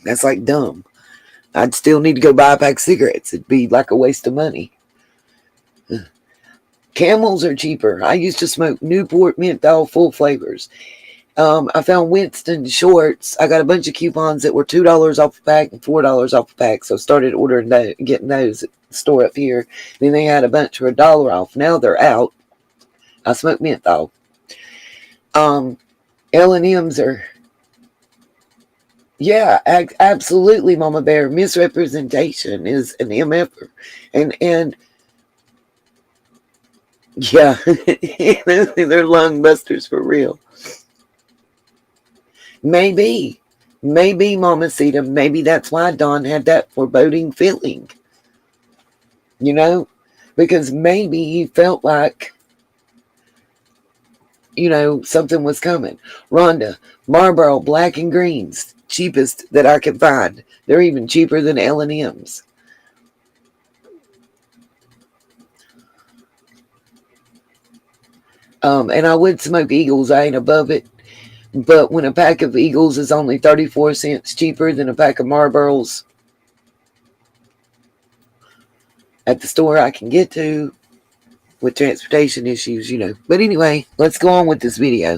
That's like dumb. I'd still need to go buy a pack of cigarettes. It'd be like a waste of money. Camels are cheaper. I used to smoke Newport menthol full flavors. I found Winston shorts. I got a bunch of coupons that were $2 off a pack and $4 off a pack. So I started ordering those, getting those at the store up here. Then they had a bunch for $1 off. Now they're out. I smoke menthol. L&M's are, yeah, absolutely, Mama Bear. Misrepresentation is an MFer. And yeah, they're lung busters for real. Maybe, Mama Sita, maybe that's why Don had that foreboding feeling. You know, because maybe he felt like, something was coming. Rhonda, Marlboro Black and Greens, cheapest that I can find. They're even cheaper than L&M's. And I would smoke Eagles. I ain't above it. But when a pack of Eagles is only 34 cents cheaper than a pack of Marlboros at the store I can get to with transportation issues, But anyway, let's go on with this video.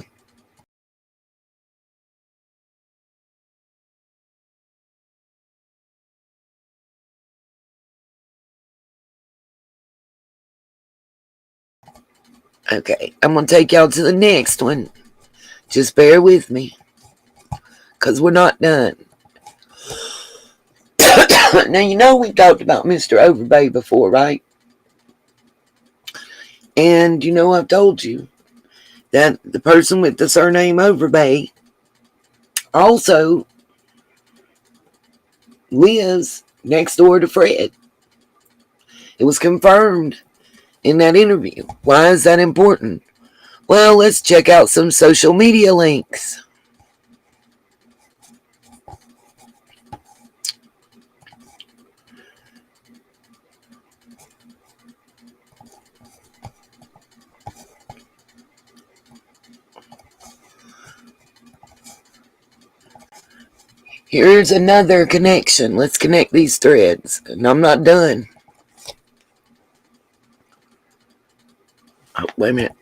Okay, I'm going to take y'all to the next one. Just bear with me, because we're not done. Now, we talked about Mr. Overbay before, right? And, I've told you that the person with the surname Overbay also lives next door to Fred. It was confirmed in that interview. Why is that important? Well, let's check out some social media links. Here's another connection. Let's connect these threads. And I'm not done. Oh, wait a minute.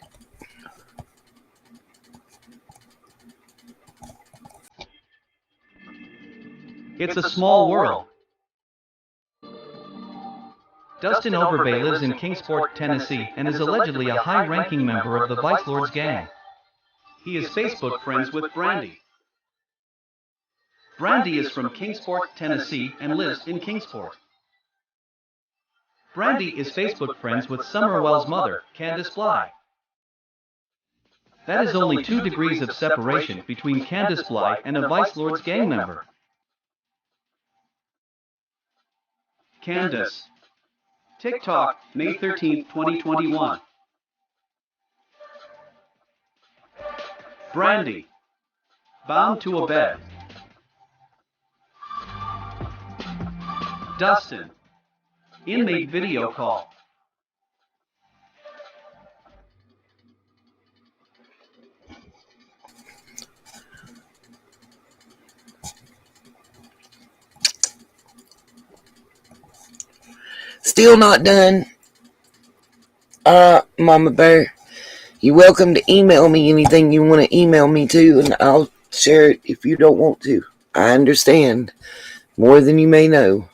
It's a small world. Dustin Overbay lives in Kingsport, Tennessee, and is allegedly a high-ranking member of the Vice Lords gang. He is Facebook friends with Brandy. Brandy is from Kingsport, Tennessee, and lives in Kingsport. Brandy is Facebook friends with Summerwell's mother, Candace Bly. That is only 2 degrees of separation between Candace Bly and a Vice Lords gang member. Candace. TikTok, May 13, 2021. Brandy. Bound to a bed. Dustin. Inmate video call. Still not done. Mama Bear, you're welcome to email me anything you want to email me to, and I'll share it if you don't want to. I understand. More than you may know.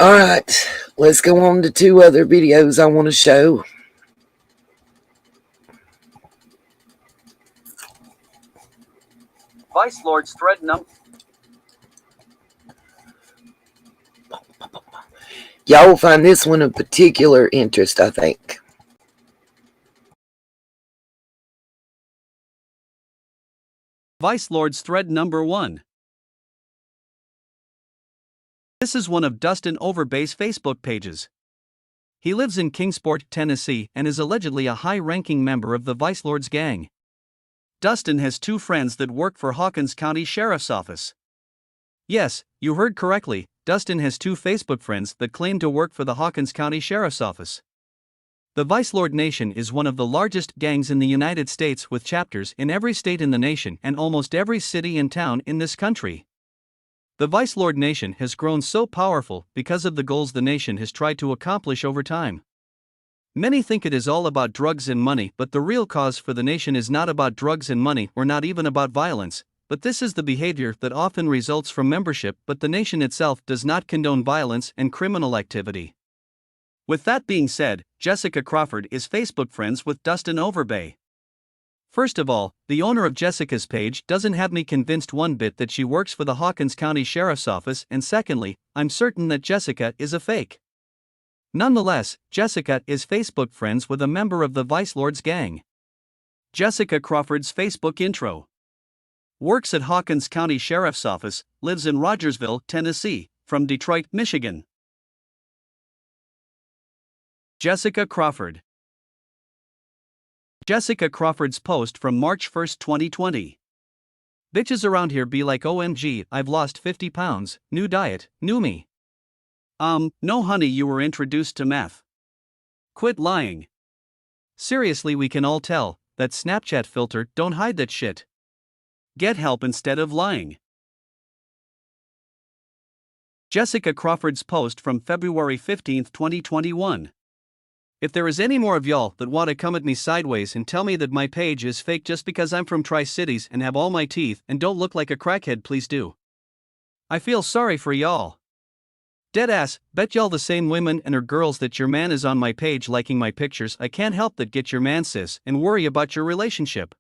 Alright, let's go on to 2 other videos I want to show. Vice Lord's thread number. Y'all will find this one of particular interest, I think. Vice Lord's thread number 1. This is one of Dustin Overbay's Facebook pages. He lives in Kingsport, Tennessee, and is allegedly a high-ranking member of the Vice Lord's gang. Dustin has 2 friends that work for Hawkins County Sheriff's Office. Yes, you heard correctly, Dustin has 2 Facebook friends that claim to work for the Hawkins County Sheriff's Office. The Vice Lord Nation is one of the largest gangs in the United States, with chapters in every state in the nation and almost every city and town in this country. The Vice Lord Nation has grown so powerful because of the goals the nation has tried to accomplish over time. Many think it is all about drugs and money, but the real cause for the nation is not about drugs and money, or not even about violence, but this is the behavior that often results from membership, but the nation itself does not condone violence and criminal activity. With that being said, Jessica Crawford is Facebook friends with Dustin Overbay. First of all, the owner of Jessica's page doesn't have me convinced one bit that she works for the Hawkins County Sheriff's Office, and secondly, I'm certain that Jessica is a fake. Nonetheless, Jessica is Facebook friends with a member of the Vice Lord's gang. Jessica Crawford's Facebook intro. Works at Hawkins County Sheriff's Office, lives in Rogersville, Tennessee, from Detroit, Michigan. Jessica Crawford. Jessica Crawford's post from March 1, 2020. Bitches around here be like, OMG, I've lost 50 pounds, new diet, new me. No honey, you were introduced to meth. Quit lying. Seriously, we can all tell, that Snapchat filter, don't hide that shit. Get help instead of lying. Jessica Crawford's post from February 15, 2021. If there is any more of y'all that want to come at me sideways and tell me that my page is fake just because I'm from Tri-Cities and have all my teeth and don't look like a crackhead, please do. I feel sorry for y'all. Deadass, bet y'all the same women and or girls that your man is on my page liking my pictures, I can't help but get your man sis and worry about your relationship.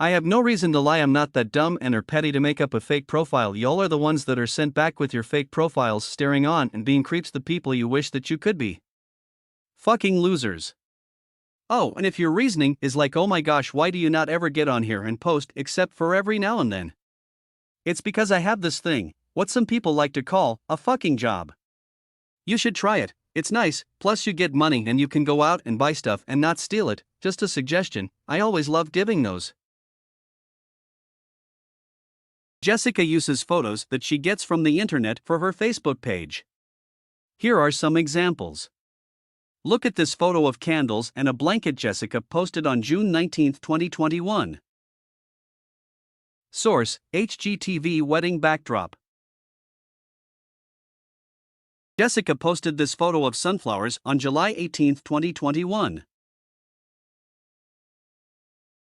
I have no reason to lie, I'm not that dumb and or petty to make up a fake profile. Y'all are the ones that are sent back with your fake profiles, staring on and being creeps, the people you wish that you could be. Fucking losers. Oh, and if your reasoning is like, oh my gosh, why do you not ever get on here and post except for every now and then? It's because I have this thing, what some people like to call a fucking job. You should try it, it's nice, plus you get money and you can go out and buy stuff and not steal it. Just a suggestion, I always love giving those. Jessica uses photos that she gets from the internet for her Facebook page. Here are some examples. Look at this photo of candles and a blanket Jessica posted on June 19, 2021. Source: HGTV wedding backdrop. Jessica posted this photo of sunflowers on July 18, 2021.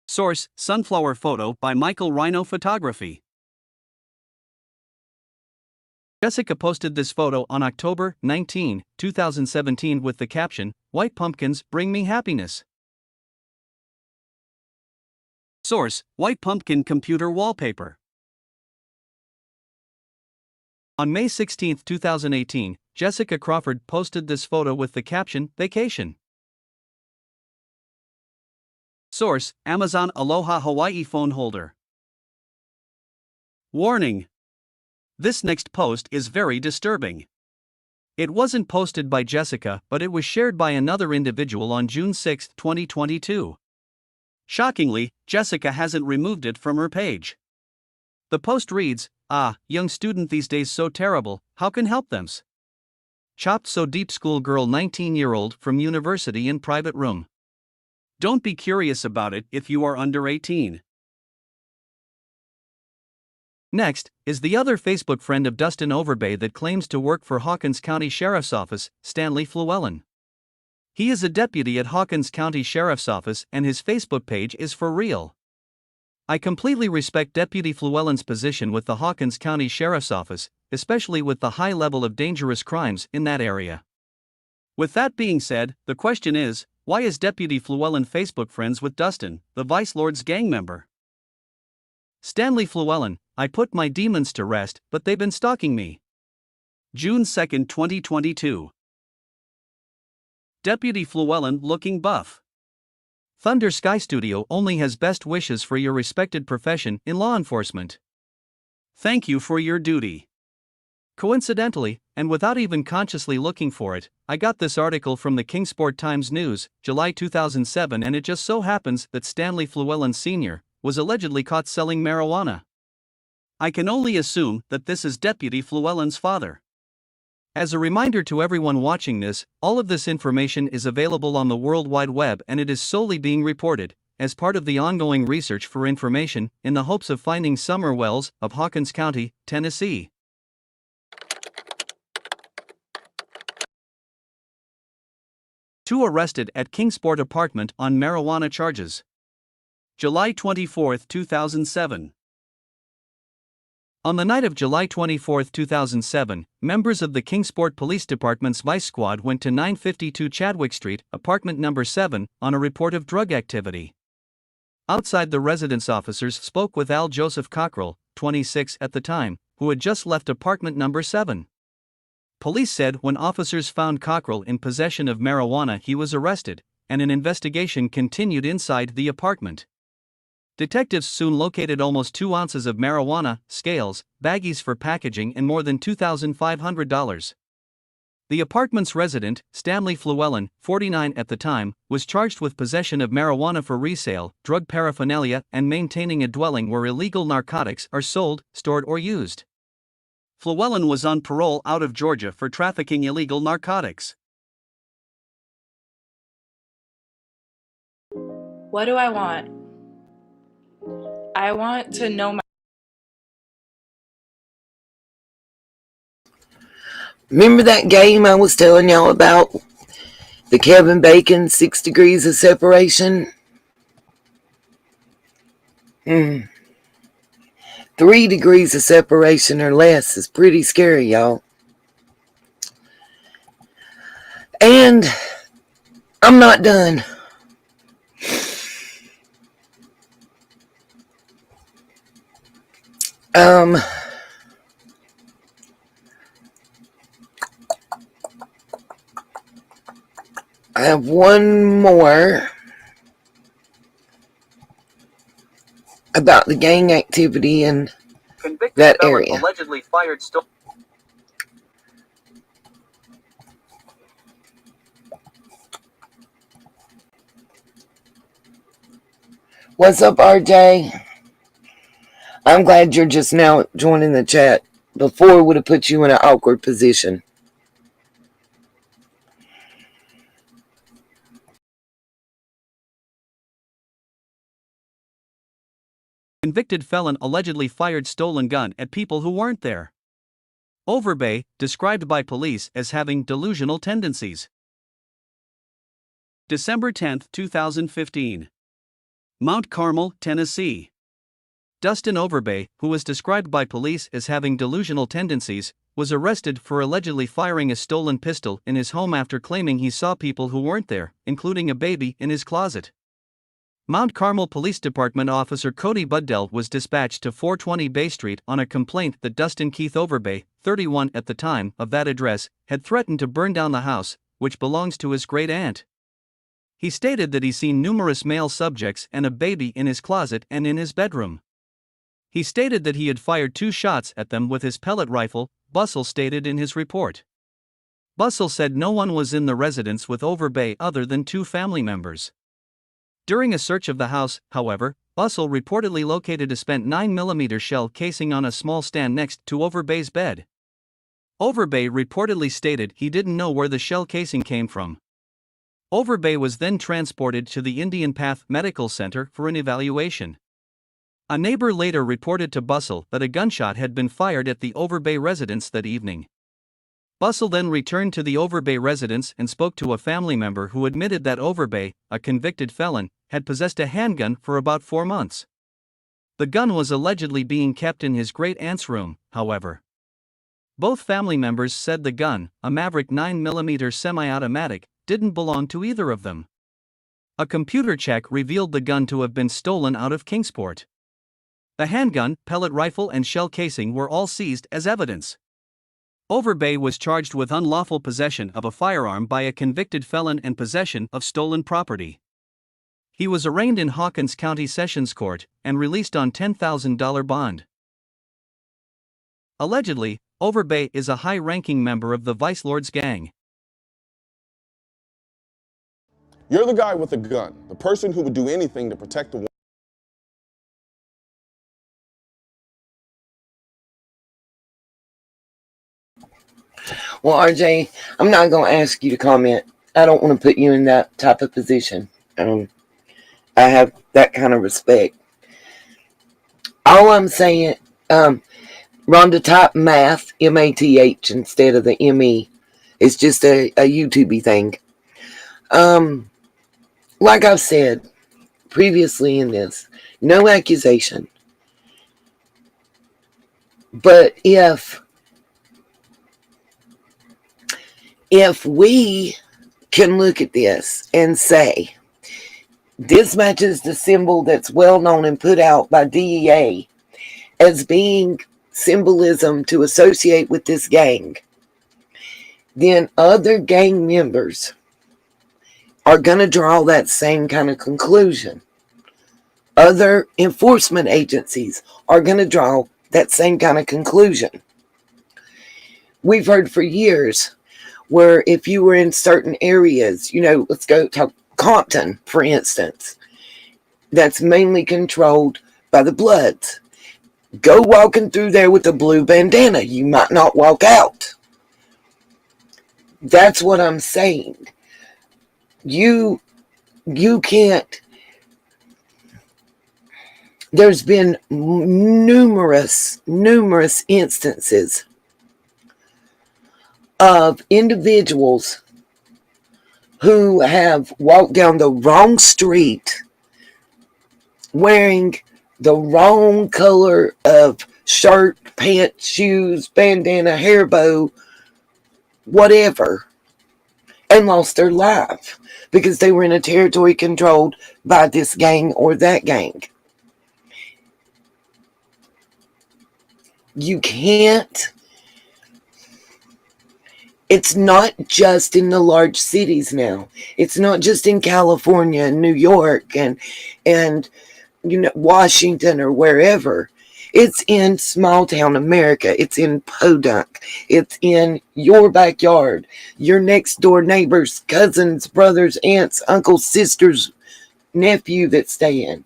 Source: sunflower photo by Michael Rhino Photography. Jessica posted this photo on October 19, 2017 with the caption, "White pumpkins bring me happiness." Source: White Pumpkin Computer Wallpaper. On May 16, 2018, Jessica Crawford posted this photo with the caption, "Vacation." Source: Amazon Aloha Hawaii phone holder. Warning: this next post is very disturbing. It wasn't posted by Jessica, but it was shared by another individual on June 6, 2022. Shockingly, Jessica hasn't removed it from her page. The post reads, young student these days so terrible, how can help thems? Chopped so deep schoolgirl 19-year-old from university in private room. Don't be curious about it if you are under 18. Next, is the other Facebook friend of Dustin Overbay that claims to work for Hawkins County Sheriff's Office, Stanley Flewellen. He is a deputy at Hawkins County Sheriff's Office and his Facebook page is for real. I completely respect Deputy Flewellen's position with the Hawkins County Sheriff's Office, especially with the high level of dangerous crimes in that area. With that being said, the question is, why is Deputy Flewellen Facebook friends with Dustin, the Vice Lord's gang member? Stanley Flewellen, I put my demons to rest, but they've been stalking me. June 2, 2022. Deputy Flewellen looking buff. Thunder Sky Studio only has best wishes for your respected profession in law enforcement. Thank you for your duty. Coincidentally, and without even consciously looking for it, I got this article from the Kingsport Times News, July 2007, and it just so happens that Stanley Flewellen Sr. was allegedly caught selling marijuana. I can only assume that this is Deputy Flewellen's father. As a reminder to everyone watching this, all of this information is available on the World Wide Web and it is solely being reported as part of the ongoing research for information in the hopes of finding Summer Wells of Hawkins County, Tennessee. Two arrested at Kingsport apartment on marijuana charges. July 24, 2007. On the night of July 24, 2007, members of the Kingsport Police Department's Vice Squad went to 952 Chadwick Street, apartment number 7, on a report of drug activity. Outside the residence, officers spoke with Al Joseph Cockrell, 26 at the time, who had just left apartment number 7. Police said when officers found Cockrell in possession of marijuana he was arrested, and an investigation continued inside the apartment. Detectives soon located almost 2 ounces of marijuana, scales, baggies for packaging and more than $2,500. The apartment's resident, Stanley Flewellen, 49 at the time, was charged with possession of marijuana for resale, drug paraphernalia, and maintaining a dwelling where illegal narcotics are sold, stored or used. Flewellen was on parole out of Georgia for trafficking illegal narcotics. What do I want? I want to know my... Remember that game I was telling y'all about? The Kevin Bacon 6 degrees of separation? 3 degrees of separation or less is pretty scary, y'all. And I'm not done. I have one more about the gang activity in that area. Allegedly fired What's up, RJ? I'm glad you're just now joining the chat. Before it would have put you in an awkward position. Convicted felon allegedly fired stolen gun at people who weren't there. Overbay, described by police as having delusional tendencies. December 10, 2015. Mount Carmel, Tennessee. Dustin Overbay, who was described by police as having delusional tendencies, was arrested for allegedly firing a stolen pistol in his home after claiming he saw people who weren't there, including a baby, in his closet. Mount Carmel Police Department Officer Cody Buddell was dispatched to 420 Bay Street on a complaint that Dustin Keith Overbay, 31 at the time of that address, had threatened to burn down the house, which belongs to his great-aunt. He stated that he seen numerous male subjects and a baby in his closet and in his bedroom. He stated that he had fired 2 shots at them with his pellet rifle, Bussell stated in his report. Bussell said no one was in the residence with Overbay other than 2 family members. During a search of the house, however, Bustle reportedly located a spent 9mm shell casing on a small stand next to Overbay's bed. Overbay reportedly stated he didn't know where the shell casing came from. Overbay was then transported to the Indian Path Medical Center for an evaluation. A neighbor later reported to Bustle that a gunshot had been fired at the Overbay residence that evening. Bustle then returned to the Overbay residence and spoke to a family member who admitted that Overbay, a convicted felon, had possessed a handgun for about 4 months. The gun was allegedly being kept in his great-aunt's room, however. Both family members said the gun, a Maverick 9mm semi-automatic, didn't belong to either of them. A computer check revealed the gun to have been stolen out of Kingsport. The handgun, pellet rifle and shell casing were all seized as evidence. Overbay was charged with unlawful possession of a firearm by a convicted felon and possession of stolen property. He was arraigned in Hawkins County Sessions Court and released on $10,000 bond. Allegedly, Overbay is a high-ranking member of the Vice Lords gang. You're the guy with the gun, the person who would do anything to protect the Well, RJ, I'm not going to ask you to comment. I don't want to put you in that type of position. I have that kind of respect. All I'm saying, Rhonda type math, M-A-T-H instead of the M-E. It's just a YouTube thing. Like I've said previously in this, no accusation. But if we can look at this and say, this matches the symbol that's well known and put out by DEA as being symbolism to associate with this gang, then other gang members are going to draw that same kind of conclusion. Other enforcement agencies are going to draw that same kind of conclusion. We've heard for years where if you were in certain areas, let's go to Compton, for instance, that's mainly controlled by the Bloods. Go walking through there with a blue bandana. You might not walk out. That's what I'm saying. You can't. There's been numerous instances of individuals who have walked down the wrong street wearing the wrong color of shirt, pants, shoes, bandana, hair bow, whatever, and lost their life because they were in a territory controlled by this gang or that gang. You can't. It's not just in the large cities now. It's not just in California and New York and Washington or wherever. It's in small town America. It's in Podunk. It's in your backyard. Your next door neighbors, cousins, brothers, aunts, uncles, sisters, nephew that stay in.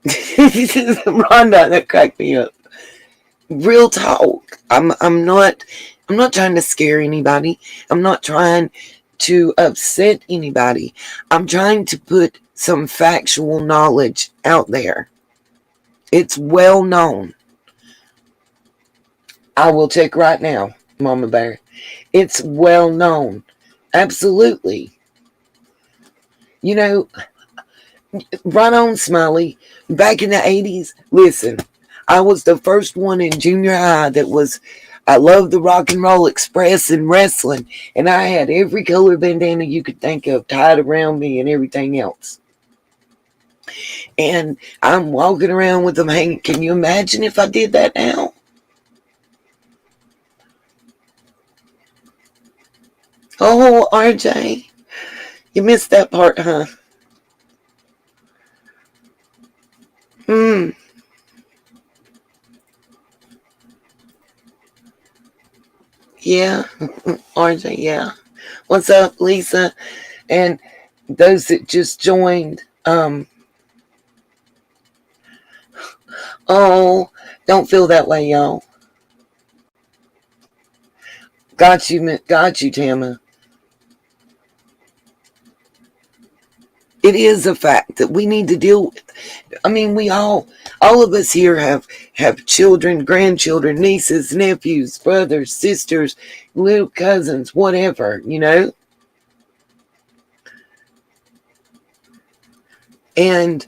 Rhonda, that cracked me up. Real talk. I'm not trying to scare anybody. I'm not trying to upset anybody. I'm trying to put some factual knowledge out there. It's well known. I will check right now, Mama Bear. It's well known. Absolutely. Right on, Smiley. Back in the 80s, listen, I was the first one in junior high I loved the Rock and Roll Express and wrestling, and I had every color bandana you could think of tied around me and everything else. And I'm walking around with them hanging. Can you imagine if I did that now? Oh, RJ, you missed that part, huh? Yeah, RJ, yeah. What's up, Lisa? And those that just joined, Oh, don't feel that way, y'all. Got you, Tama. It is a fact that we need to deal with. I mean, all of us here have children, grandchildren, nieces, nephews, brothers, sisters, little cousins, whatever, and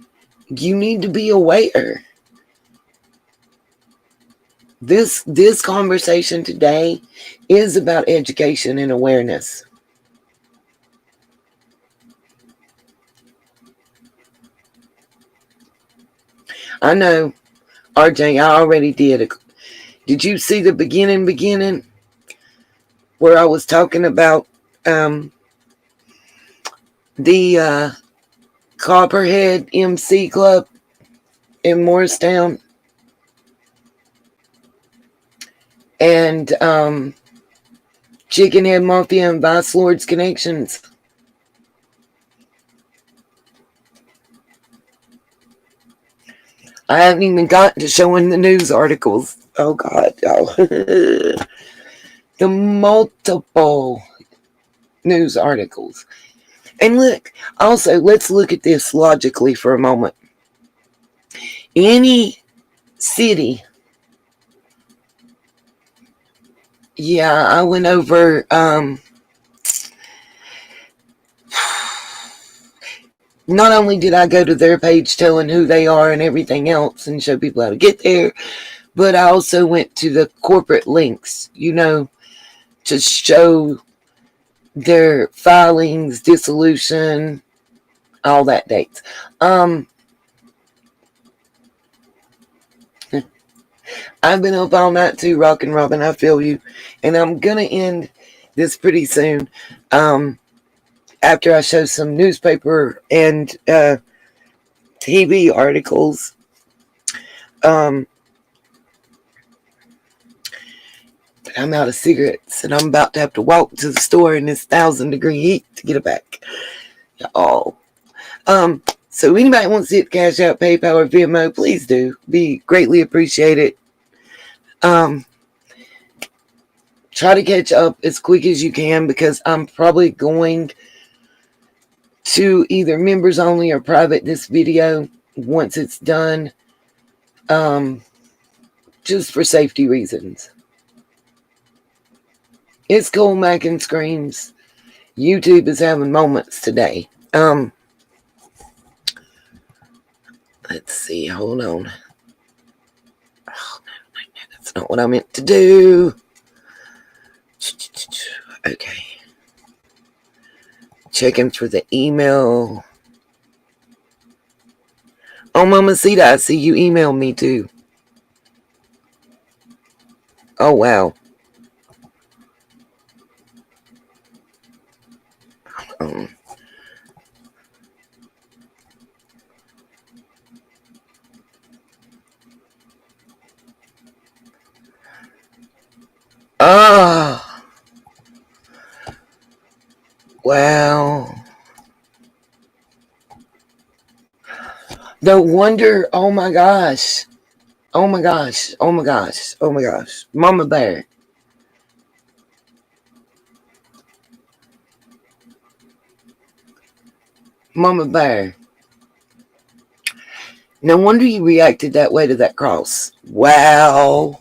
you need to be aware. This conversation today is about education and awareness. I know, RJ, I already did. Did you see the beginning where I was talking about the Copperhead MC Club in Morristown? And Chickenhead Mafia and Vice Lords connections. I haven't even gotten to showing the news articles. Oh, God. Oh. The multiple news articles. And look, also, let's look at this logically for a moment. Any city. Yeah, I went over not only did I go to their page telling who they are and everything else and show people how to get there, but I also went to the corporate links, to show their filings, dissolution, all that dates. I've been up all night too, Rockin' Robin, I feel you. And I'm going to end this pretty soon. After I show some newspaper and TV articles. But I'm out of cigarettes and I'm about to have to walk to the store in this 1,000-degree heat to get it back. Y'all. So anybody wants to hit Cash App, PayPal, or Venmo, please do. Be greatly appreciated. Try to catch up as quick as you can because I'm probably going to either members only or private this video once it's done, just for safety reasons. It's cool, Mac and Screams. YouTube is having moments today. Let's see, hold on. Oh, no, that's not what I meant to do. Okay. Checking for the email. Oh, Mamacita, I see you emailed me too. Oh, wow. Wow. No wonder. Oh my gosh. Oh my gosh. Oh my gosh. Oh my gosh. Mama Bear. Mama Bear. No wonder you reacted that way to that cross. Wow.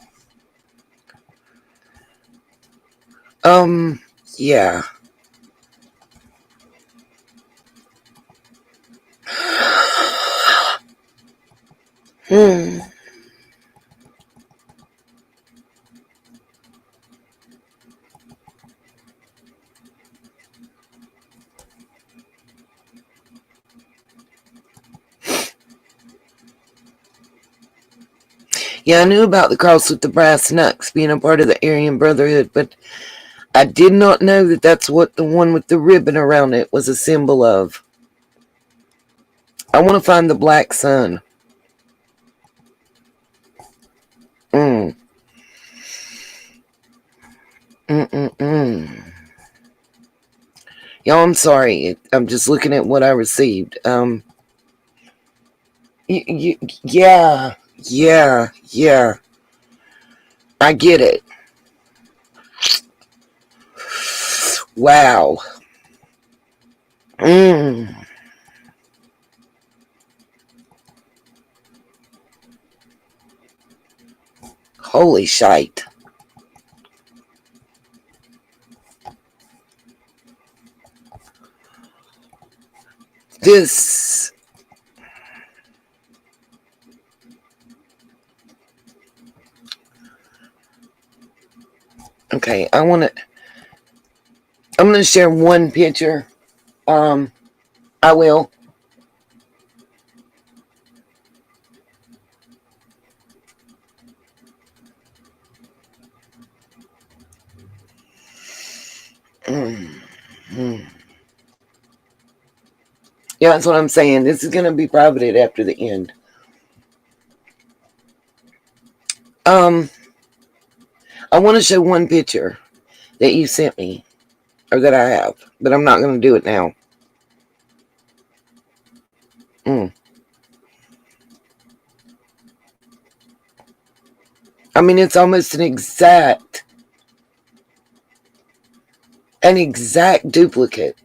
Yeah. Yeah, I knew about the cross with the brass knucks being a part of the Aryan Brotherhood, but I did not know that that's what the one with the ribbon around it was a symbol of. I want to find the black sun. Y'all, I'm sorry. I'm just looking at what I received. Yeah, yeah. I get it. Wow. Holy shite. This. Okay, I'm gonna share one picture. I will. Yeah, that's what I'm saying. This is gonna be privated after the end. I want to show one picture that you sent me, or that I have, but I'm not gonna do it now. I mean, it's almost an exact duplicate.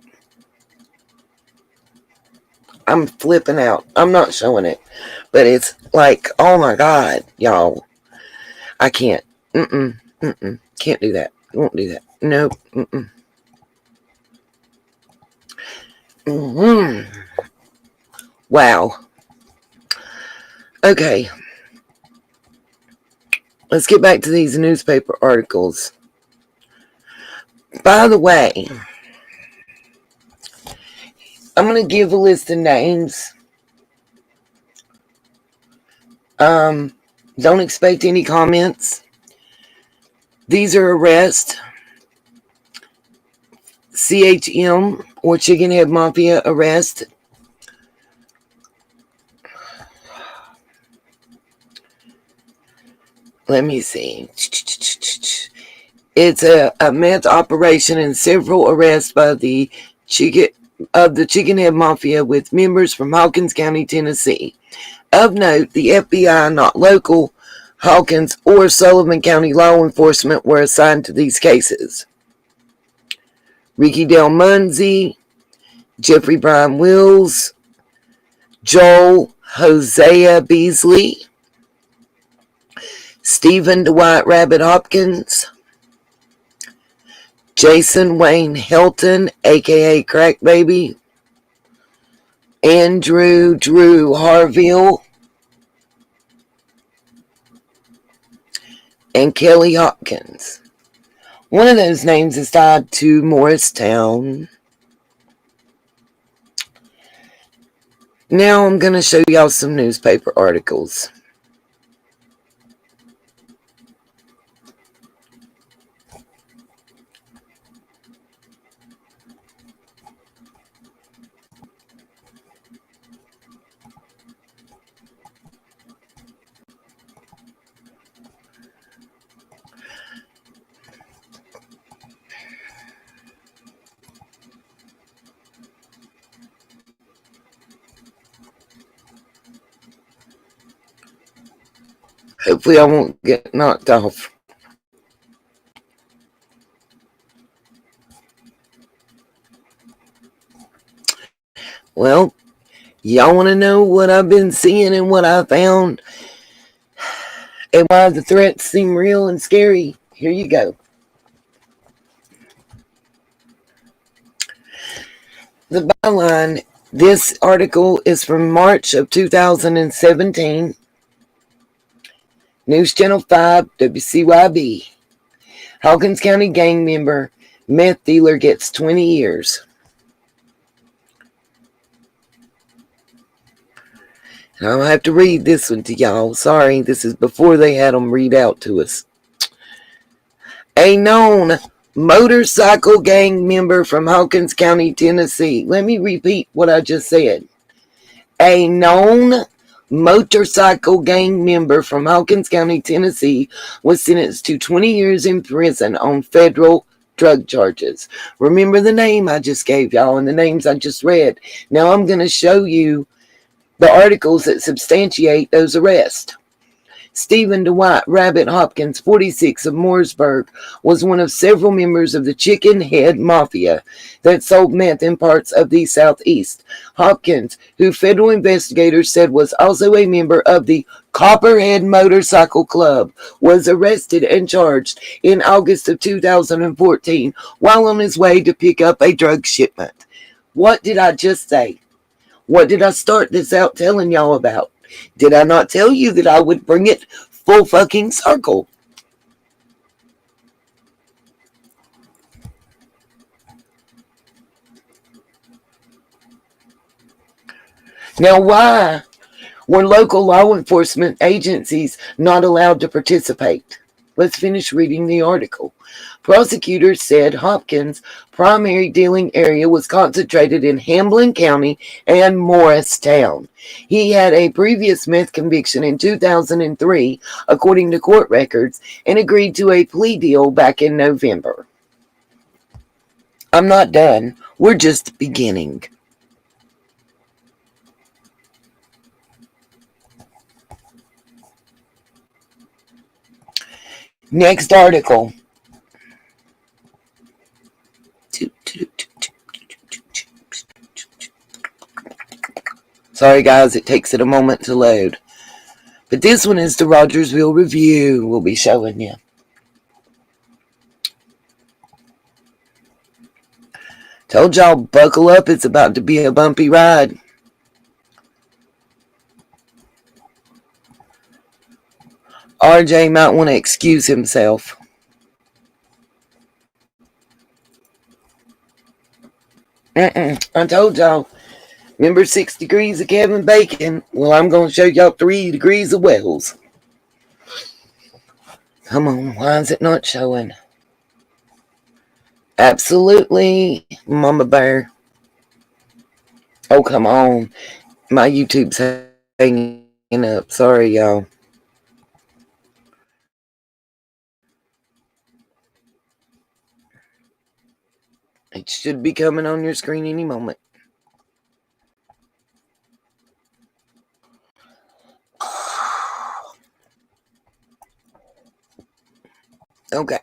I'm flipping out. I'm not showing it, but it's like, oh my God, y'all. I can't. Can't do that. Won't do that. Nope. Wow. Okay. Let's get back to these newspaper articles. By the way, I'm going to give a list of names. Don't expect any comments. These are arrests. CHM, or Chicken Head Mafia arrest. Let me see. It's a meth operation and several arrests by the Chicken Head Mafia with members from Hawkins County, Tennessee. Of note, the FBI, not local Hawkins or Sullivan County law enforcement, were assigned to these cases. Ricky Del Munzi, Jeffrey Brian Wills, Joel Hosea Beasley, Stephen Dwight Rabbit Hopkins, Jason Wayne Helton, aka Crack Baby, Andrew Drew Harville, and Kelly Hopkins. One of those names is tied to Morristown. Now I'm going to show y'all some newspaper articles. Hopefully I won't get knocked off. Well, y'all want to know what I've been seeing and what I found and why the threats seem real and scary? Here you go. The byline, this article is from March of 2017. News Channel 5, WCYB. Hawkins County gang member, meth dealer gets 20 years. I'll have to read this one to y'all. Sorry, this is before they had them read out to us. A known motorcycle gang member from Hawkins County, Tennessee. Let me repeat what I just said. A known motorcycle gang member from Hawkins County, Tennessee was sentenced to 20 years in prison on federal drug charges. Remember the name I just gave y'all and the names I just read. Now I'm going to show you the articles that substantiate those arrests. Stephen Dwight Rabbit Hopkins, 46, of Mooresburg, was one of several members of the Chicken Head Mafia that sold meth in parts of the Southeast. Hopkins, who federal investigators said was also a member of the Copperhead Motorcycle Club, was arrested and charged in August of 2014 while on his way to pick up a drug shipment. What did I just say? What did I start this out telling y'all about? Did I not tell you that I would bring it full fucking circle? Now, why were local law enforcement agencies not allowed to participate? Let's finish reading the article. Prosecutors said Hopkins' primary dealing area was concentrated in Hamlin County and Morristown. He had a previous meth conviction in 2003, according to court records, and agreed to a plea deal back in November. I'm not done. We're just beginning. Next article. Sorry guys, it takes it a moment to load. But this one is the Rogersville Review we'll be showing you. Told y'all, buckle up, it's about to be a bumpy ride. RJ might want to excuse himself. I told y'all. Remember 6 degrees of Kevin Bacon? Well, I'm going to show y'all 3 degrees of Wells. Come on, why is it not showing? Absolutely, Mama Bear. Oh, come on. My YouTube's hanging up. Sorry, y'all. It should be coming on your screen any moment. Okay.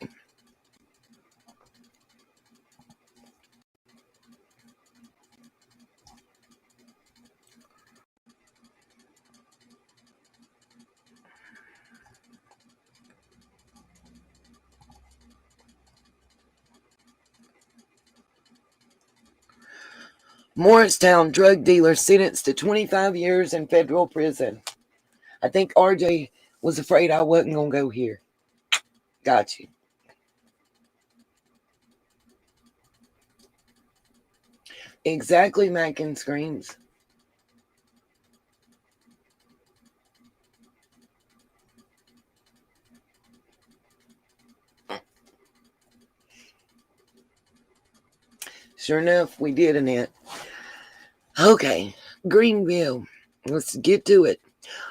Morristown drug dealer sentenced to 25 years in federal prison. I think RJ was afraid I wasn't going to go here. Got you. Exactly, Mackin screams. Sure enough, we did in it. Okay, Greenville. Let's get to it.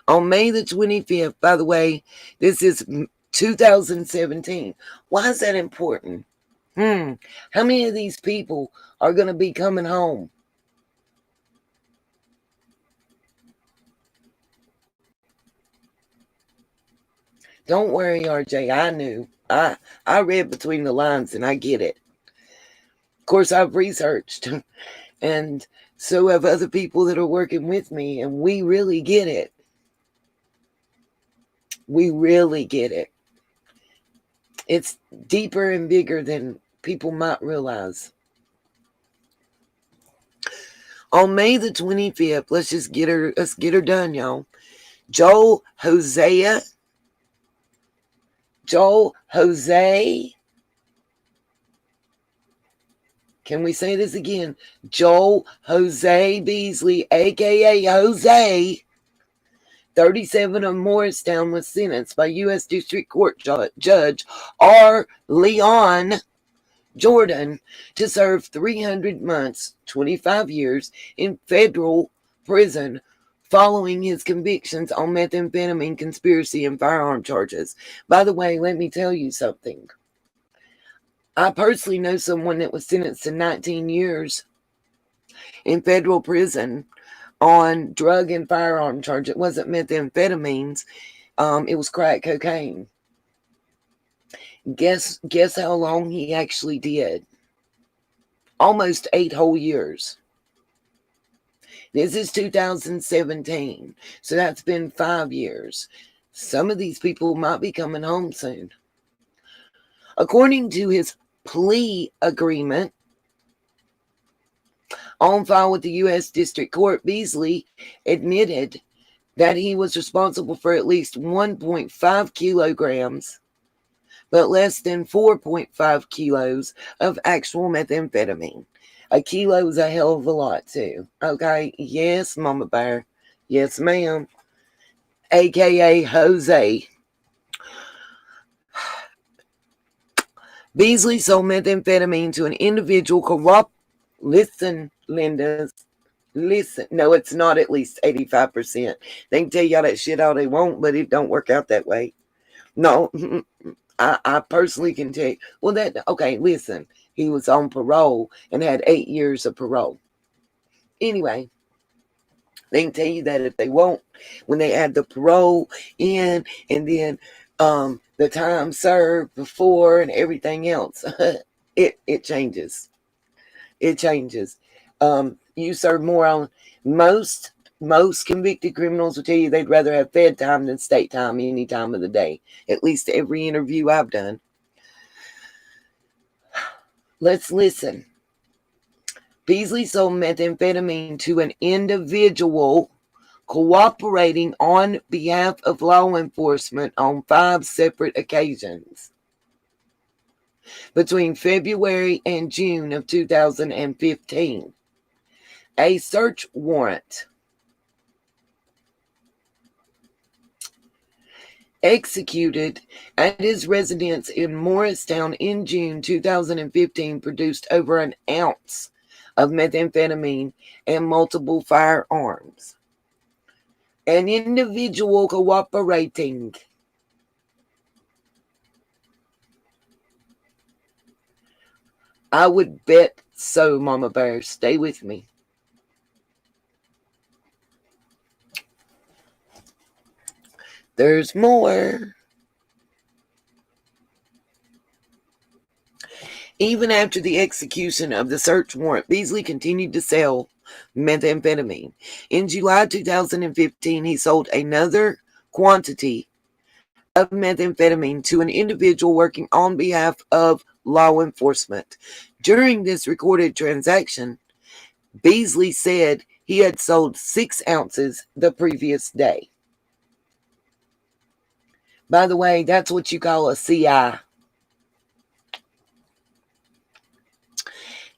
On May the 25th, by the way, this is 2017. Why is that important? How many of these people are going to be coming home? Don't worry, RJ. I knew. I read between the lines and I get it. Of course, I've researched, and so have other people that are working with me, and we really get it. We really get it. It's deeper and bigger than people might realize. On May the 25th, let's get her done, y'all. Joel Jose. Can we say this again? Joel Jose Beasley, aka Jose, 37 of Morristown, was sentenced by U.S. District Court Judge R. Leon Jordan to serve 300 months, 25 years, in federal prison following his convictions on methamphetamine conspiracy and firearm charges. By the way, let me tell you something. I personally know someone that was sentenced to 19 years in federal prison on drug and firearm charge. It wasn't methamphetamines. It was crack cocaine. Guess how long he actually did? Almost 8 whole years. This is 2017, so that's been 5 years. Some of these people might be coming home soon. According to his plea agreement on file with the U.S. District Court, Beasley admitted that he was responsible for at least 1.5 kilograms, but less than 4.5 kilos of actual methamphetamine. A kilo is a hell of a lot, too. Okay? Yes, Mama Bear. Yes, ma'am. AKA Jose. Beasley sold methamphetamine to an individual Listen, Linda. Listen. No, it's not at least 85%. They can tell y'all that shit all they want, but it don't work out that way. No. I personally can tell you. Well, okay, listen. He was on parole and had 8 years of parole. Anyway, they can tell you that if they want, when they add the parole in and then the time served before and everything else, it changes. It changes. You serve more on most convicted criminals will tell you they'd rather have fed time than state time any time of the day. At least every interview I've done. Let's listen. Beasley sold methamphetamine to an individual cooperating on behalf of law enforcement on 5 separate occasions between February and June of 2015. A search warrant executed at his residence in Morristown in June 2015 produced over an ounce of methamphetamine and multiple firearms. An individual cooperating I would bet so, Mama Bear. Stay with me. There's more. Even after the execution of the search warrant, Beasley continued to sell methamphetamine. In July 2015, he sold another quantity of methamphetamine to an individual working on behalf of law enforcement. During this recorded transaction, Beasley said he had sold 6 ounces the previous day. By the way, that's what you call a CI.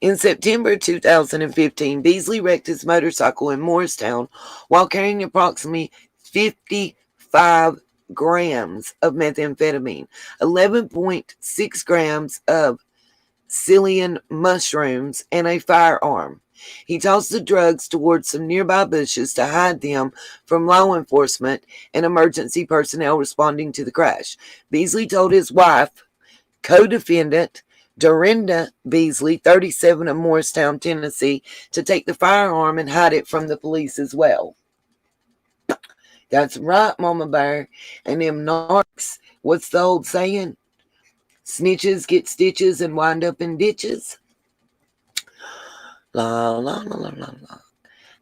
In September 2015, Beasley wrecked his motorcycle in Morristown while carrying approximately 55 grams of methamphetamine, 11.6 grams of psyllium mushrooms, and a firearm. He tossed the drugs towards some nearby bushes to hide them from law enforcement and emergency personnel responding to the crash. Beasley told his wife, co-defendant Dorinda Beasley, 37, of Morristown, Tennessee, to take the firearm and hide it from the police as well. That's right, Mama Bear. And them narcs, what's the old saying? Snitches get stitches and wind up in ditches. La, la, la, la, la, la.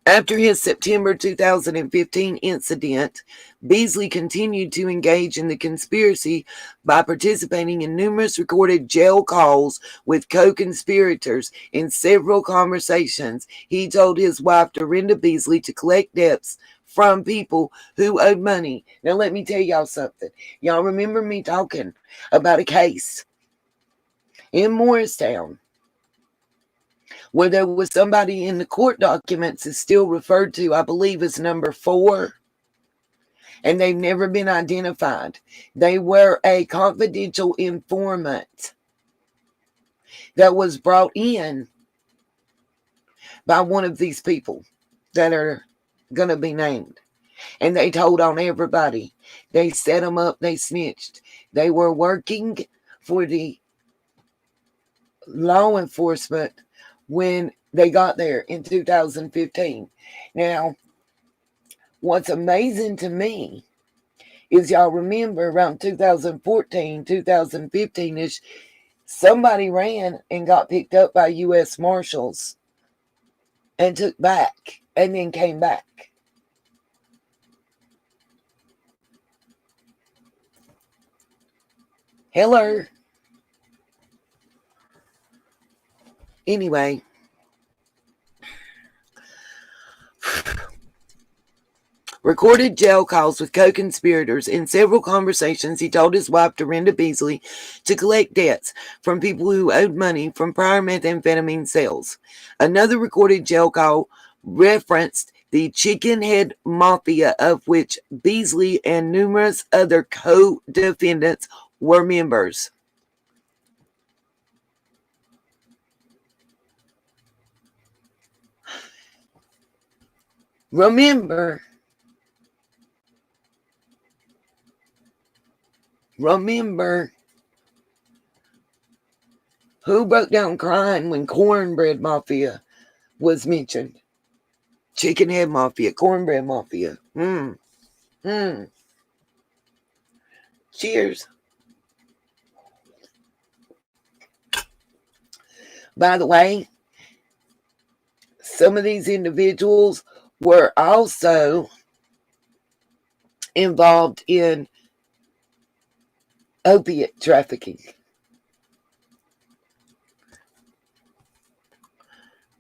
After his September 2015 incident, Beasley continued to engage in the conspiracy by participating in numerous recorded jail calls with co-conspirators. In several conversations, he told his wife, Dorinda Beasley, to collect debts from people who owed money. Now, let me tell y'all something. Y'all remember me talking about a case in Morristown where there was somebody in the court documents is still referred to, I believe, as number 4, and they've never been identified. They were a confidential informant that was brought in by one of these people that are going to be named, and they told on everybody. They set them up, they snitched. They were working for the law enforcement when they got there in 2015. Now, What's amazing to me is y'all remember around 2014, 2015-ish, somebody ran and got picked up by U.S. Marshals and took back and then came back. Hello. Anyway. Recorded jail calls with co-conspirators. In several conversations, he told his wife, Dorinda Beasley, to collect debts from people who owed money from prior methamphetamine sales. Another recorded jail call referenced the Chicken Head Mafia, of which Beasley and numerous other co-defendants were members. Remember who broke down crying when Cornbread Mafia was mentioned? Chicken Head Mafia, Cornbread Mafia. Cheers. By the way, some of these individuals were also involved in opiate trafficking.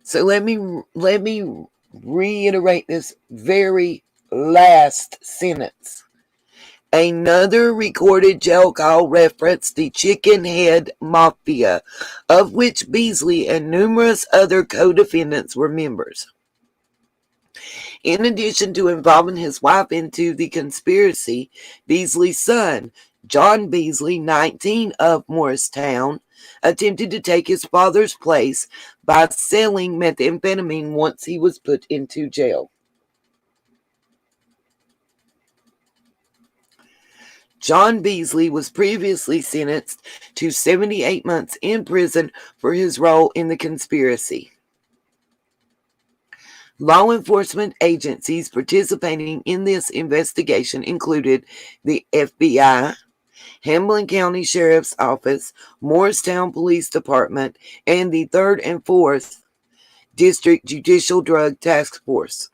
So let me reiterate this very last sentence. Another recorded jail call referenced the Chicken Head Mafia, of which Beasley and numerous other co-defendants were members. In addition to involving his wife into the conspiracy, Beasley's son, John Beasley, 19, of Morristown, attempted to take his father's place by selling methamphetamine once he was put into jail. John Beasley was previously sentenced to 78 months in prison for his role in the conspiracy. Law enforcement agencies participating in this investigation included the FBI, Hamlin County Sheriff's Office, Morristown Police Department, and the 3rd and 4th District Judicial Drug Task Force.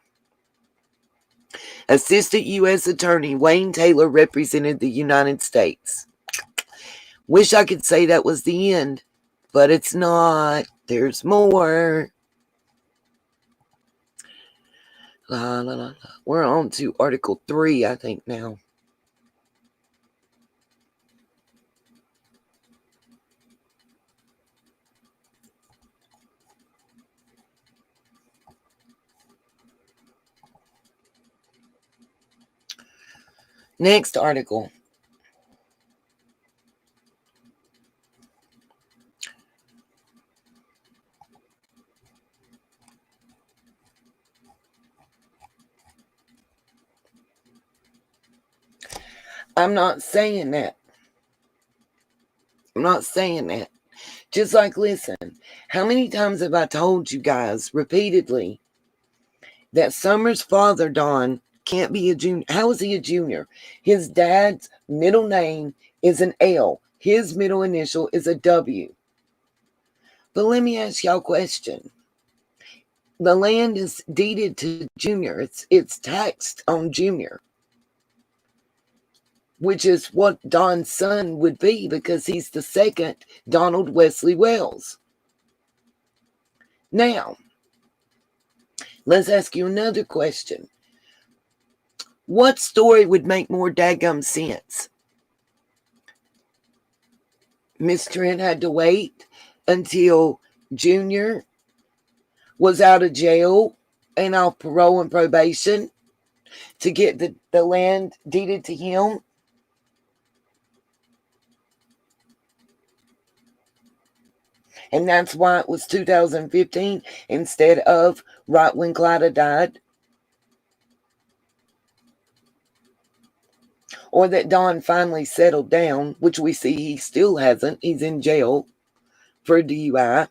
Assistant U.S. Attorney Wayne Taylor represented the United States. Wish I could say that was the end, but it's not. There's more. We're on to Article 3, I think, now. Next article. I'm not saying that. Just like, listen, how many times have I told you guys repeatedly that Summer's father, Don, can't be a junior? How is he a junior? His dad's middle name is an L. His middle initial is a W. But let me ask y'all a question. The land is deeded to Junior. It's taxed on Junior, which is what Don's son would be because he's the second Donald Wesley Wells. Now, let's ask you another question. What story would make more daggum sense? Miss Trent had to wait until Junior was out of jail and off parole and probation to get the land deeded to him. And that's why it was 2015 instead of right when Clyda died. Or that Don finally settled down, which we see he still hasn't. He's in jail for DUI.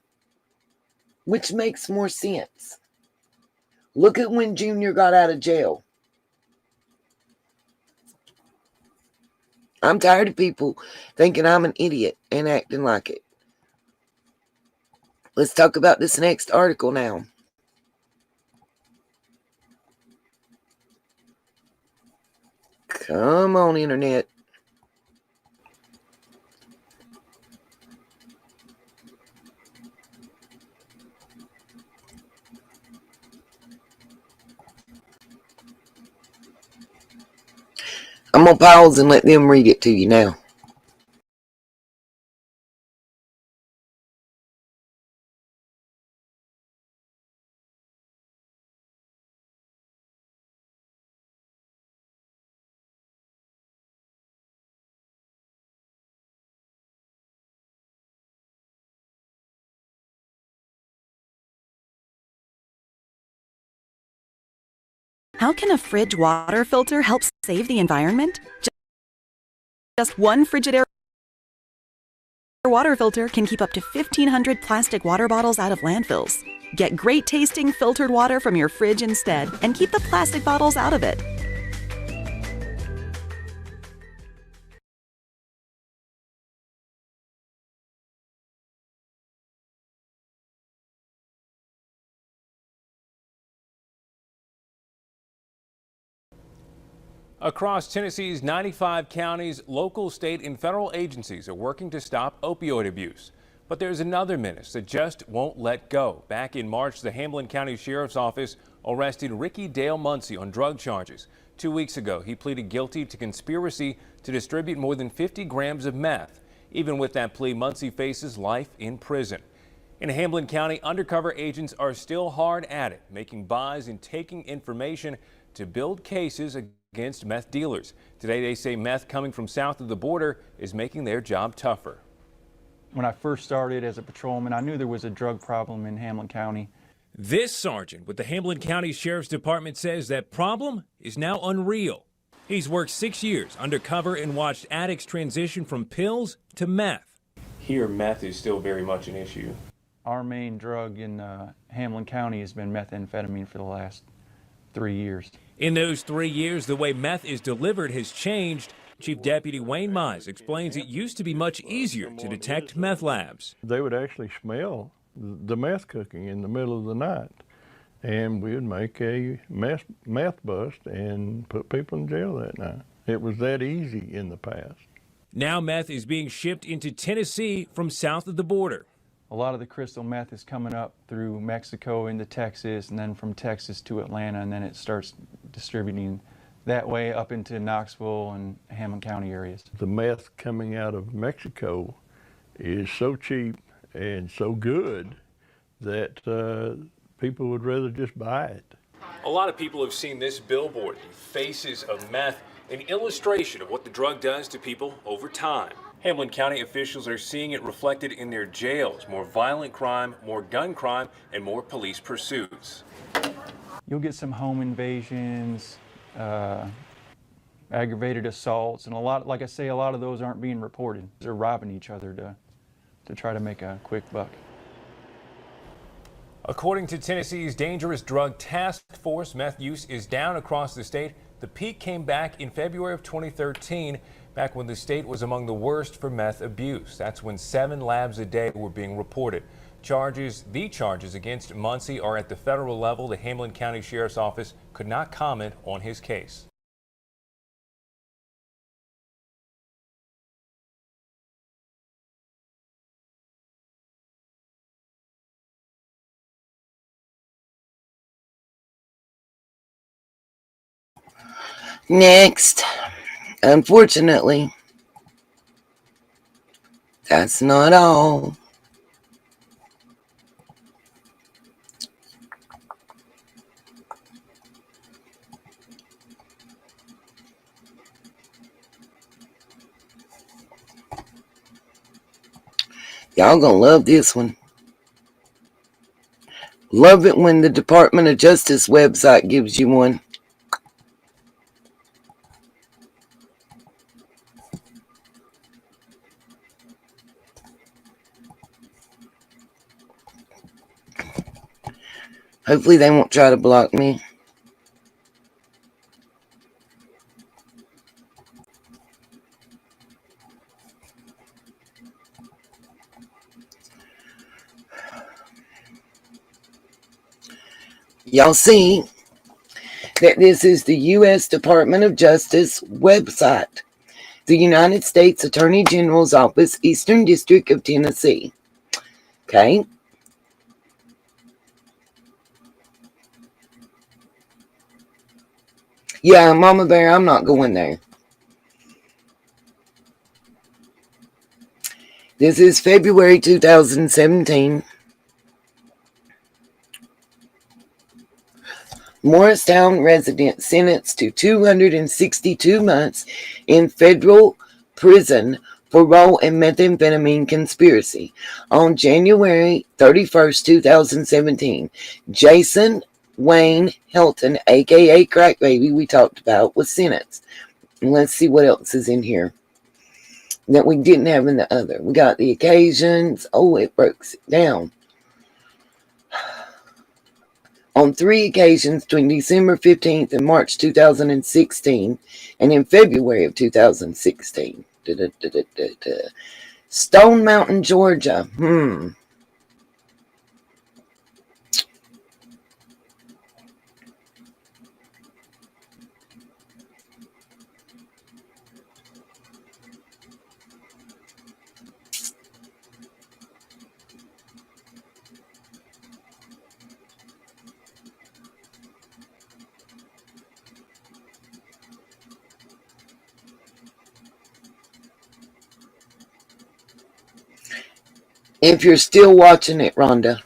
Which makes more sense. Look at when Junior got out of jail. I'm tired of people thinking I'm an idiot and acting like it. Let's talk about this next article now. Come on, internet. I'm going to pause and let them read it to you now. How can a fridge water filter help save the environment? Just one Frigidaire water filter can keep up to 1,500 plastic water bottles out of landfills. Get great tasting filtered water from your fridge instead and keep the plastic bottles out of it. Across Tennessee's 95 counties, local, state, and federal agencies are working to stop opioid abuse. But there's another menace that just won't let go. Back in March, the Hamlin County Sheriff's Office arrested Ricky Dale Muncie on drug charges. 2 weeks ago, he pleaded guilty to conspiracy to distribute more than 50 grams of meth. Even with that plea, Muncie faces life in prison. In Hamlin County, undercover agents are still hard at it, making buys and taking information to build cases against meth dealers. Today, they say meth coming from south of the border is making their job tougher. When I first started as a patrolman, I knew there was a drug problem in Hamlin County. This sergeant with the Hamlin County Sheriff's Department says that problem is now unreal. He's worked 6 years undercover and watched addicts transition from pills to meth. Here, meth is still very much an issue. Our main drug in Hamlin County has been methamphetamine for the last 3 years. In those 3 years, the way meth is delivered has changed. Chief Deputy Wayne Mize explains it used to be much easier to detect meth labs. They would actually smell the meth cooking in the middle of the night, and we would make a meth bust and put people in jail that night. It was that easy in the past. Now meth is being shipped into Tennessee from south of the border. A lot of the crystal meth is coming up through Mexico into Texas, and then from Texas to Atlanta, and then it starts distributing that way up into Knoxville and Hamlin County areas. The meth coming out of Mexico is so cheap and so good that people would rather just buy it. A lot of people have seen this billboard, Faces of Meth, an illustration of what the drug does to people over time. Hamlin County officials are seeing it reflected in their jails. More violent crime, more gun crime, and more police pursuits. You'll get some home invasions, aggravated assaults, and a lot, like I say, a lot of those aren't being reported. They're robbing each other to try to make a quick buck. According to Tennessee's Dangerous Drug Task Force, meth use is down across the state. The peak came back in February of 2013, back when the state was among the worst for meth abuse. That's when 7 labs a day were being reported. The charges against Muncie are at the federal level. The Hamlin County Sheriff's Office could not comment on his case. Next, unfortunately, that's not all. Y'all gonna love this one. Love it when the Department of Justice website gives you one. Hopefully they won't try to block me. Y'all see that this is the U.S. Department of Justice website. The United States Attorney General's Office, Eastern District of Tennessee. Okay. Yeah, Mama Bear, I'm not going there. This is February 2017. Morristown resident sentenced to 262 months in federal prison for role in methamphetamine conspiracy. On January 31st, 2017, Jason Wayne Helton, aka Crack Baby, we talked about, was sentenced. And let's see what else is in here that we didn't have in the other. We got the occasions. Oh, it breaks it down. On 3 occasions between December 15th and March 2016, and in February of 2016. Stone Mountain, Georgia. If you're still watching it, Rhonda.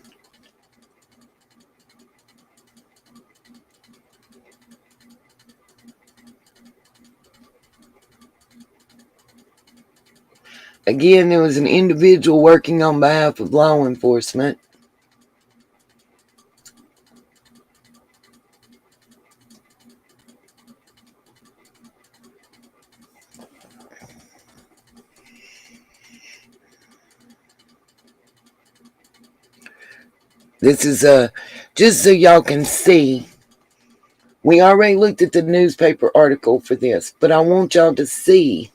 Again, there was an individual working on behalf of law enforcement. This is just so y'all can see. We already looked at the newspaper article for this, but I want y'all to see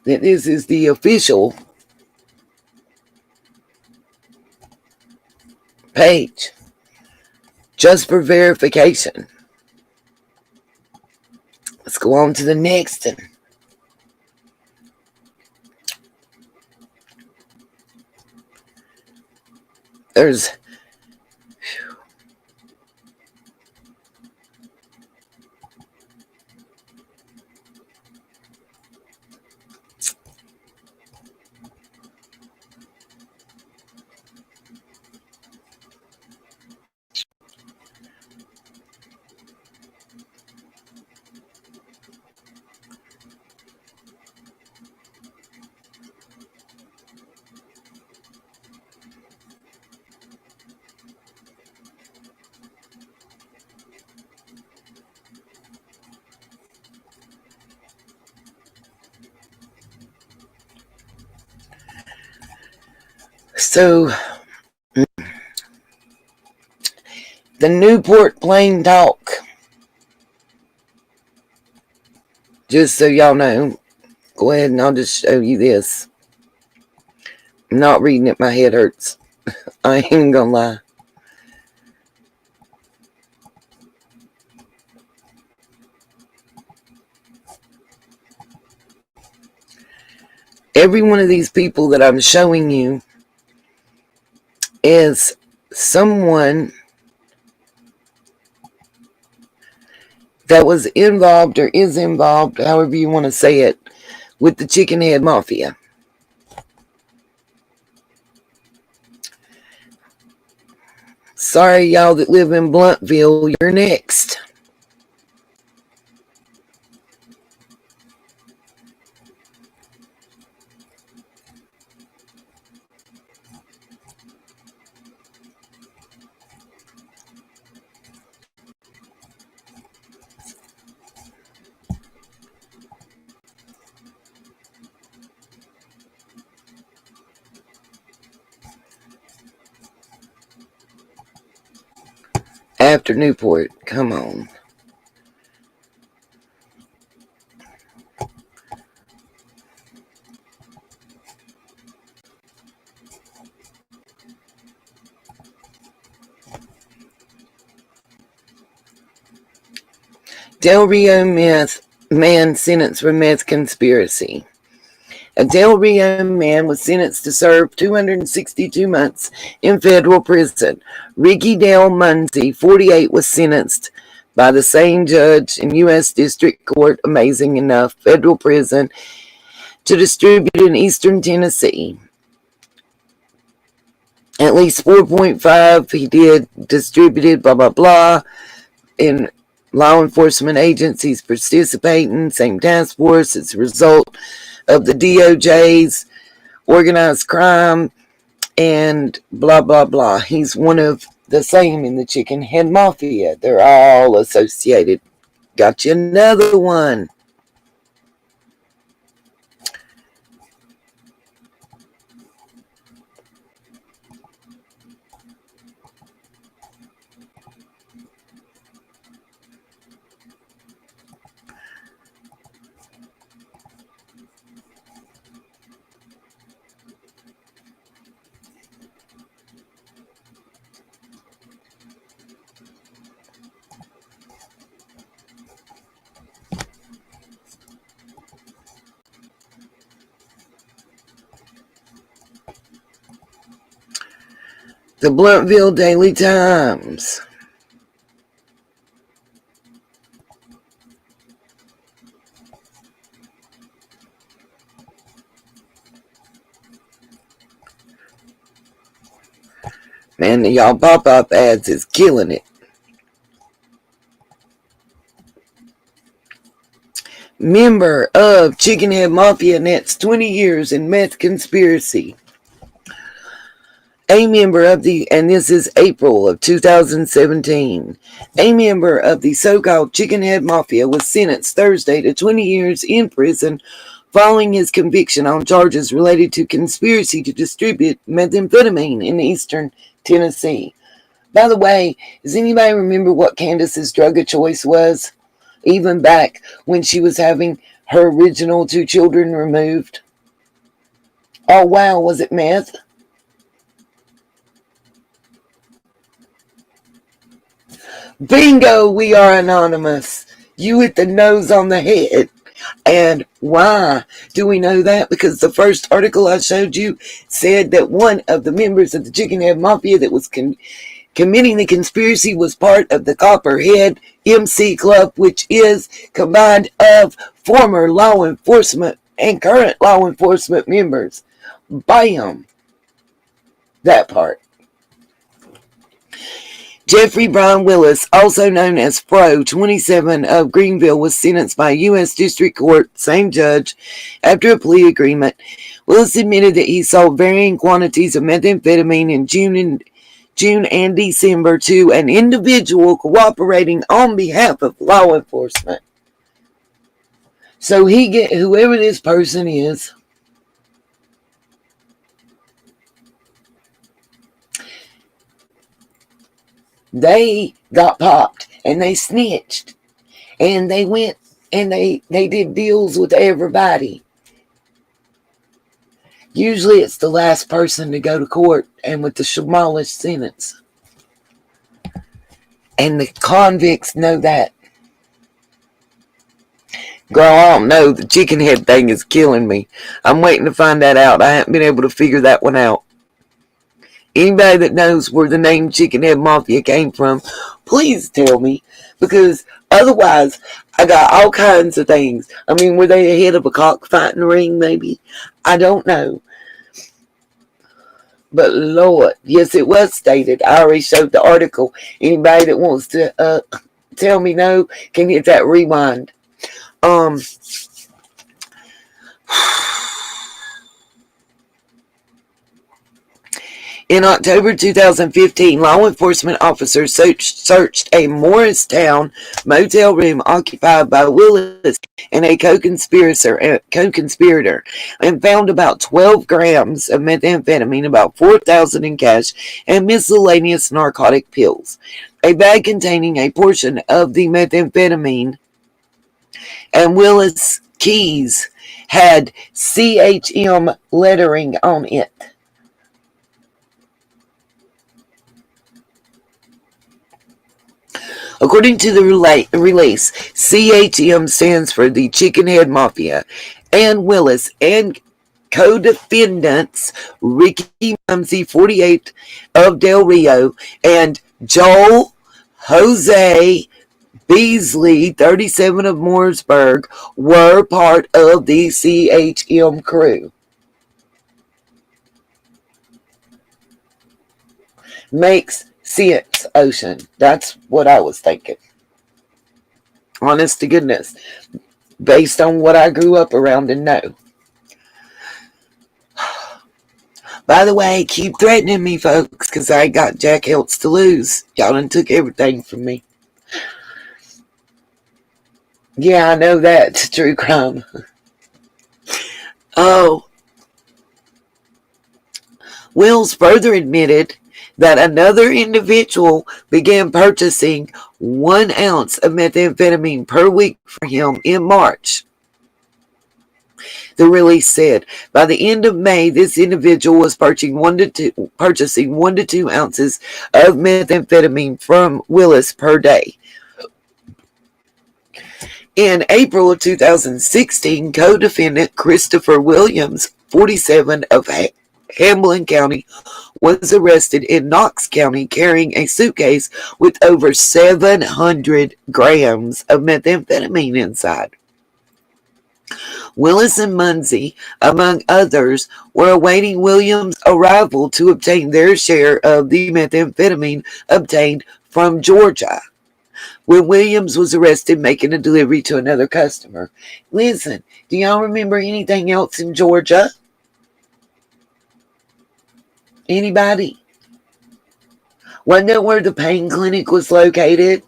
that this is the official page, just for verification. Let's go on to the next one. There's so the Newport Plain Talk. Just so y'all know, go ahead and I'll just show you this. I'm not reading it, my head hurts. I ain't gonna lie. Every one of these people that I'm showing you is someone that was involved or is involved, however you want to say it, with the Chicken Head Mafia. Sorry, y'all that live in Bluntville, you're next. After Newport, come on. Del Rio meth man sentenced for meth conspiracy. A Del Rio man was sentenced to serve 262 months in federal prison. Ricky Del Munsey, 48, was sentenced by the same judge in U.S. District Court, amazing enough, federal prison, to distribute in eastern Tennessee. At least 4.5 he did distributed, blah, blah, blah, in law enforcement agencies participating, same task force as a result of the DOJ's organized crime, and blah, blah, blah. He's one of the same in the Chicken Head Mafia. They're all associated. Got you another one. The Blunteville Daily Times. Man, y'all pop-up ads is killing it. Member of Chicken Head Mafia nets 20 years in meth conspiracy. A member of the, and this is April of 2017, a member of the so-called Chicken Head Mafia was sentenced Thursday to 20 years in prison following his conviction on charges related to conspiracy to distribute methamphetamine in eastern Tennessee. By the way, does anybody remember what Candace's drug of choice was? Even back when she was having her original 2 children removed? Oh wow, was it meth? Bingo, we are anonymous. You hit the nose on the head. And why do we know that? Because the first article I showed you said that one of the members of the Chicken Head Mafia that was committing the conspiracy was part of the Copperhead MC Club, which is combined of former law enforcement and current law enforcement members. Bam! That part. Jeffrey Brian Willis, also known as Fro, 27, of Greenville, was sentenced by U.S. District Court, same judge, after a plea agreement. Willis admitted that he sold varying quantities of methamphetamine in June and December to an individual cooperating on behalf of law enforcement. So whoever this person is, they got popped and they snitched and they went and they did deals with everybody. Usually it's the last person to go to court and with the smallest sentence. And the convicts know that. Girl, I don't know. The chicken head thing is killing me. I'm waiting to find that out. I haven't been able to figure that one out. Anybody that knows where the name Chicken Head Mafia came from, please tell me. Because otherwise, I got all kinds of things. I mean, were they ahead of a cockfighting ring, maybe? I don't know. But Lord, yes, it was stated. I already showed the article. Anybody that wants to tell me no can hit that rewind. In October 2015, law enforcement officers searched a Morristown motel room occupied by Willis and a co-conspirator and found about 12 grams of methamphetamine, about $4,000 in cash, and miscellaneous narcotic pills. A bag containing a portion of the methamphetamine and Willis' keys had CHM lettering on it. According to the release, CHM stands for the Chicken Head Mafia, and Willis and co-defendants Ricky Mumsy, 48, of Del Rio, and Joel Jose Beasley, 37, of Mooresburg, were part of the CHM crew. Makes sense, Ocean. That's what I was thinking. Honest to goodness. Based on what I grew up around and know. By the way, keep threatening me, folks, because I ain't got jack else to lose. Y'all done took everything from me. Yeah, I know that. True crime. Oh. Wills further admitted that another individual began purchasing 1 ounce of methamphetamine per week for him in March. The release said, by the end of May, this individual was purchasing 1 to 2 ounces of methamphetamine from Willis per day. In April of 2016, co-defendant Christopher Williams, 47, of Hamlin County, was arrested in Knox County carrying a suitcase with over 700 grams of methamphetamine inside. Willis and Munsey, among others, were awaiting Williams' arrival to obtain their share of the methamphetamine obtained from Georgia, when Williams was arrested making a delivery to another customer. Listen, do y'all remember anything else in Georgia? Anybody? Wasn't that where the pain clinic was located?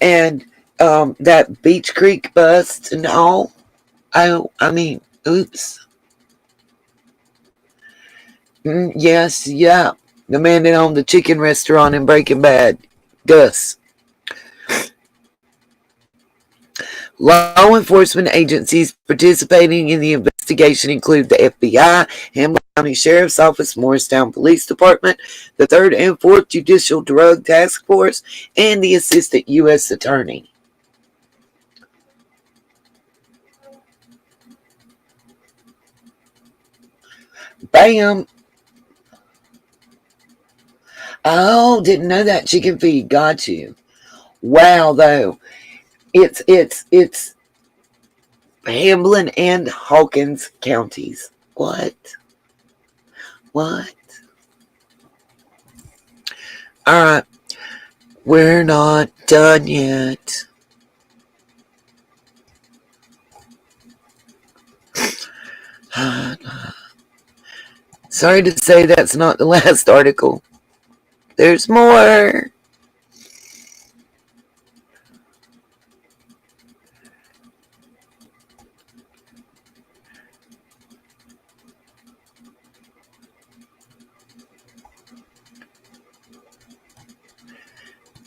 And that Beach Creek bust and all? I mean, oops. Yes, yeah. The man that owned the chicken restaurant in Breaking Bad. Gus. Law enforcement agencies participating in the investigation include the FBI, Hamlin County Sheriff's Office, Morristown Police Department, the 3rd and 4th Judicial Drug Task Force, and the Assistant U.S. Attorney. Bam! Oh, didn't know that chicken feed. Got you. Wow, though. It's Hamlin and Hawkins counties. What? All right. We're not done yet. Sorry to say that's not the last article. There's more.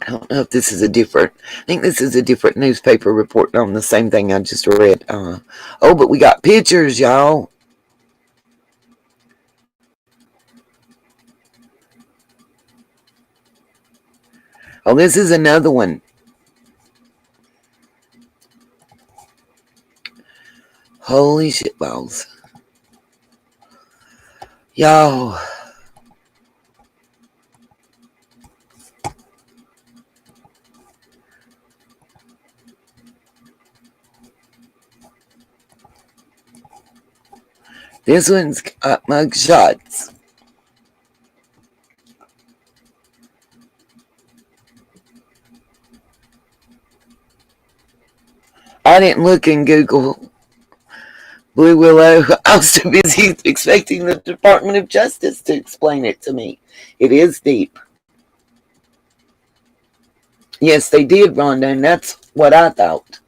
I don't know if this is I think this is a different newspaper reporting on the same thing I just read. Oh, but we got pictures, y'all. Oh, this is another one. Holy shit balls. Y'all. This one's got mug shots. I didn't look in Google. Blue Willow. I was too busy expecting the Department of Justice to explain it to me. It is deep. Yes, they did, Rhonda, and that's what I thought.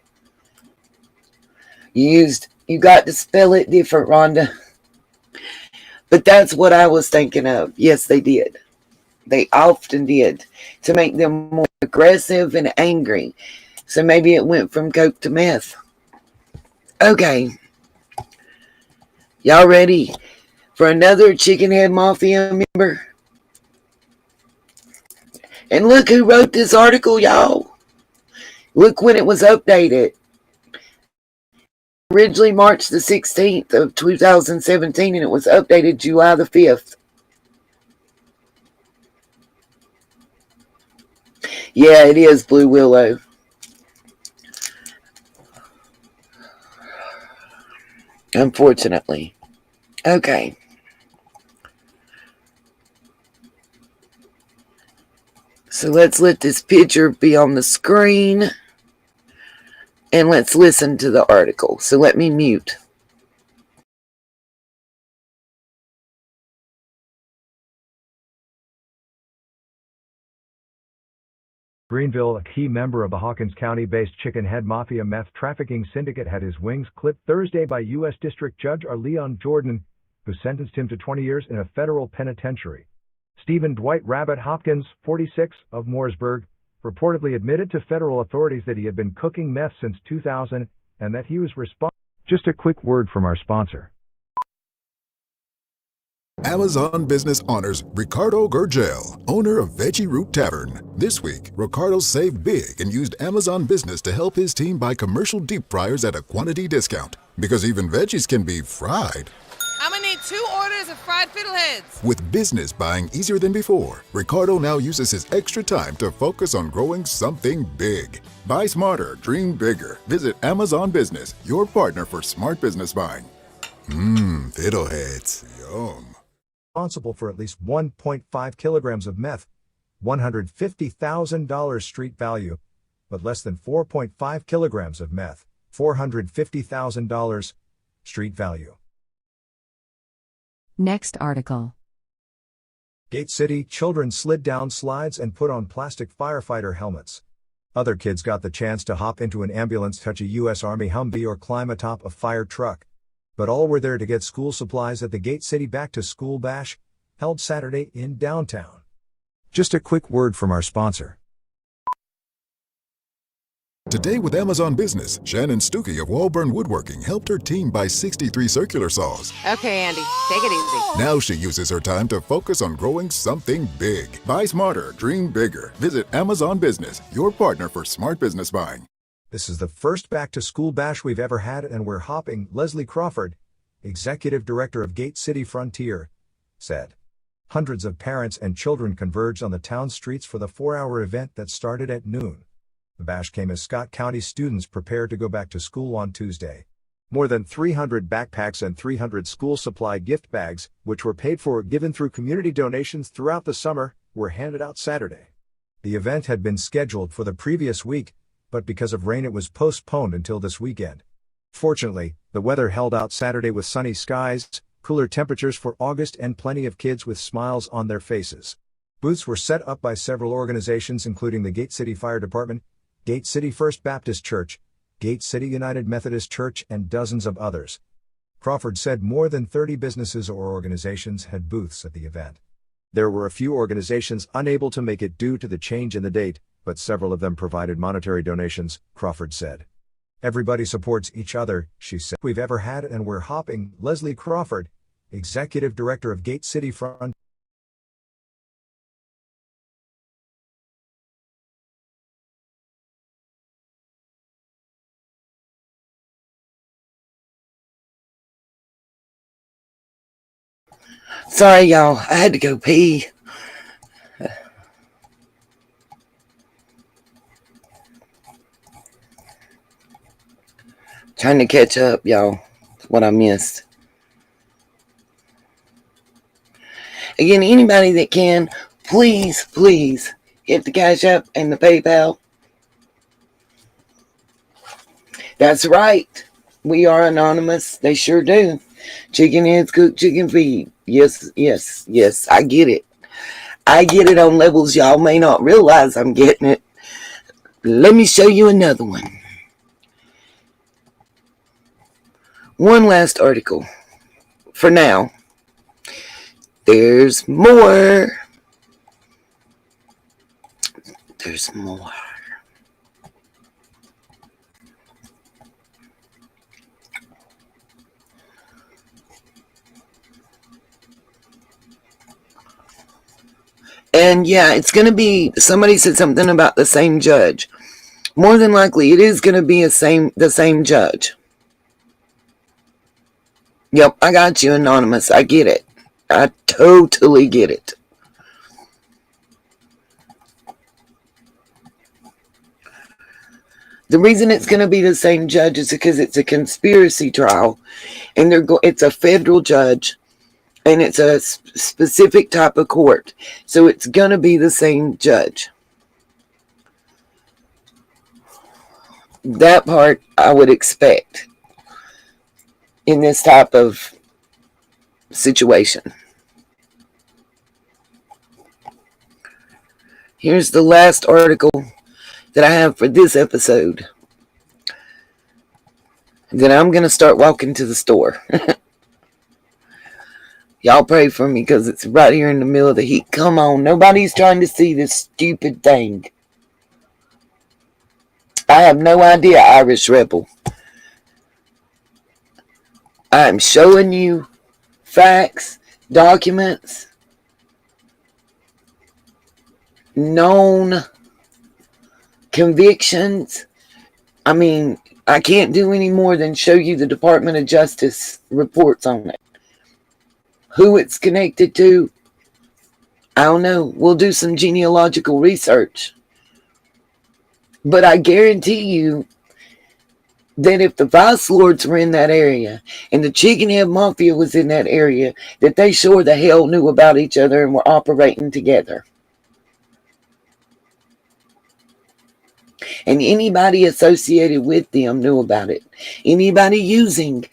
You got to spell it different, Rhonda. But that's what I was thinking of. Yes, they did. They often did, to make them more aggressive and angry. So maybe it went from coke to meth. Okay. Y'all ready for another Chicken Head Mafia member? And look who wrote this article, y'all. Look when it was updated. Originally March the 16th of 2017, and it was updated July the 5th. Yeah, it is Blue Willow. Unfortunately. Okay. So let's let this picture be on the screen. And let's listen to the article. So let me mute. Greenville, a key member of the Hawkins County-based Chicken Head Mafia meth trafficking syndicate, had his wings clipped Thursday by U.S. District Judge Leon Jordan, who sentenced him to 20 years in a federal penitentiary. Stephen Dwight Rabbit Hopkins, 46, of Mooresburg, reportedly admitted to federal authorities that he had been cooking meth since 2000 and that he was responsible. Just a quick word from our sponsor. Amazon Business honors Ricardo Gurgel, owner of Veggie Root Tavern. This week, Ricardo saved big and used Amazon Business to help his team buy commercial deep fryers at a quantity discount. Because even veggies can be fried. I'm gonna need 2 orders of fried fiddleheads. With business buying easier than before, Ricardo now uses his extra time to focus on growing something big. Buy smarter, dream bigger. Visit Amazon Business, your partner for smart business buying. Fiddleheads. Yum. Responsible for at least 1.5 kilograms of meth, $150,000 street value, but less than 4.5 kilograms of meth, $450,000 street value. Next article. Gate City, children slid down slides and put on plastic firefighter helmets. Other kids got the chance to hop into an ambulance, touch a U.S. Army Humvee, or climb atop a fire truck. But all were there to get school supplies at the Gate City Back to School Bash, held Saturday in downtown. Just a quick word from our sponsor. Today with Amazon Business, Shannon Stuckey of Walburn Woodworking helped her team buy 63 circular saws. Okay, Andy, take it easy. Now she uses her time to focus on growing something big. Buy smarter, dream bigger. Visit Amazon Business, your partner for smart business buying. This is the first back-to-school bash we've ever had, and we're hopping, Leslie Crawford, executive director of Gate City Frontier, said. Hundreds of parents and children converged on the town streets for the 4-hour event that started at noon. The bash came as Scott County students prepared to go back to school on Tuesday. More than 300 backpacks and 300 school supply gift bags, which were paid for given through community donations throughout the summer, were handed out Saturday. The event had been scheduled for the previous week, but because of rain it was postponed until this weekend. Fortunately, the weather held out Saturday with sunny skies, cooler temperatures for August, and plenty of kids with smiles on their faces. Booths were set up by several organizations including the Gate City Fire Department, Gate City First Baptist Church, Gate City United Methodist Church, and dozens of others. Crawford said more than 30 businesses or organizations had booths at the event. There were a few organizations unable to make it due to the change in the date, but several of them provided monetary donations, Crawford said. Everybody supports each other, she said. We've ever had, and we're hopping, Leslie Crawford, executive director of Gate City Front. Sorry, y'all. I had to go pee. Trying to catch up, y'all. What I missed. Again, anybody that can, please hit the Cash App and the PayPal. That's right. We are anonymous. They sure do. Chicken heads cook chicken feed. Yes. I get it. I get it on levels y'all may not realize I'm getting it. Let me show you another one. One last article. For now. There's more. There's more. And yeah, it's going to be, somebody said something about the same judge. More than likely, it is going to be the same judge. Yep, I got you, Anonymous. I get it. I totally get it. The reason it's going to be the same judge is because it's a conspiracy trial, and it's a federal judge, and it's a specific type of court. So it's going to be the same judge. That part I would expect in this type of situation. Here's the last article that I have for this episode. Then I'm going to start walking to the store. Y'all pray for me because it's right here in the middle of the heat. Come on, nobody's trying to see this stupid thing. I have no idea, Irish Rebel. I'm showing you facts, documents, known convictions. I mean, I can't do any more than show you the Department of Justice reports on it. Who it's connected to, I don't know. We'll do some genealogical research. But I guarantee you that if the Vice Lords were in that area and the Chickenhead Mafia was in that area, that they sure the hell knew about each other and were operating together. And anybody associated with them knew about it. Anybody using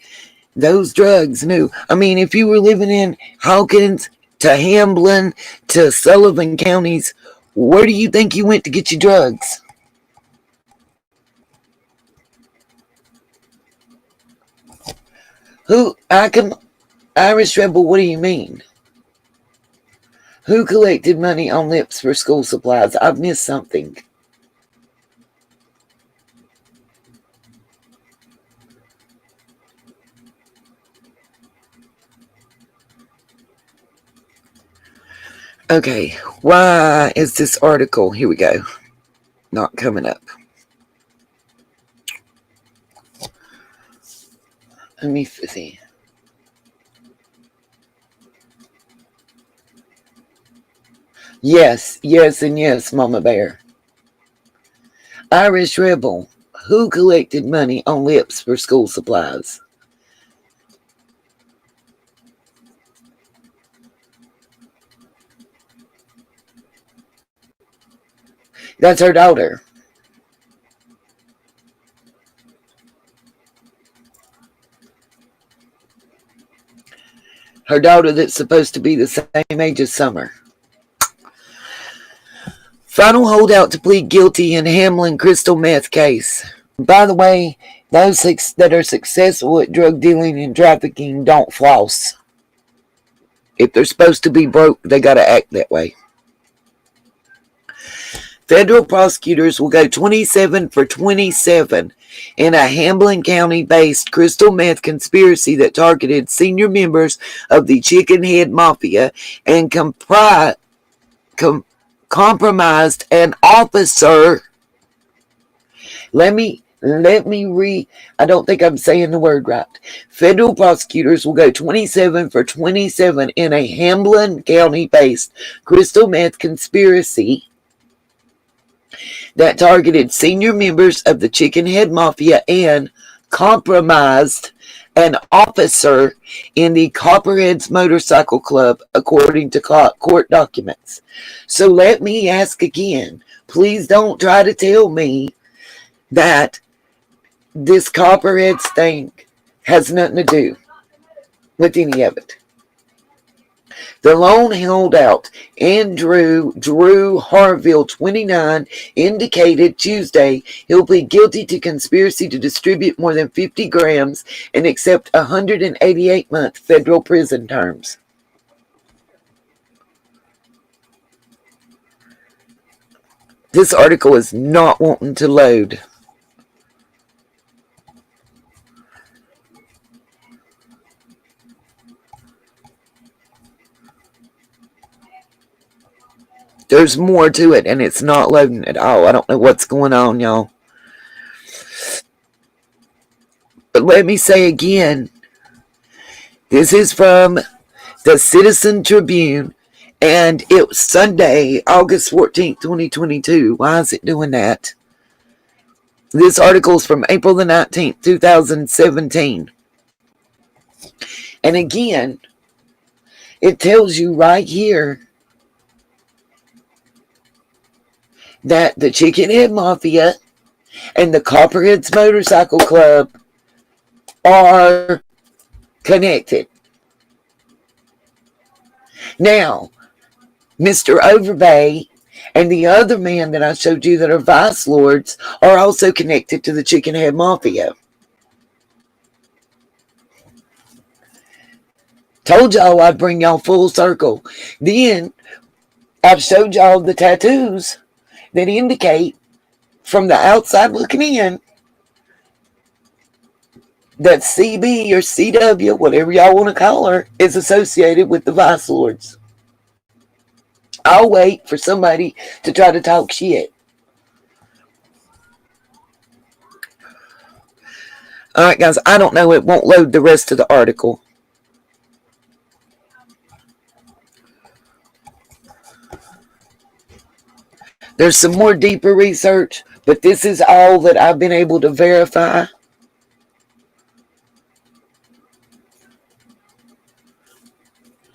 those drugs knew. I mean, if you were living in Hawkins to Hamblin to Sullivan counties, where do you think you went to get your drugs? Irish Rebel, what do you mean? Who collected money on lips for school supplies? I've missed something. Okay, why is this article, here we go, not coming up? Let me see. Yes, and yes, Mama Bear. Irish Rebel, who collected money on lips for school supplies? That's her daughter. Her daughter that's supposed to be the same age as Summer. Final holdout to plead guilty in Hamlin crystal meth case. By the way, those that are successful at drug dealing and trafficking don't floss. If they're supposed to be broke, they got to act that way. Federal prosecutors will go 27 for 27 in a Hamlin County-based crystal meth conspiracy that targeted senior members of the Chickenhead Mafia and compromised an officer. Let me I don't think I'm saying the word right. Federal prosecutors will go 27 for 27 in a Hamlin County-based crystal meth conspiracy that targeted senior members of the Chickenhead Mafia and compromised an officer in the Copperheads motorcycle club, according to court documents. So let me ask again. Please don't try to tell me that this Copperheads thing has nothing to do with any of it. The lone holdout, Andrew Drew Harville, 29, indicated Tuesday he'll plead guilty to conspiracy to distribute more than 50 grams and accept 188-month federal prison terms. This article is not wanting to load. There's more to it, and it's not loading at all. I don't know what's going on, y'all. But let me say again, this is from the Citizen Tribune, and it was Sunday, August 14th, 2022. Why is it doing that? This article is from April the 19th, 2017. And again, it tells you right here that the Chickenhead Mafia and the Copperheads Motorcycle Club are connected. Now, Mr. Overbay and the other man that I showed you that are vice lords are also connected to the Chickenhead Mafia. Told y'all I'd bring y'all full circle. Then I've showed y'all the tattoos that indicate from the outside looking in that CB or CW, whatever y'all want to call her, is associated with the vice lords. I'll wait for somebody to try to talk shit. Alright guys, I don't know, it won't load the rest of the article. There's some more deeper research, but this is all that I've been able to verify.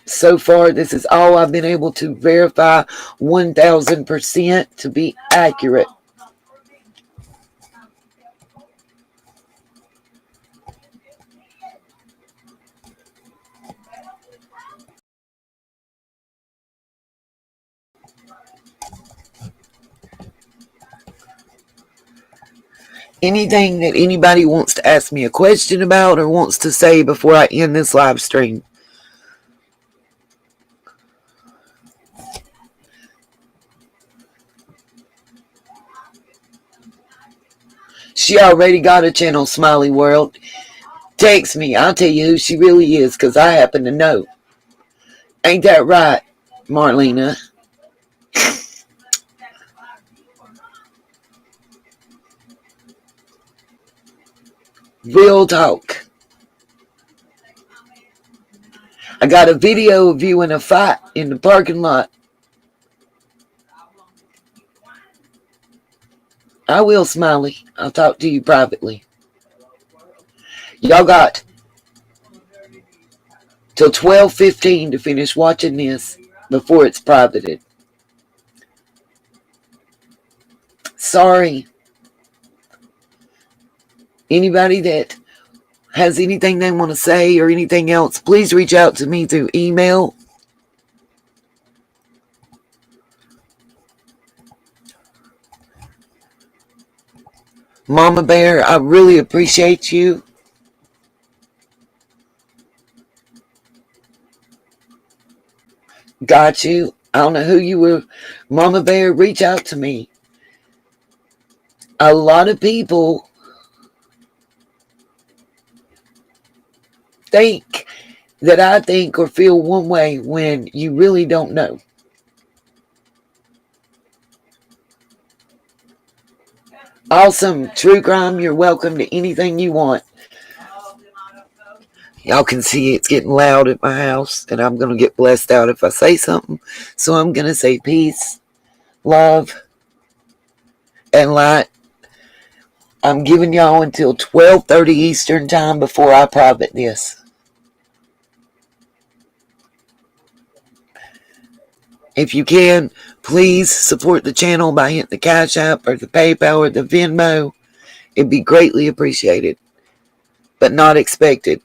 So far, this is all I've been able to verify 1000% to be accurate. Anything that anybody wants to ask me a question about or wants to say before I end this live stream? She already got a channel, Smiley World. Text me. I'll tell you who she really is, because I happen to know. Ain't that right, Marlena? Real talk. I got a video of you in a fight in the parking lot. I will, Smiley. I'll talk to you privately. Y'all got till 12:15 to finish watching this before it's privated. Sorry. Anybody that has anything they want to say or anything else, please reach out to me through email. Mama Bear, I really appreciate you. Got you. I don't know who you were. Mama Bear, reach out to me. A lot of people think that I think or feel one way when you really don't know. Awesome. True crime, you're welcome to anything you want. Y'all can see it's getting loud at my house, and I'm going to get blessed out if I say something. So I'm going to say peace, love, and light. I'm giving y'all until 12:30 Eastern time before I private this. If you can, please support the channel by hitting the Cash App or the PayPal or the Venmo. It'd be greatly appreciated, but not expected.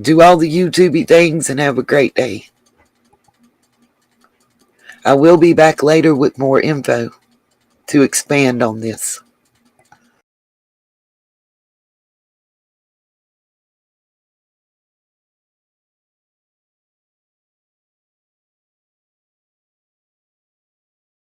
Do all the YouTubey things and have a great day. I will be back later with more info to expand on this.